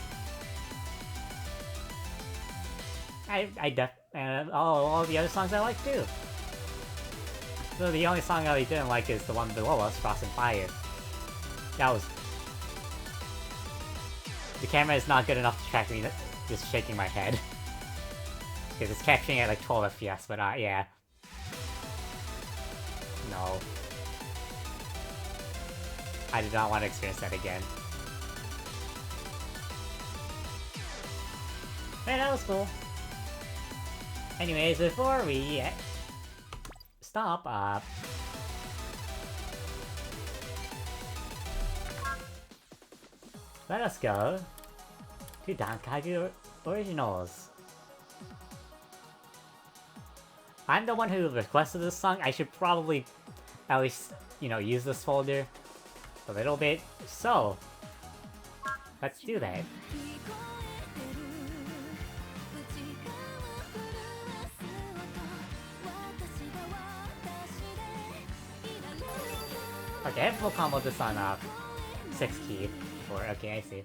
All the other songs I like too. So the only song I didn't like is the one below us, Frost and Fire. That was... the camera is not good enough to track me just shaking my head. Because it's capturing at like 12 FPS, but yeah. No. I did not want to experience that again. Man, that was cool. Anyways, before we stop, let us go to Danmaku Originals. I'm the one who requested this song. I should probably at least, you know, use this folder a little bit. So, let's do that. Okay, I have full combo this on 6 key. Or okay, I see.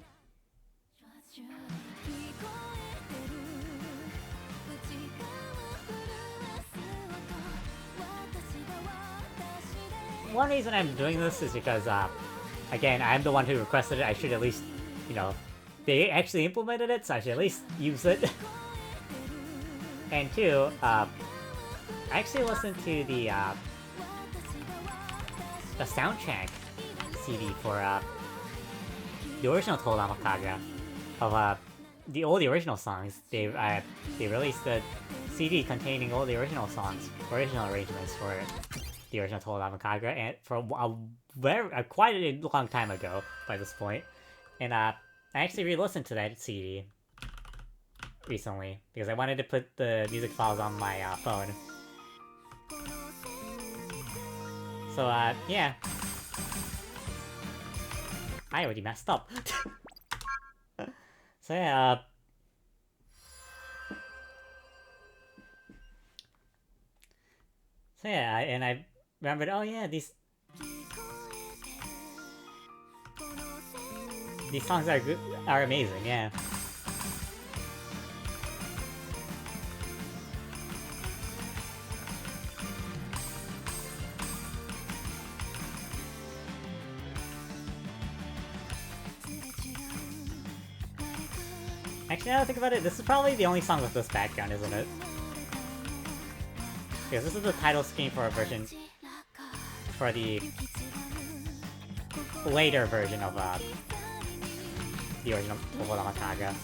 One reason I'm doing this is because, again, I'm the one who requested it. I should at least, you know, they actually implemented it, so I should at least use it. And two, I actually listened to the soundtrack CD for the original Touhou Danmaku Kagura of all the original songs. They released the CD containing all the original songs, original arrangements for the original Touhou Danmaku Kagura, and for quite a long time ago by this point. And I actually re-listened to that CD recently because I wanted to put the music files on my phone. So yeah. I already messed up. So yeah, So yeah, and I remembered, oh yeah, these songs are good, are amazing, yeah. Actually, now that I think about it, this is probably the only song with this background, isn't it? Because this is the title screen for a version... for the... later version of, the original Touhou Danmaku Kagura.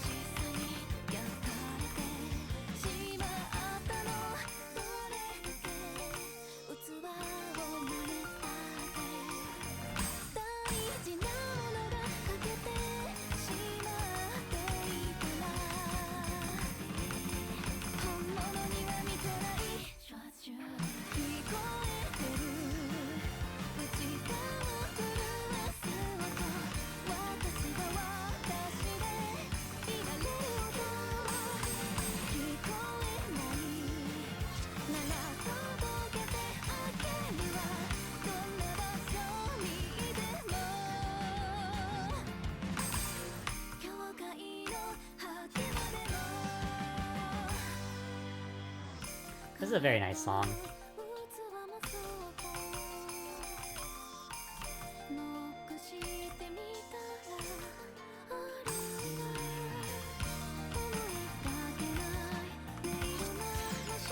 This is a very nice song.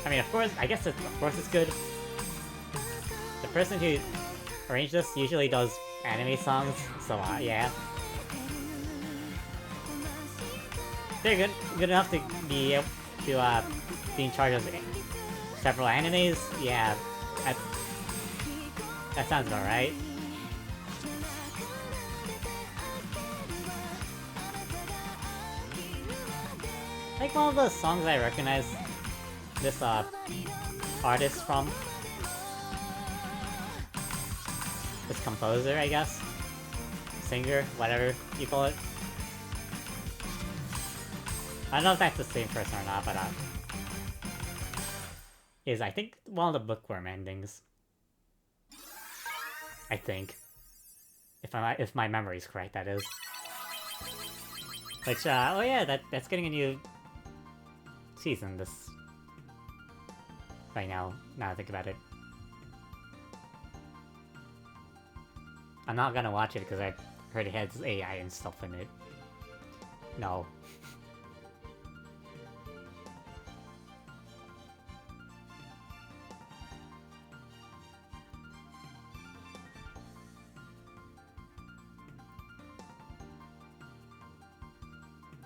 I mean, of course, I guess of course it's good. The person who arranged this usually does anime songs, so yeah. They're good enough to be in charge of several animes. Yeah, that sounds about right. Like one of the songs I recognize this artist from. This composer, I guess. Singer, whatever you call it. I don't know if that's the same person or not, but is I think one of the bookworm endings. I think. If my memory is correct, that is. Which oh yeah, that's getting a new season this right now I think about it. I'm not gonna watch it because I heard it has AI and stuff in it. No.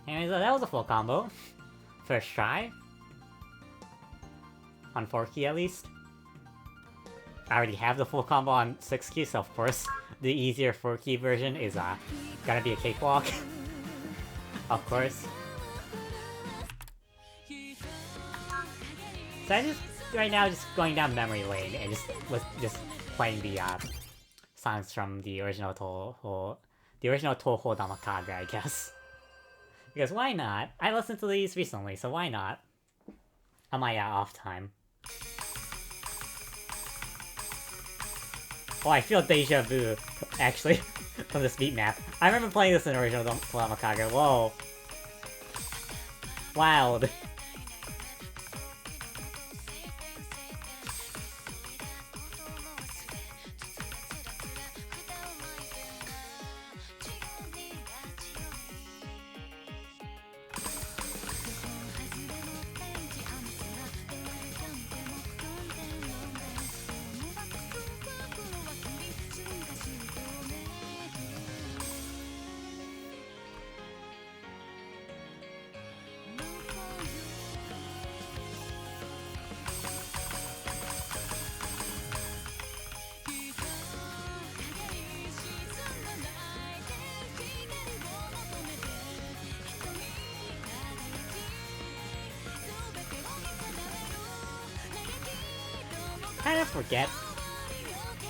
Anyways, that was a full combo. First try. On 4 key at least. I already have the full combo on 6 key, so of course the easier 4 key version is gonna be a cakewalk. Of course. So I just right now just going down memory lane and just playing the songs from the original Touhou Danmaku Kagura, I guess. Because why not? I listened to these recently, so why not? On my off time. Oh, I feel deja vu, actually, from this beat map. I remember playing this in original Danmaku Kagura. Whoa. Wild.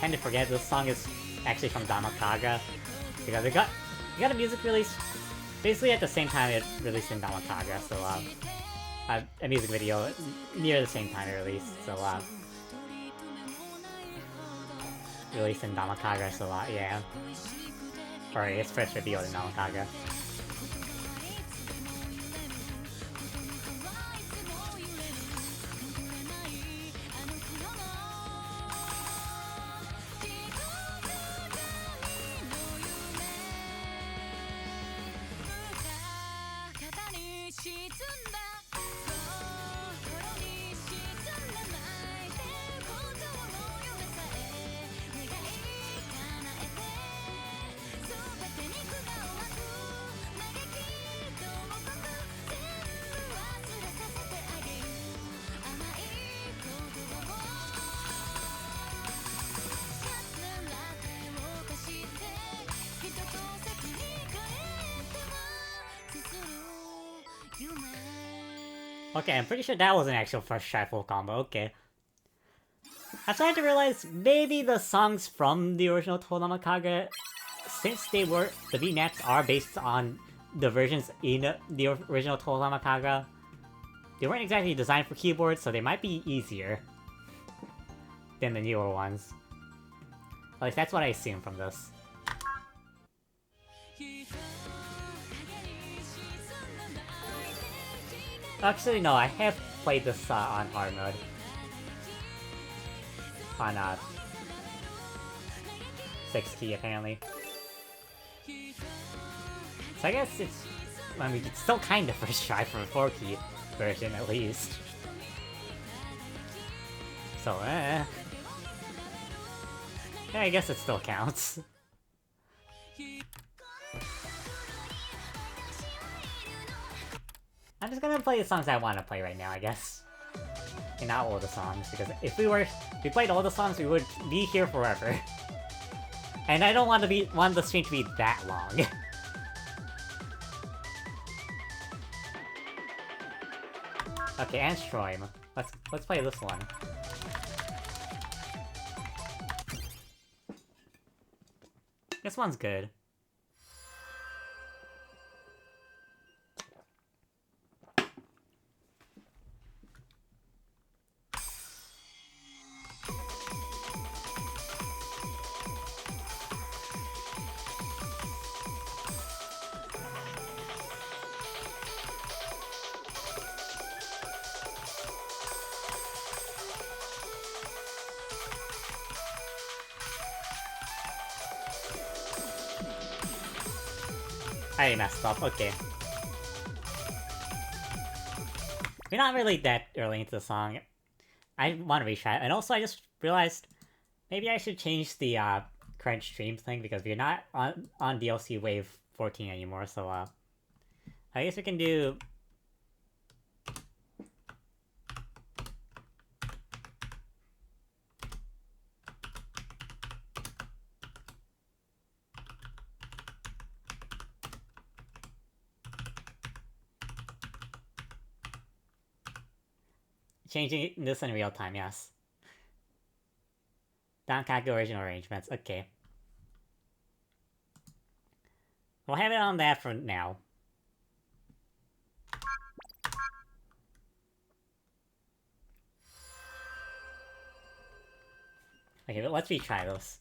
Kind of forget this song is actually from Danmaku Kagura, because it got a music release basically at the same time it released in Danmaku Kagura, so a music video near the same time it released, so released in Danmaku so yeah. Or its first reveal in Danmaku. Okay, I'm pretty sure that was an actual first try full combo, okay. I'm starting to realize maybe the songs from the original Touhou Danmaku Kagura, since the V-Naps are based on the versions in the original Touhou Danmaku Kagura, they weren't exactly designed for keyboards, so they might be easier than the newer ones. At least that's what I assume from this. Actually, no, I have played this on hard mode. On 6 key, apparently. So I guess it's... I mean, it's still kind of first try for a 4 key version, at least. So, yeah, I guess it still counts. I'm just gonna play the songs I want to play right now, I guess. And not all the songs, because if we played all the songs, we would be here forever. And I don't want the stream to be that long. Okay, and Stroim. Let's play this one. This one's good. I messed up, okay. We're not really that early into the song. I want to retry it, and also I just realized maybe I should change the current stream thing, because we're not on DLC wave 14 anymore, so I guess we can do... Changing this in real time, yes. Danmaku original arrangements, okay. We'll have it on that for now. Okay, but let's retry this.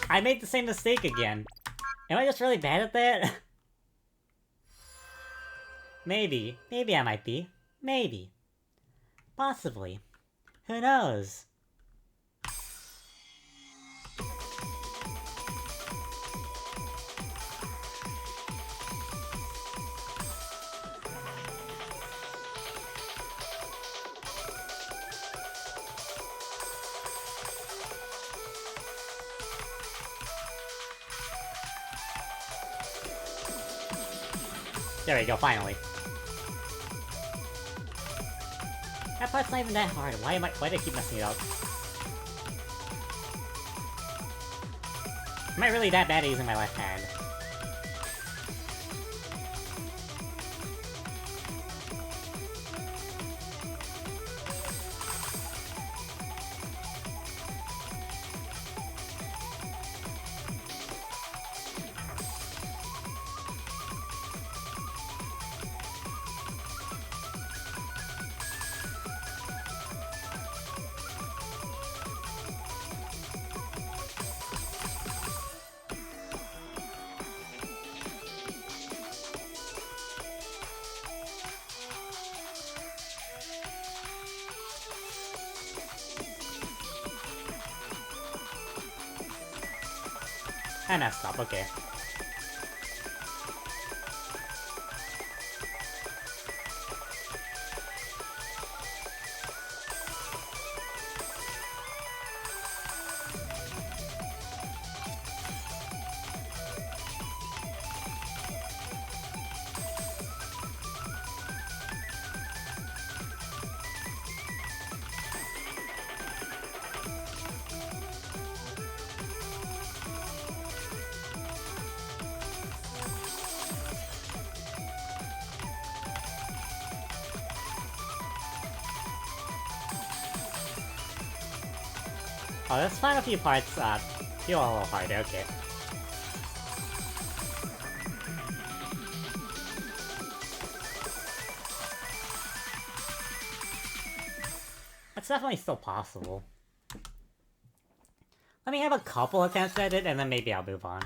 I made the same mistake again. Am I just really bad at that? Maybe. Maybe I might be. Maybe. Possibly. Who knows? There we go, finally. That part's not even that hard. Why do I keep messing it up? Am I really that bad at using my left hand? I messed up, okay. Oh, this final few parts feel a little harder, okay. It's definitely still possible. Let me have a couple attempts at it, and then maybe I'll move on.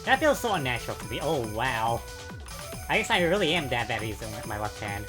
That feels so unnatural to me. Oh, wow. I guess I really am that bad at using my left hand.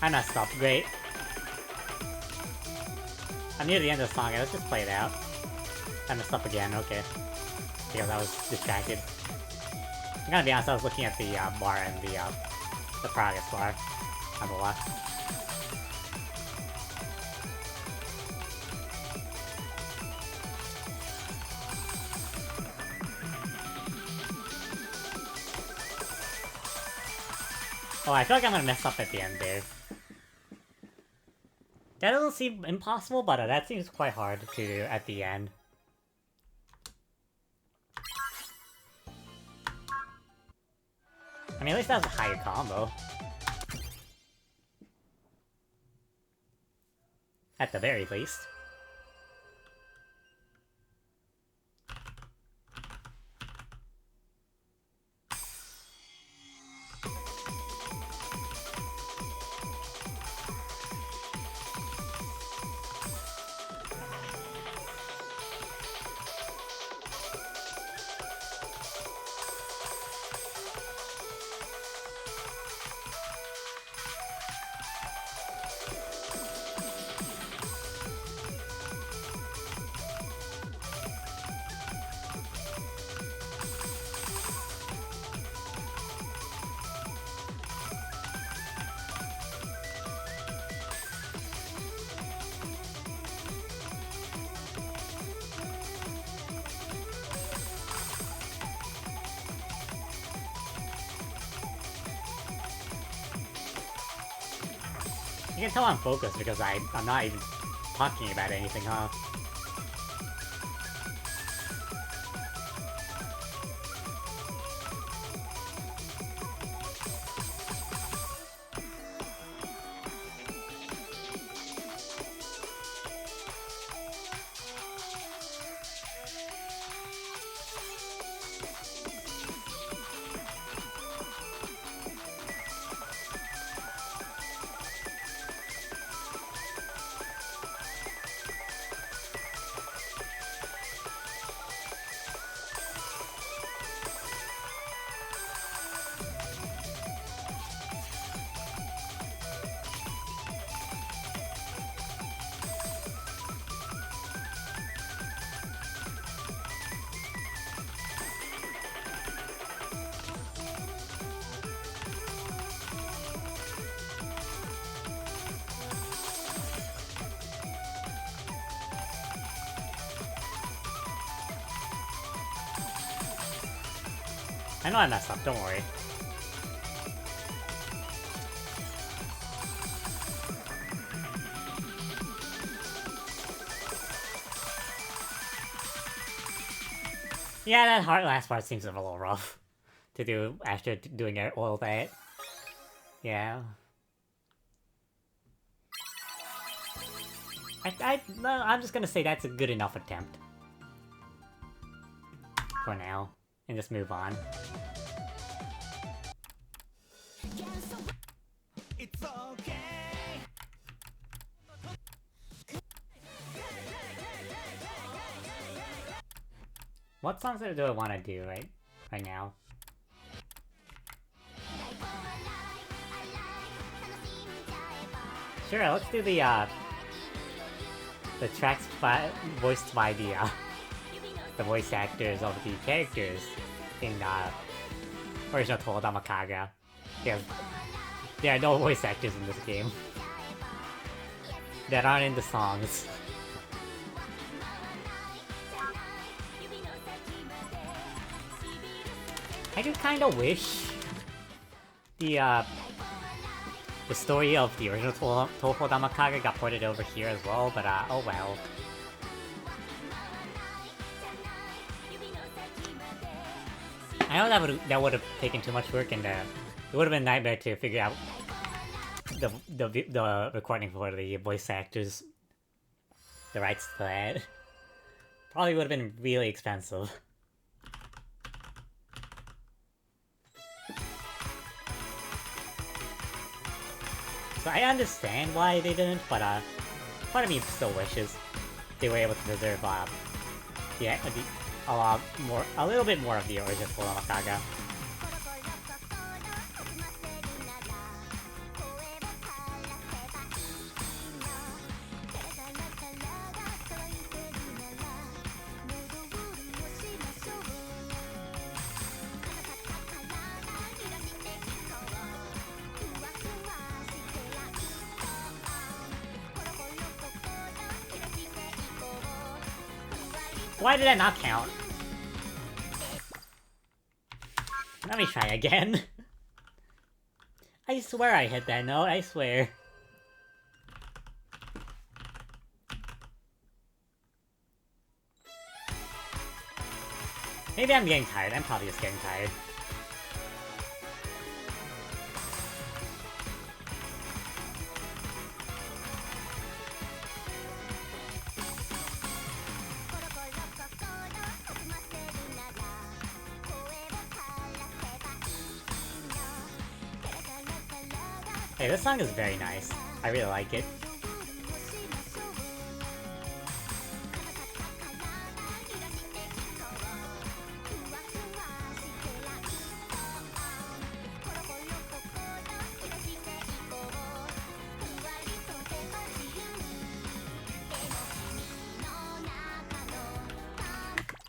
I messed up, great. I'm near the end of the song, let's just play it out. I messed up again, okay. Because I was distracted. I'm gonna be honest, I was looking at the bar and the progress bar on the left. Oh, I feel like I'm gonna mess up at the end there. That doesn't seem impossible, but that seems quite hard to do at the end. I mean, at least that was a higher combo. At the very least. You can tell I'm focused because I'm not even talking about anything, huh? I know I messed up, don't worry. Yeah, that last part seems a little rough to do after doing all that. Yeah. No, I'm just gonna say that's a good enough attempt. For now. And just move on. It's okay. What songs do I want to do right now? Sure, let's do the tracks voiced by the voice actors of the characters in original Touhou Danmaku Kagura. Because there are no voice actors in this game that aren't in the songs. I do kind of wish the story of the original Touhou Danmaku Kagura got ported over here as well, but oh well. I know that would have taken too much work, and it would have been a nightmare to figure out the recording for the voice actors, the rights to that. Probably would have been really expensive. So I understand why they didn't, but part of me still wishes they were able to preserve a little bit more of the original Danmaku Kagura. Why did that not count? Let me try again. I swear I hit that note, I swear. Maybe I'm getting tired. I'm probably just getting tired. Hey, this song is very nice. I really like it.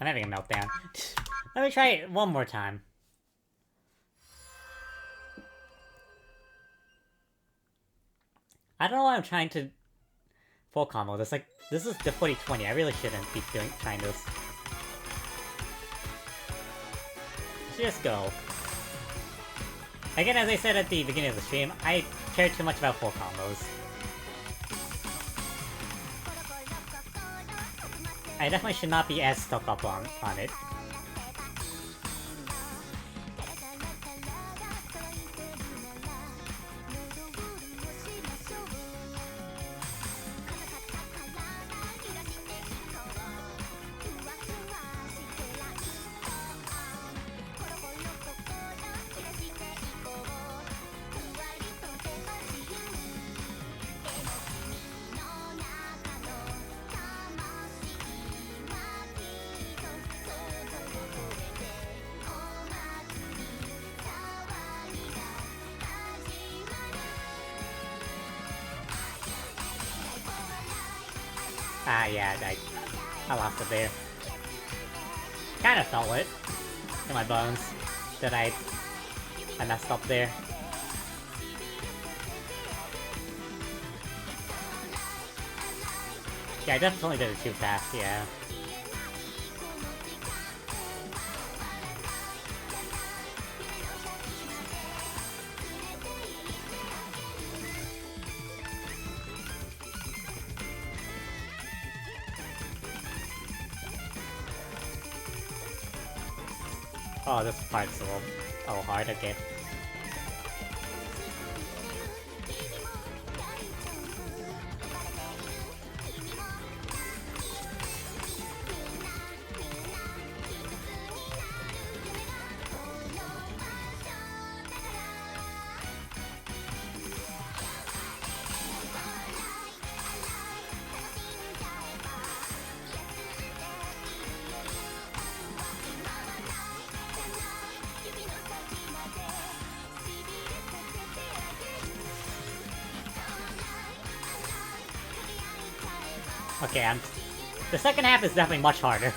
I'm having a meltdown. Let me try it one more time. I don't know why I'm trying to full combo this. Like, this is the 40-20. I really shouldn't be trying this. Just go. Again, as I said at the beginning of the stream, I care too much about full combos. I definitely should not be as stuck up on it. Yeah, I lost it there. Kinda felt it in my bones that I messed up there. Yeah, I definitely did it too fast, yeah. Oh, this part's a little hard, okay. Okay, the second half is definitely much harder.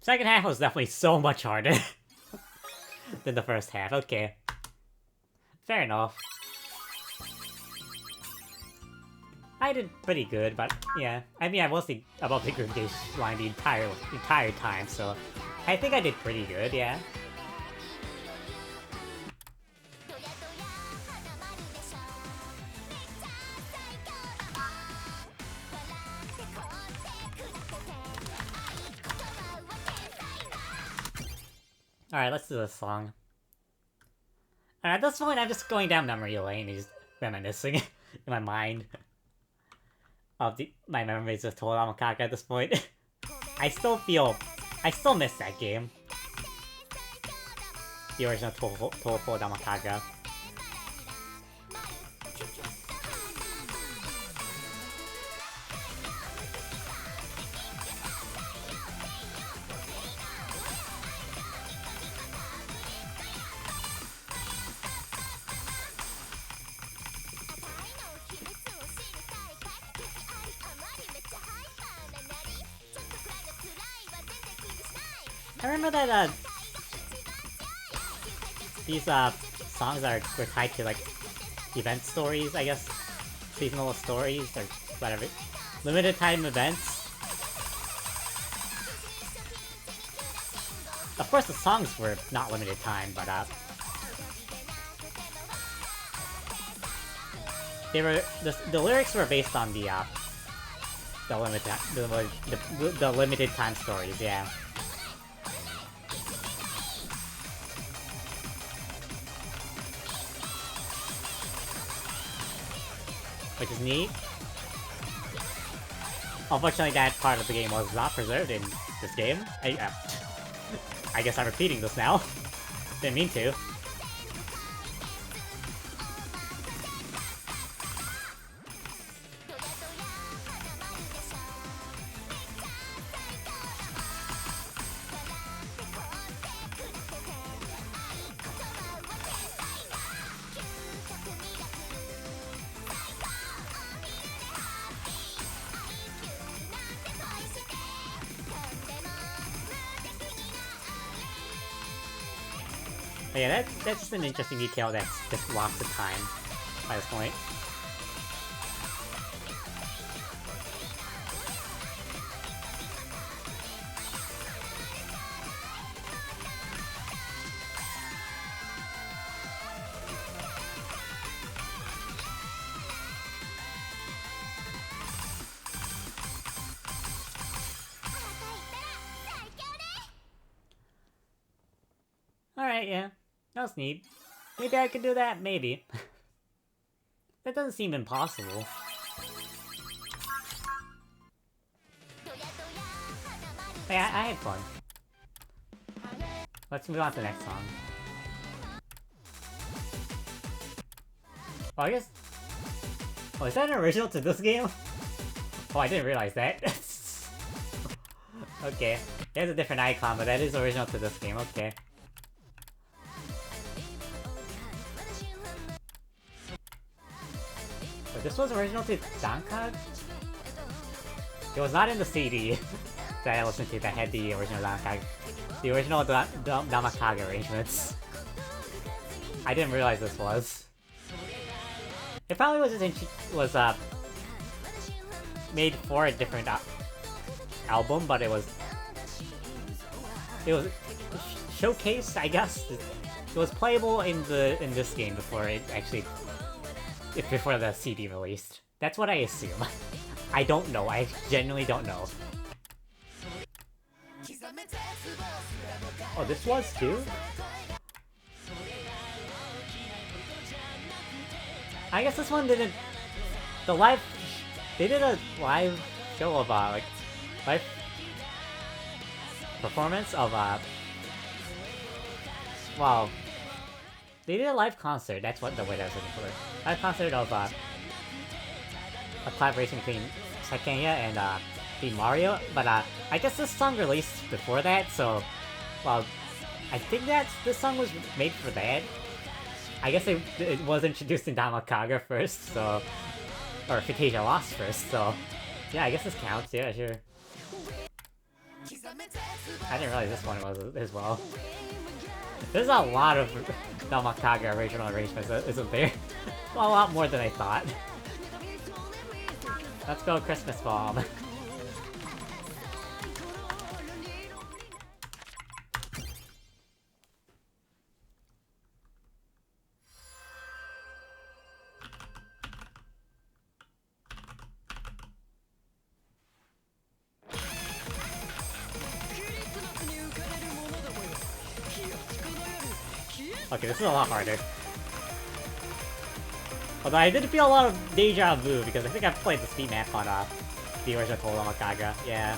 Second half was definitely so much harder than the first half, okay. Fair enough. I did pretty good, but yeah. I mean, I wasn't above the group gauge line the entire time, so I think I did pretty good, yeah. Alright, let's do this song. At this point, I'm just going down memory lane and just reminiscing in my mind of my memories of Touhou Danmaku Kagura at this point. I still miss that game. The original Touhou Danmaku Kagura. I remember that these songs were tied to like event stories, I guess, seasonal stories or whatever, limited time events. Of course, the songs were not limited time, but they were the lyrics were based on the limited time stories, yeah. Which is neat. Unfortunately, that part of the game was not preserved in this game. I guess I'm repeating this now. Didn't mean to. But yeah, that's just an interesting detail that's just lost of time by this point. Alright, yeah. That was neat. Maybe I could do that, maybe. That doesn't seem impossible. Yeah, I had fun. Let's move on to the next song. Oh, I guess... Oh, is that an original to this game? Oh, I didn't realize that. Okay. It has a different icon, but that is original to this game, okay. But this was original to Dankag? It was not in the CD that I listened to that had the original Dankag. The original Danmaku Kagura arrangements. I didn't realize this was. It probably was made for a different album, but it was showcase, I guess. It was playable in this game before it actually before the CD released. That's what I assume. I don't know. I genuinely don't know. Oh, this was too? I guess this one didn't... The live... They did a live show of, like... Live... performance of, Wow. They did a live concert, that's what the word I was looking for. Live concert of, a collaboration between Sakenya and, the Mario, but, I guess this song released before that, so... Well, I think this song was made for that. I guess it was introduced in Danmaku Kagura first, so... Or Phantasia Lost first, so... Yeah, I guess this counts, yeah, sure. I didn't realize this one was as well. There's a lot of Danmaku Kagura original arrangements, isn't there? A lot more than I thought. Let's go Christmas Bomb. Okay, this is a lot harder. Although I did feel a lot of deja vu because I think I've played the speed map on the original Touhou Danmaku Kagura. Yeah.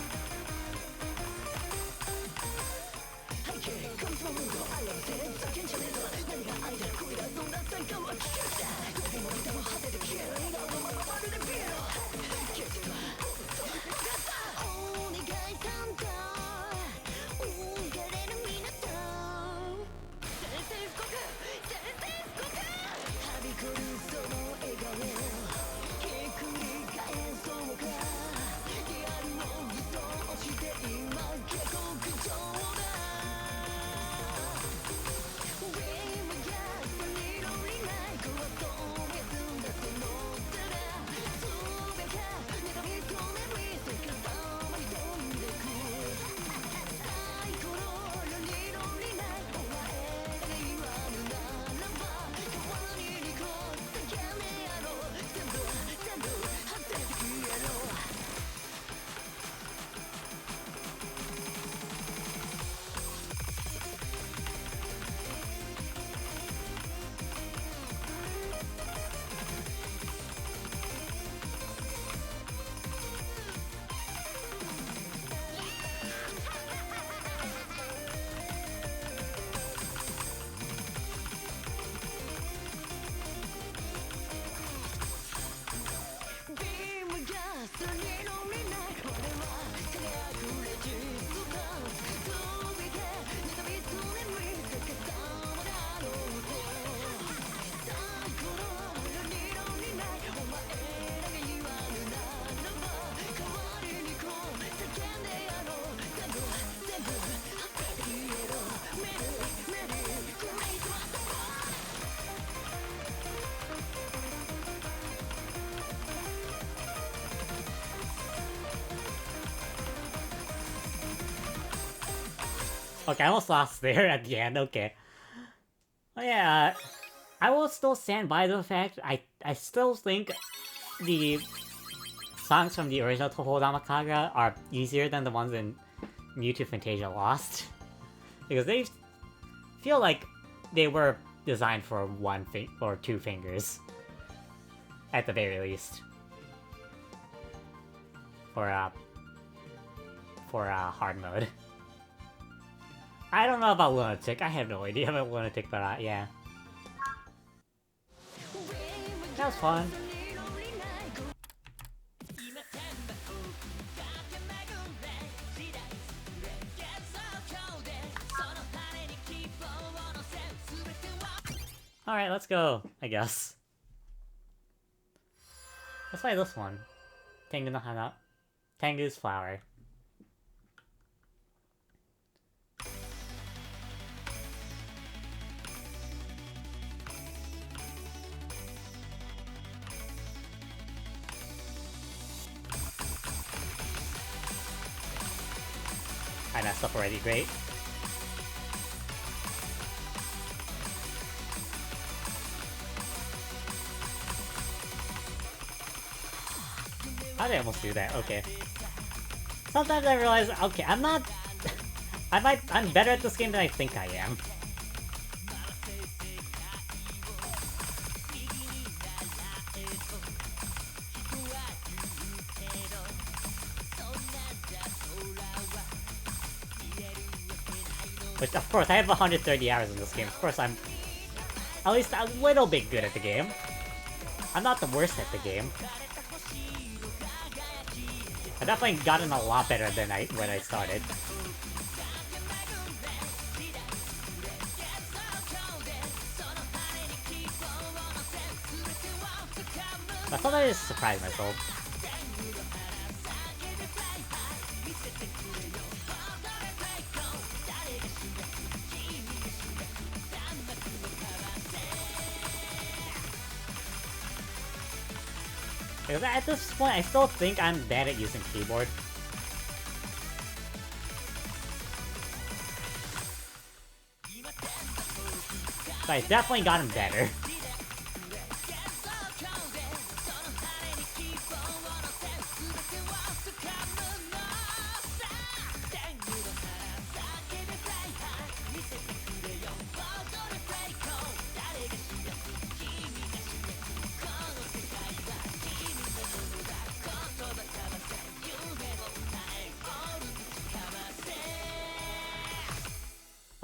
Okay, I almost lost there at the end, okay. Oh yeah, I will still stand by the fact I still think the songs from the original Touhou Danmaku Kagura are easier than the ones in Mewtwo Phantasia Lost. Because they feel like they were designed for one or two fingers. At the very least. For hard mode. I don't know about Lunatic, I have no idea about Lunatic, but yeah. That was fun. Alright, let's go, I guess. Let's play this one. Tengu no Hana. Tengu's Flower. I messed up already, great. How did I almost do that? Okay. Sometimes I realize, okay, I'm not... I'm better at this game than I think I am. Which, of course, I have 130 hours in this game. Of course, I'm at least a little bit good at the game. I'm not the worst at the game. I've definitely gotten a lot better than when I started. I thought I just surprised myself. Because at this point, I still think I'm bad at using keyboard. But I definitely gotten better.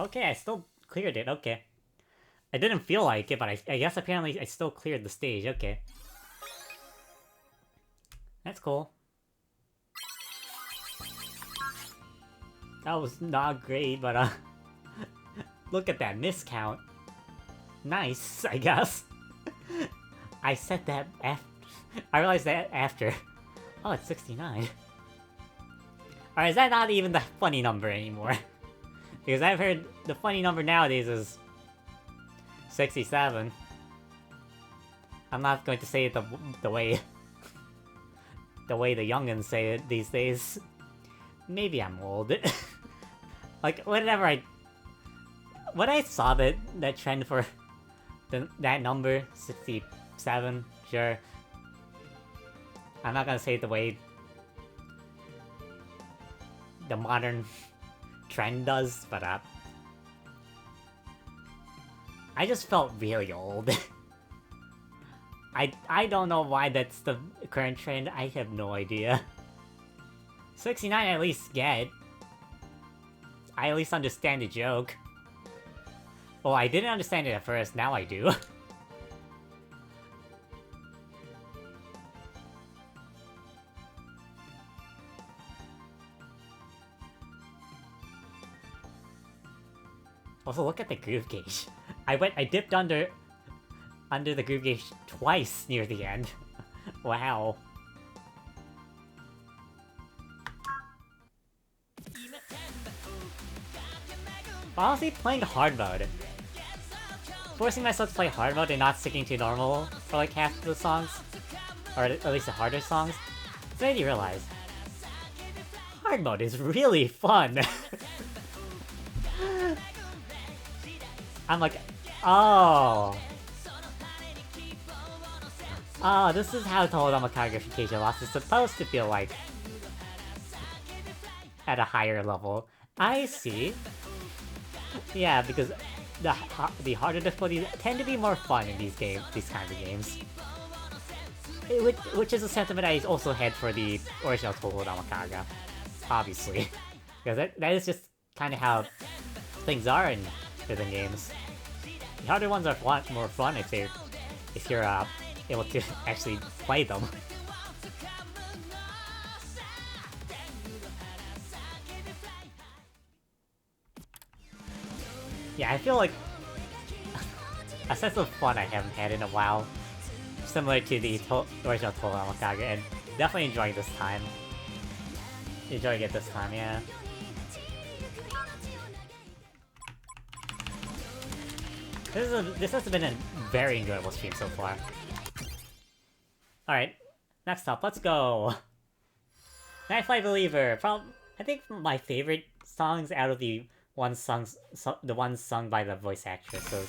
Okay, I still cleared it, okay. I didn't feel like it, but I guess apparently I still cleared the stage, okay. That's cool. That was not great, but look at that miscount. Nice, I guess. I said that after... I realized that after. Oh, it's 69. Or is that not even the funny number anymore? Because I've heard the funny number nowadays is 67. I'm not going to say it the way the youngins say it these days. Maybe I'm old. Like when I saw that trend for that number 67, sure. I'm not gonna say it the way the modern trend does, but I just felt really old. I don't know why that's the current trend. I have no idea. 69 I at least get. I at least understand the joke. Well, I didn't understand it at first, now I do. Also, look at the groove gauge. I dipped under the groove gauge twice near the end. Wow. Honestly, playing hard mode. Forcing myself to play hard mode and not sticking to normal for like half of the songs, or at least the harder songs, it's made you realize hard mode is really fun. I'm like, oh, this is how Touhou Danmaku Kagura Phantasia Lost is supposed to feel like at a higher level. I see. Yeah, because the harder difficulties tend to be more fun in these kinds of games. Which is a sentiment I also had for the original Touhou Danmaku Kagura, obviously, because that is just kind of how things are in rhythm games. The harder ones are more fun if you're able to actually play them. Yeah, I feel like a sense of fun I haven't had in a while, similar to the original Touhou Danmaku Kagura, and definitely enjoying this time. Enjoying it this time, yeah. This has been a very enjoyable stream so far. Alright, next up, let's go! Nightfly Believer, I think my favorite songs out of the ones sung by the voice actresses.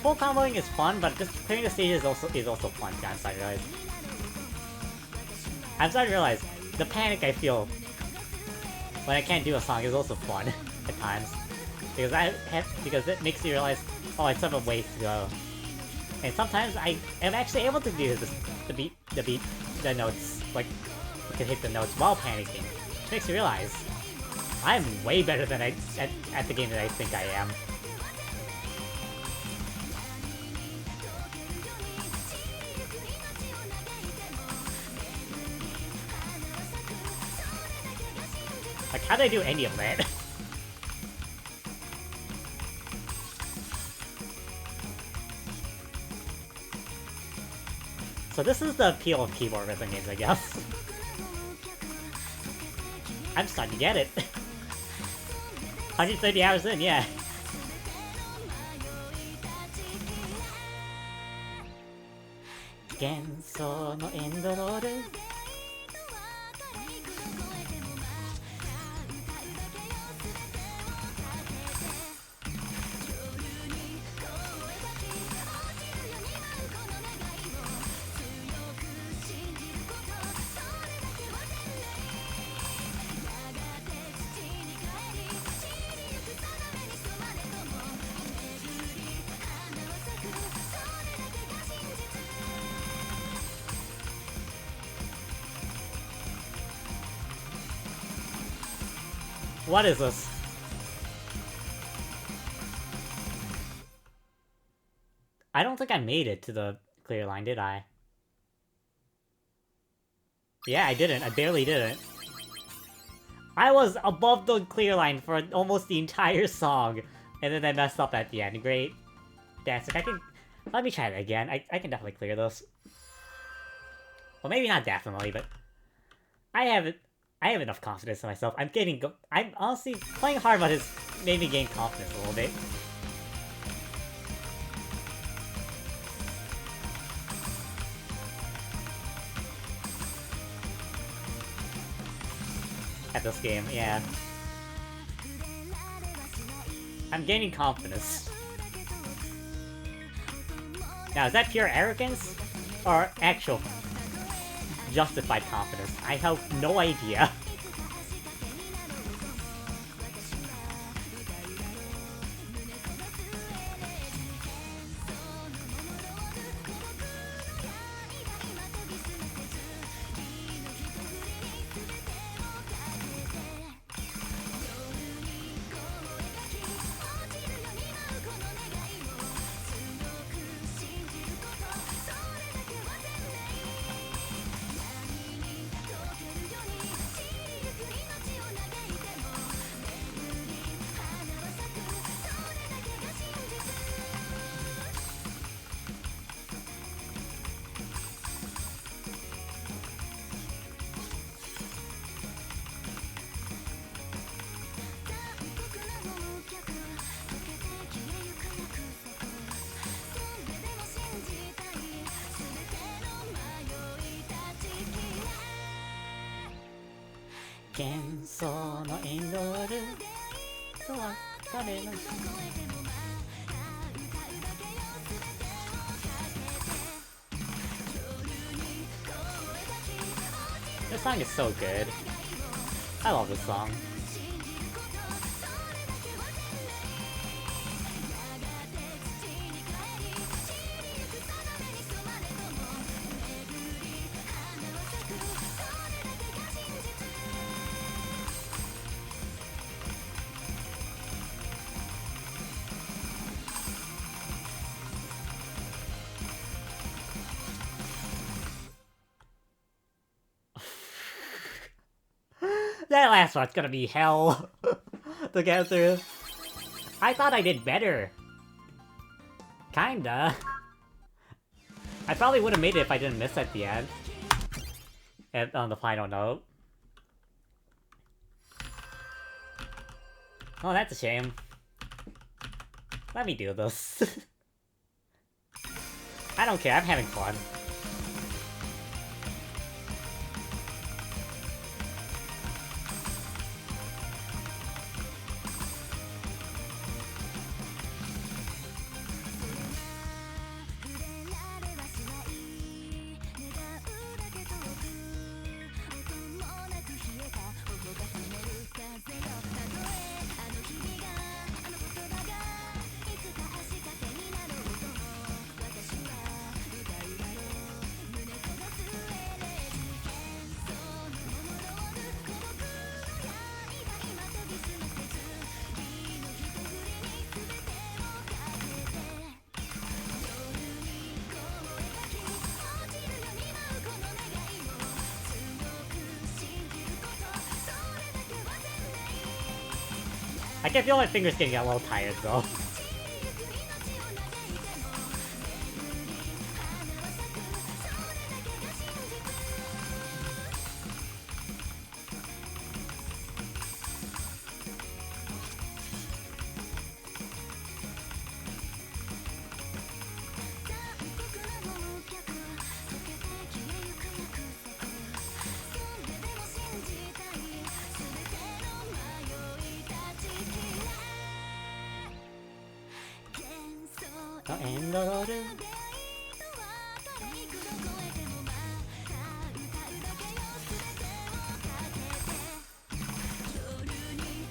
full comboing is fun, but just clearing the stage is also fun. I'm starting to realize. I'm starting to realize the panic I feel when I can't do a song is also fun at times, because it makes you realize, oh, I still have a ways to go, and sometimes I am actually able to do this, the notes, like to hit the notes while panicking, which makes you realize I'm way better than at the game that I think I am. Like, how did I do any of that? So this is the appeal of keyboard rhythm games, I guess. I'm starting to get it. 130 hours in, yeah. Genso no endo roll. What is this? I don't think I made it to the clear line, did I? Yeah, I didn't. I barely didn't. I was above the clear line for almost the entire song, and then I messed up at the end. Great. That's it. Let me try that again. I can definitely clear this. Well, maybe not definitely, but I have enough confidence in myself. I'm honestly playing hard, but it's made me gain confidence a little bit. At this game, yeah. I'm gaining confidence. Now, is that pure arrogance? Or actual justified confidence? I have no idea. This song is so good. I love this song. That last one's gonna be hell to get through. I thought I did better. Kinda. I probably would have made it if I didn't miss at the end. On the final note. Oh, that's a shame. Let me do this. I don't care, I'm having fun. I can feel my fingers getting a little tired though.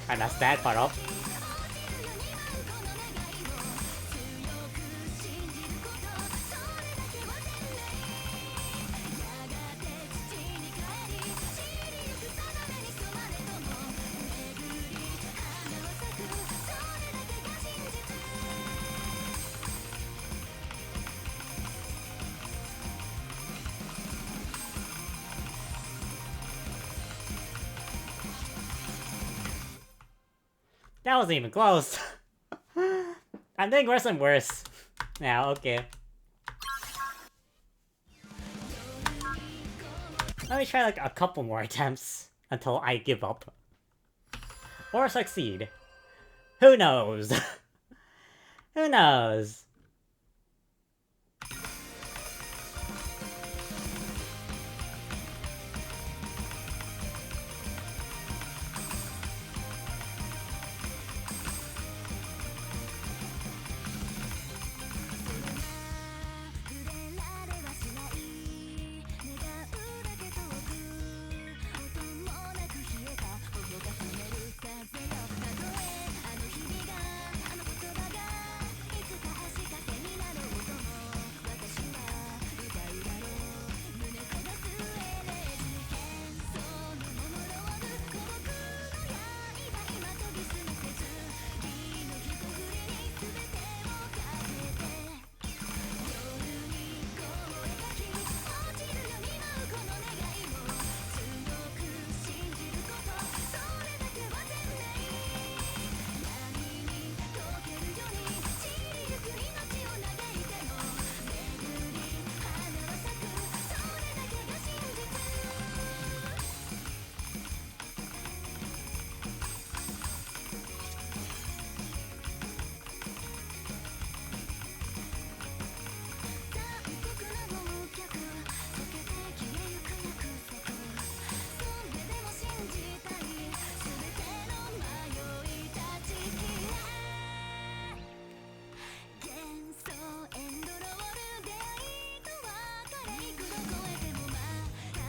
And that's that part up. That wasn't even close. I'm doing worse and worse. Now, okay. Let me try like a couple more attempts until I give up. Or succeed. Who knows? Who knows?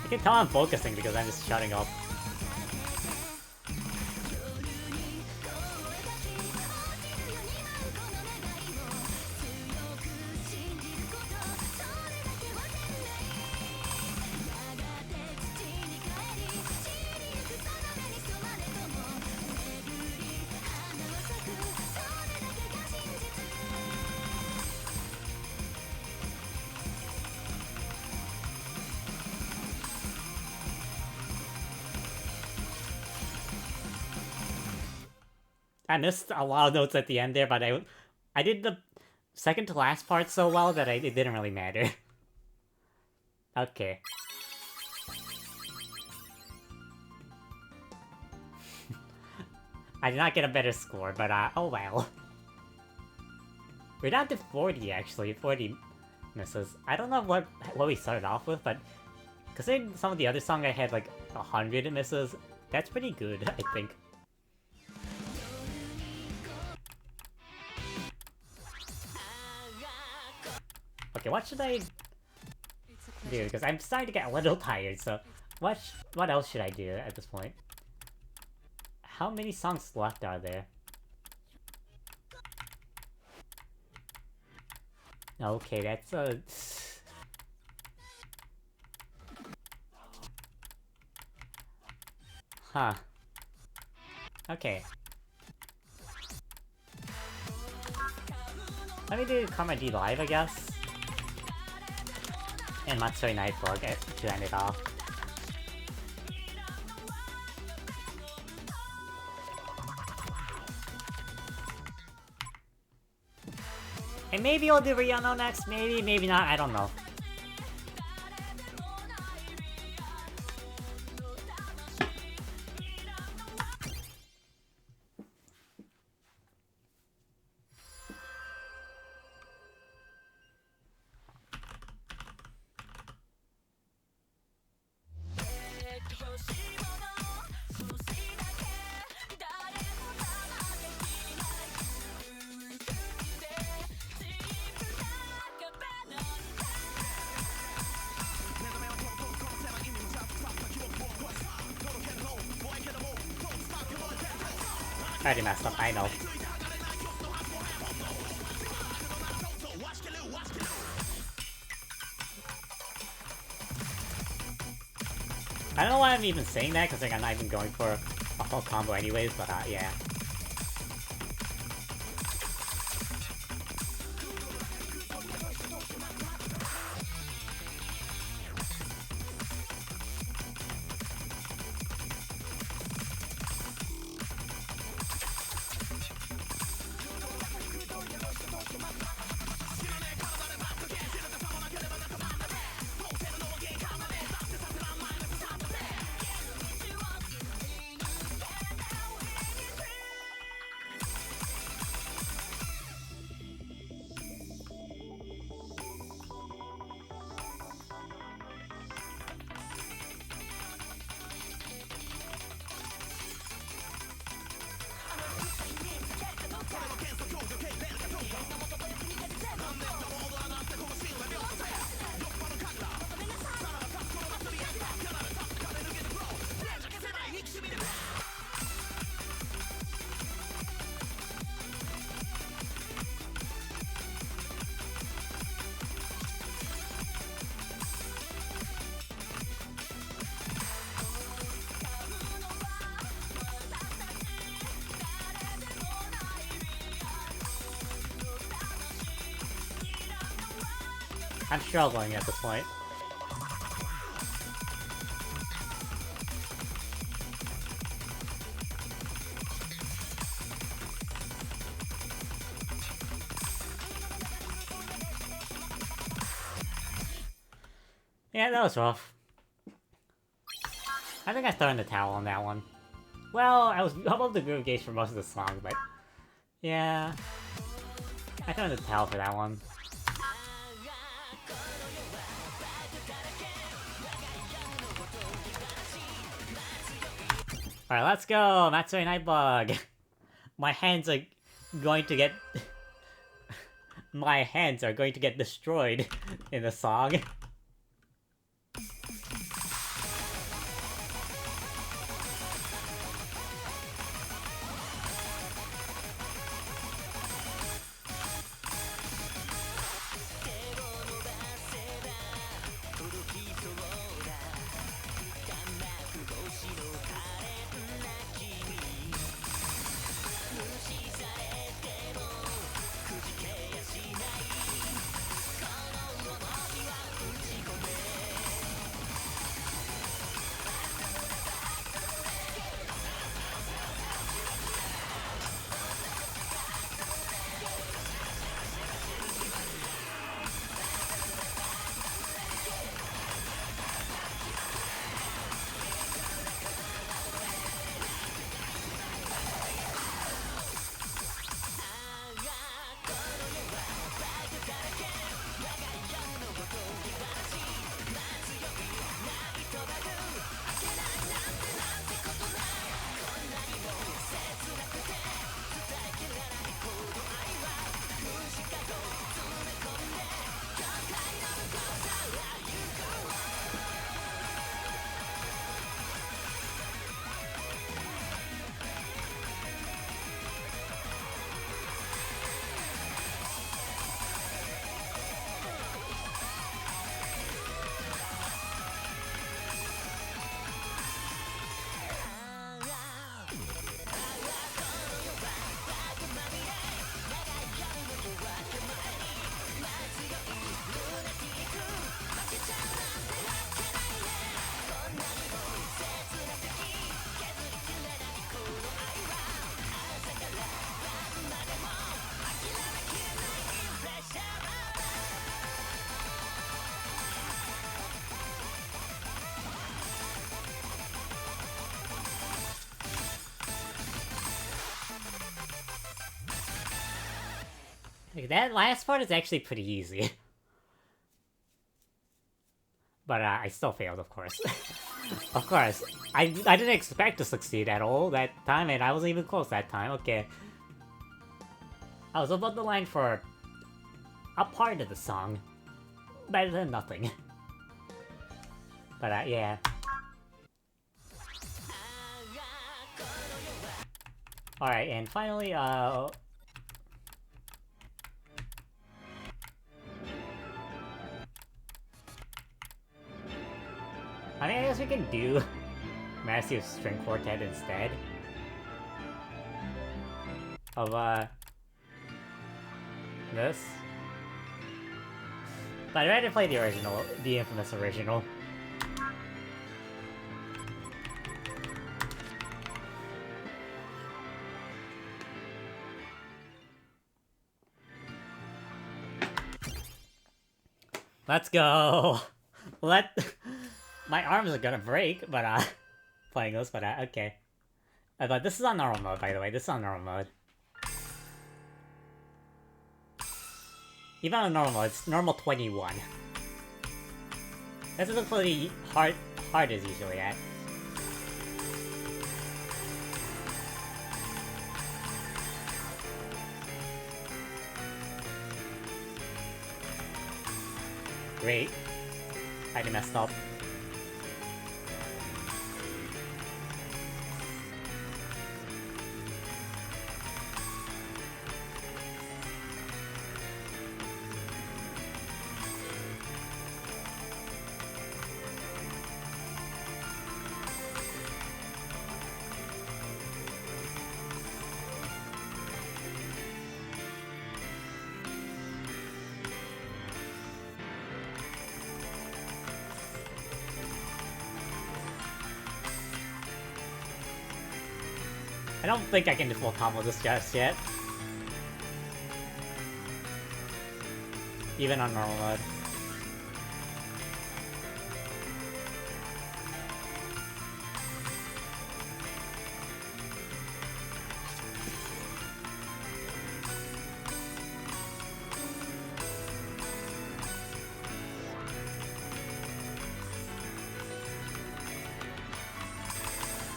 You can tell I'm focusing because I'm just shutting up. I missed a lot of notes at the end there, but I did the second to last part so well that it didn't really matter. Okay. I did not get a better score, but oh well. We're down to 40 actually, 40 misses. I don't know what we started off with, but considering some of the other songs I had like 100 misses, that's pretty good, I think. Okay, what should I do? Because I'm starting to get a little tired, so what else should I do at this point? How many songs left are there? Okay, that's a... Huh. Okay. Let me do Comedy Live, I guess. And Matsuri Nightfall to end it off. And maybe I'll do Rihanna next, maybe, maybe not, I don't know. I already messed up, I know. I don't know why I'm even saying that, because like, I'm not even going for a full combo anyways, but yeah. I'm struggling at this point. Yeah, that was rough. I think I threw in the towel on that one. Well, I was above the groove gauge for most of the song, but yeah, I threw in the towel for that one. Alright, let's go! Matsuri Nightbug! My hands are going to get... My hands are going to get destroyed in the song. Like, that last part is actually pretty easy. But I still failed, of course. Of course. I didn't expect to succeed at all that time, and I wasn't even close that time. Okay. I was above the line for a part of the song. Better than nothing. But yeah. Alright, and finally, I mean, I guess we can do Massive String Quartet instead of, this. But I'd rather play the original, the infamous original. Let's go! My arms are gonna break, but, playing this, but, okay. But this is on normal mode, by the way. This is on normal mode. Even on normal, it's normal 21. This is pretty hard is usually at. Great. I messed up. I don't think I can do full combo this just yet. Even on normal mode.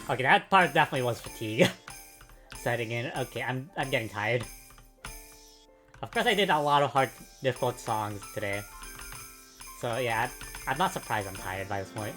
Okay, that part definitely was fatigue. Setting in. Okay, I'm getting tired. Of course I did a lot of hard, difficult songs today. So yeah, I'm not surprised I'm tired by this point.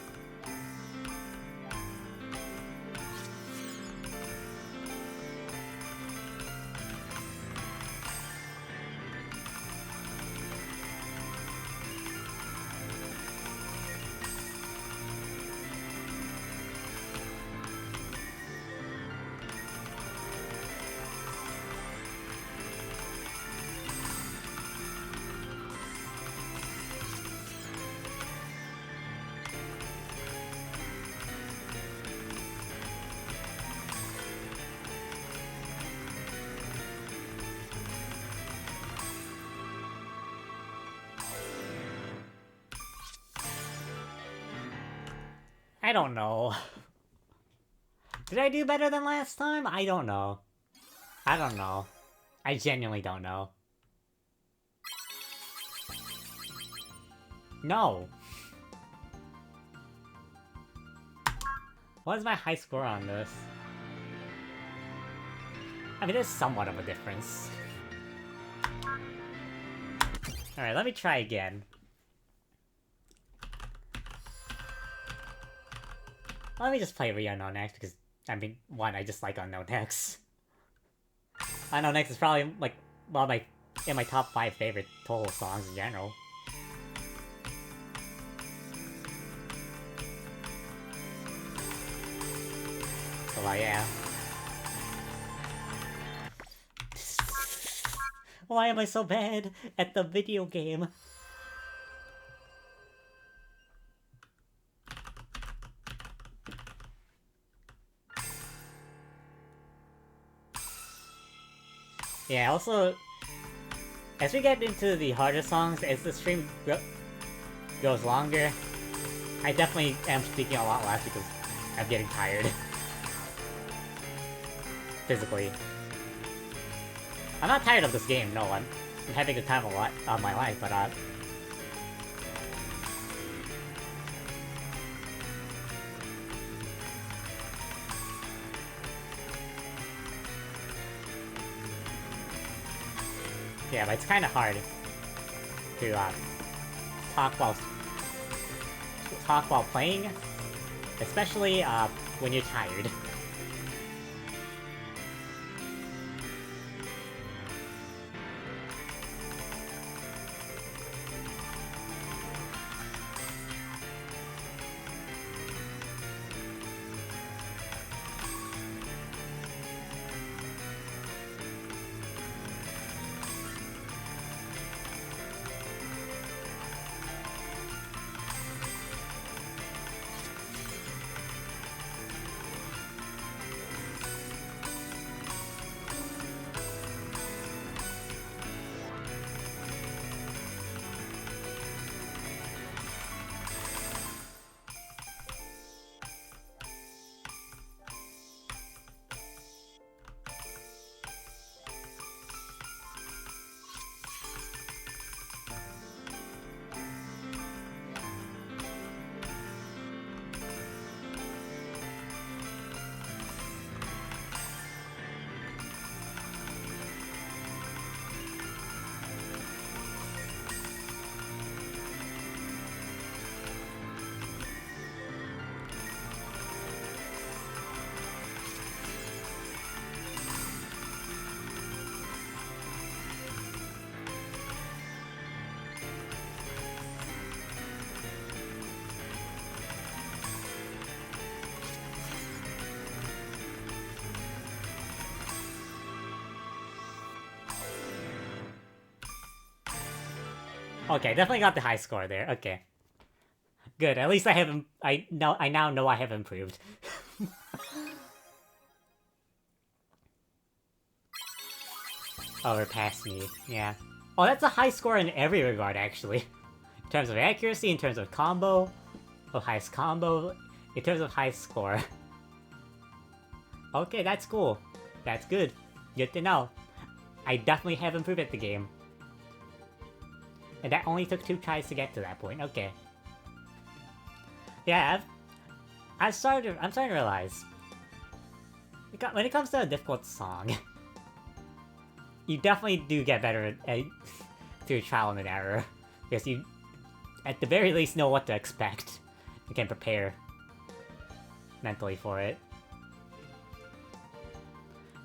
I don't know. Did I do better than last time? I don't know. I don't know. I genuinely don't know. No. What is my high score on this? I mean, there's somewhat of a difference. Alright, let me try again. Let me just play Unknown X because, I mean, one, I just like Unknown X. Unknown X is probably, like, well, in my top 5 favorite Touhou songs in general. So, yeah. Why am I so bad at the video game? Yeah, also, as we get into the harder songs, as the stream goes longer, I definitely am speaking a lot less because I'm getting tired. Physically. I'm not tired of this game, no, I'm having the time of my life, but yeah, but it's kind of hard to talk while playing, especially when you're tired. Okay, definitely got the high score there. Okay. Good, at least I haven't... I now know I have improved. Overpassed me, yeah. Oh, that's a high score in every regard, actually. In terms of accuracy, in terms of combo, highest combo, in terms of high score. Okay, that's cool. That's good. Good to know. I definitely have improved at the game. And that only took 2 tries to get to that point. Okay. Yeah, I'm starting to realize when it comes to a difficult song, you definitely do get better through trial and error, because you, at the very least, know what to expect. You can prepare mentally for it.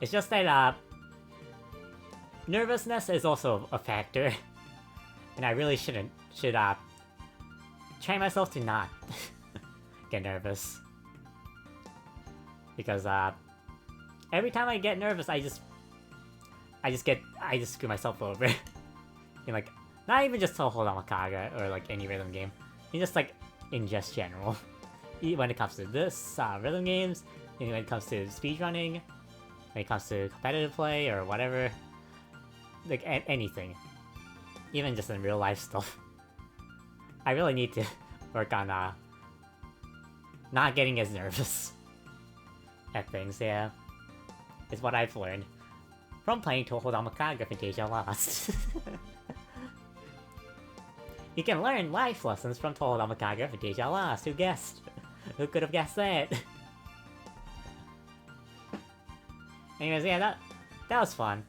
It's just that nervousness is also a factor, and I really should train myself to not get nervous, because every time I get nervous, I just screw myself over. And like, not even just Touhou Danmaku Kagura or like any rhythm game, and just like in just general. When it comes to this rhythm games, and when it comes to speedrunning, when it comes to competitive play or whatever, like anything, even just in real life stuff, I really need to work on not getting as nervous at things. Yeah, is what I've learned from playing Touhou Danmaku Kagura Phantasia Lost. You can learn life lessons from Touhou Danmaku Kagura Phantasia Lost. Who guessed? Who could have guessed that? Anyways, yeah, that was fun.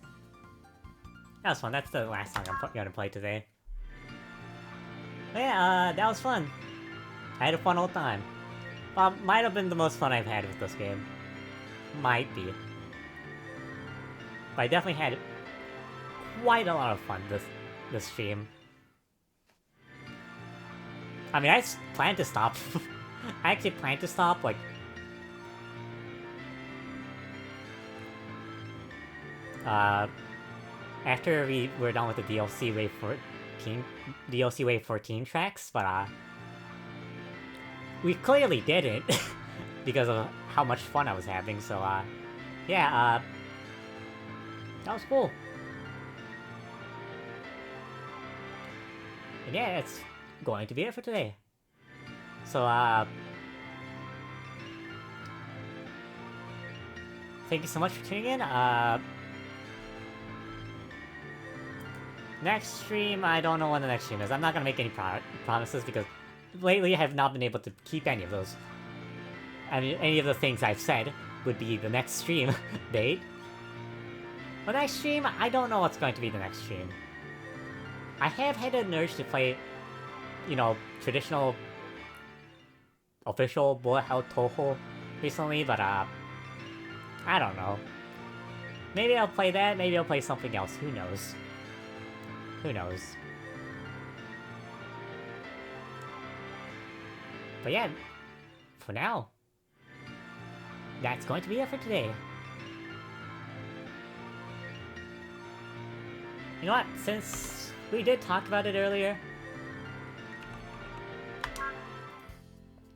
That was fun. That's the last song I'm gonna play today. But yeah, that was fun. I had a fun old time. Might have been the most fun I've had with this game. Might be. But I definitely had quite a lot of fun this stream. I mean, I plan to stop. I actually plan to stop, like... after we were done with the DLC Wave 14 tracks, but we clearly didn't because of how much fun I was having, so yeah, that was cool. And yeah, that's going to be it for today. So thank you so much for tuning in. Next stream, I don't know when the next stream is. I'm not gonna make any promises because lately I have not been able to keep any of those. I mean, any of the things I've said would be the next stream date. The next stream, I don't know what's going to be the next stream. I have had an urge to play, you know, traditional official bullet hell Touhou recently, but I don't know. Maybe I'll play that, maybe I'll play something else, who knows? Who knows? But yeah, for now, that's going to be it for today. You know what, since we did talk about it earlier,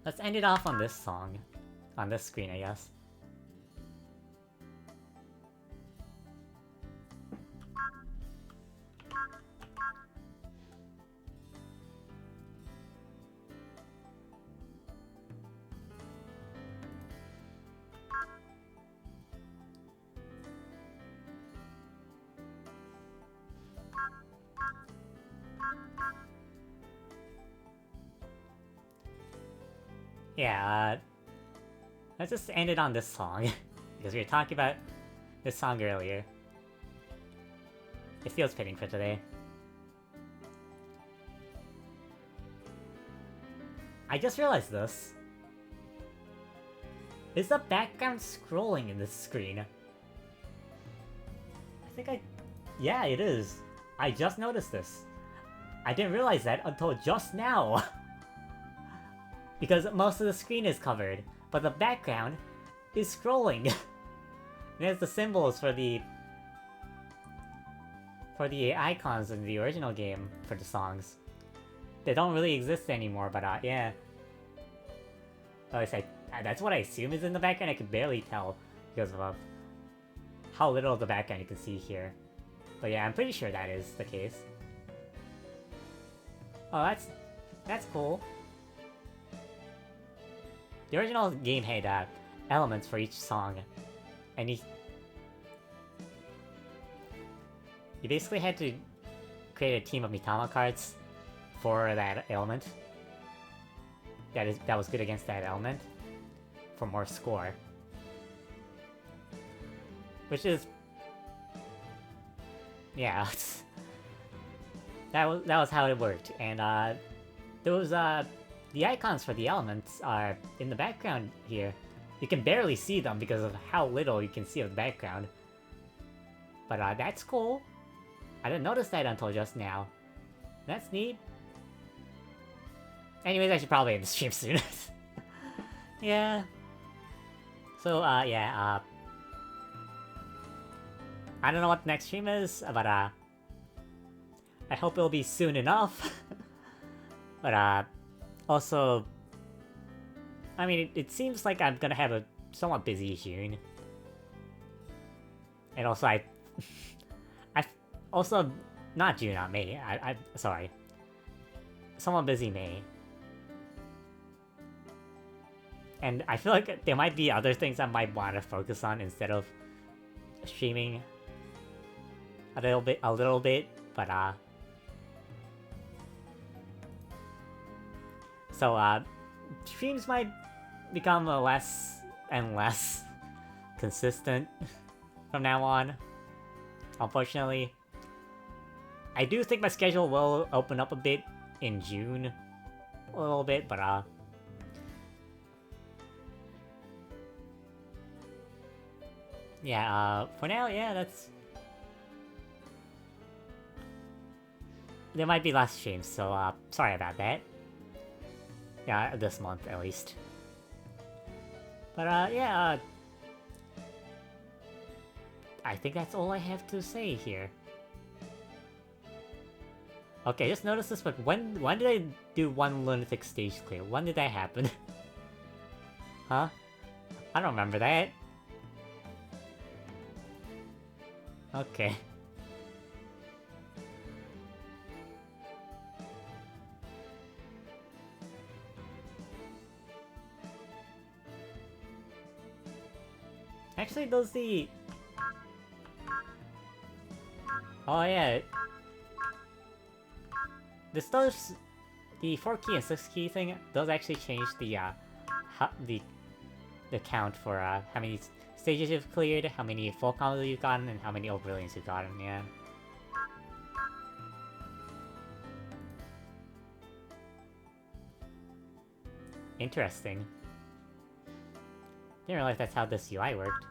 let's end it off on this song. On this screen, I guess. Yeah, let's just end it on this song, because we were talking about this song earlier. It feels fitting for today. I just realized this. Is the background scrolling in this screen? Yeah, it is. I just noticed this. I didn't realize that until just now. Because most of the screen is covered, but the background is scrolling. There's the symbols for the icons in the original game for the songs. They don't really exist anymore, but yeah. That's what I assume is in the background. I can barely tell because of how little of the background you can see here. But yeah, I'm pretty sure that is the case. Oh, that's cool. The original game had elements for each song, and you basically had to create a team of Mitama cards for that element. That was good against that element for more score, which is yeah. that was how it worked, and there was the icons for the elements are in the background here. You can barely see them because of how little you can see of the background. But that's cool. I didn't notice that until just now. That's neat. Anyways, I should probably end the stream soon. Yeah. So, yeah, I don't know what the next stream is, but I hope it'll be soon enough. But also, I mean, it seems like I'm gonna have a somewhat busy June. And also, I also, not June, not May. Sorry. Somewhat busy May. And I feel like there might be other things I might want to focus on instead of streaming a little bit, but so streams might become less and less consistent from now on, unfortunately. I do think my schedule will open up a bit in June, a little bit, but yeah, for now, yeah, that's... There might be less streams, so, sorry about that. Yeah, this month, at least. But, yeah, I think that's all I have to say here. Okay, just noticed this, but when did I do one lunatic stage clear? When did that happen? Huh? I don't remember that. Okay. Actually, does the... Oh yeah. the 4 key and 6 key thing, those actually change the count for how many stages you've cleared, how many full combos you've gotten, and how many overlays you've gotten, yeah. Interesting. Didn't realize that's how this UI worked.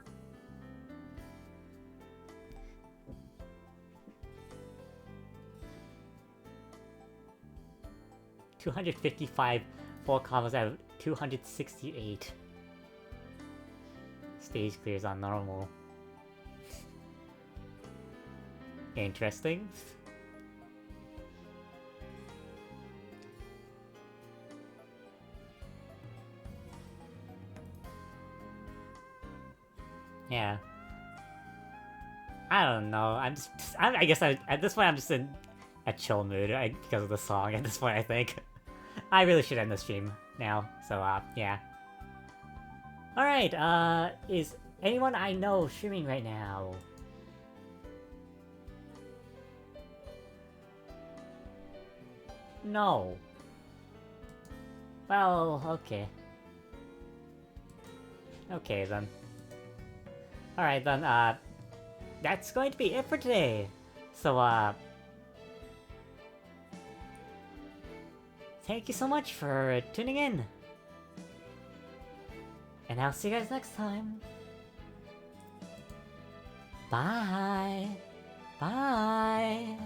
$255 full combos out of 268. Stage clears on normal. Interesting. Yeah. I don't know. I guess at this point I'm just in a chill mood because of the song at this point, I think. I really should end the stream now, so yeah. Alright, is anyone I know streaming right now? No. Well, okay. Okay then. Alright then, that's going to be it for today. So, thank you so much for tuning in. And I'll see you guys next time. Bye. Bye.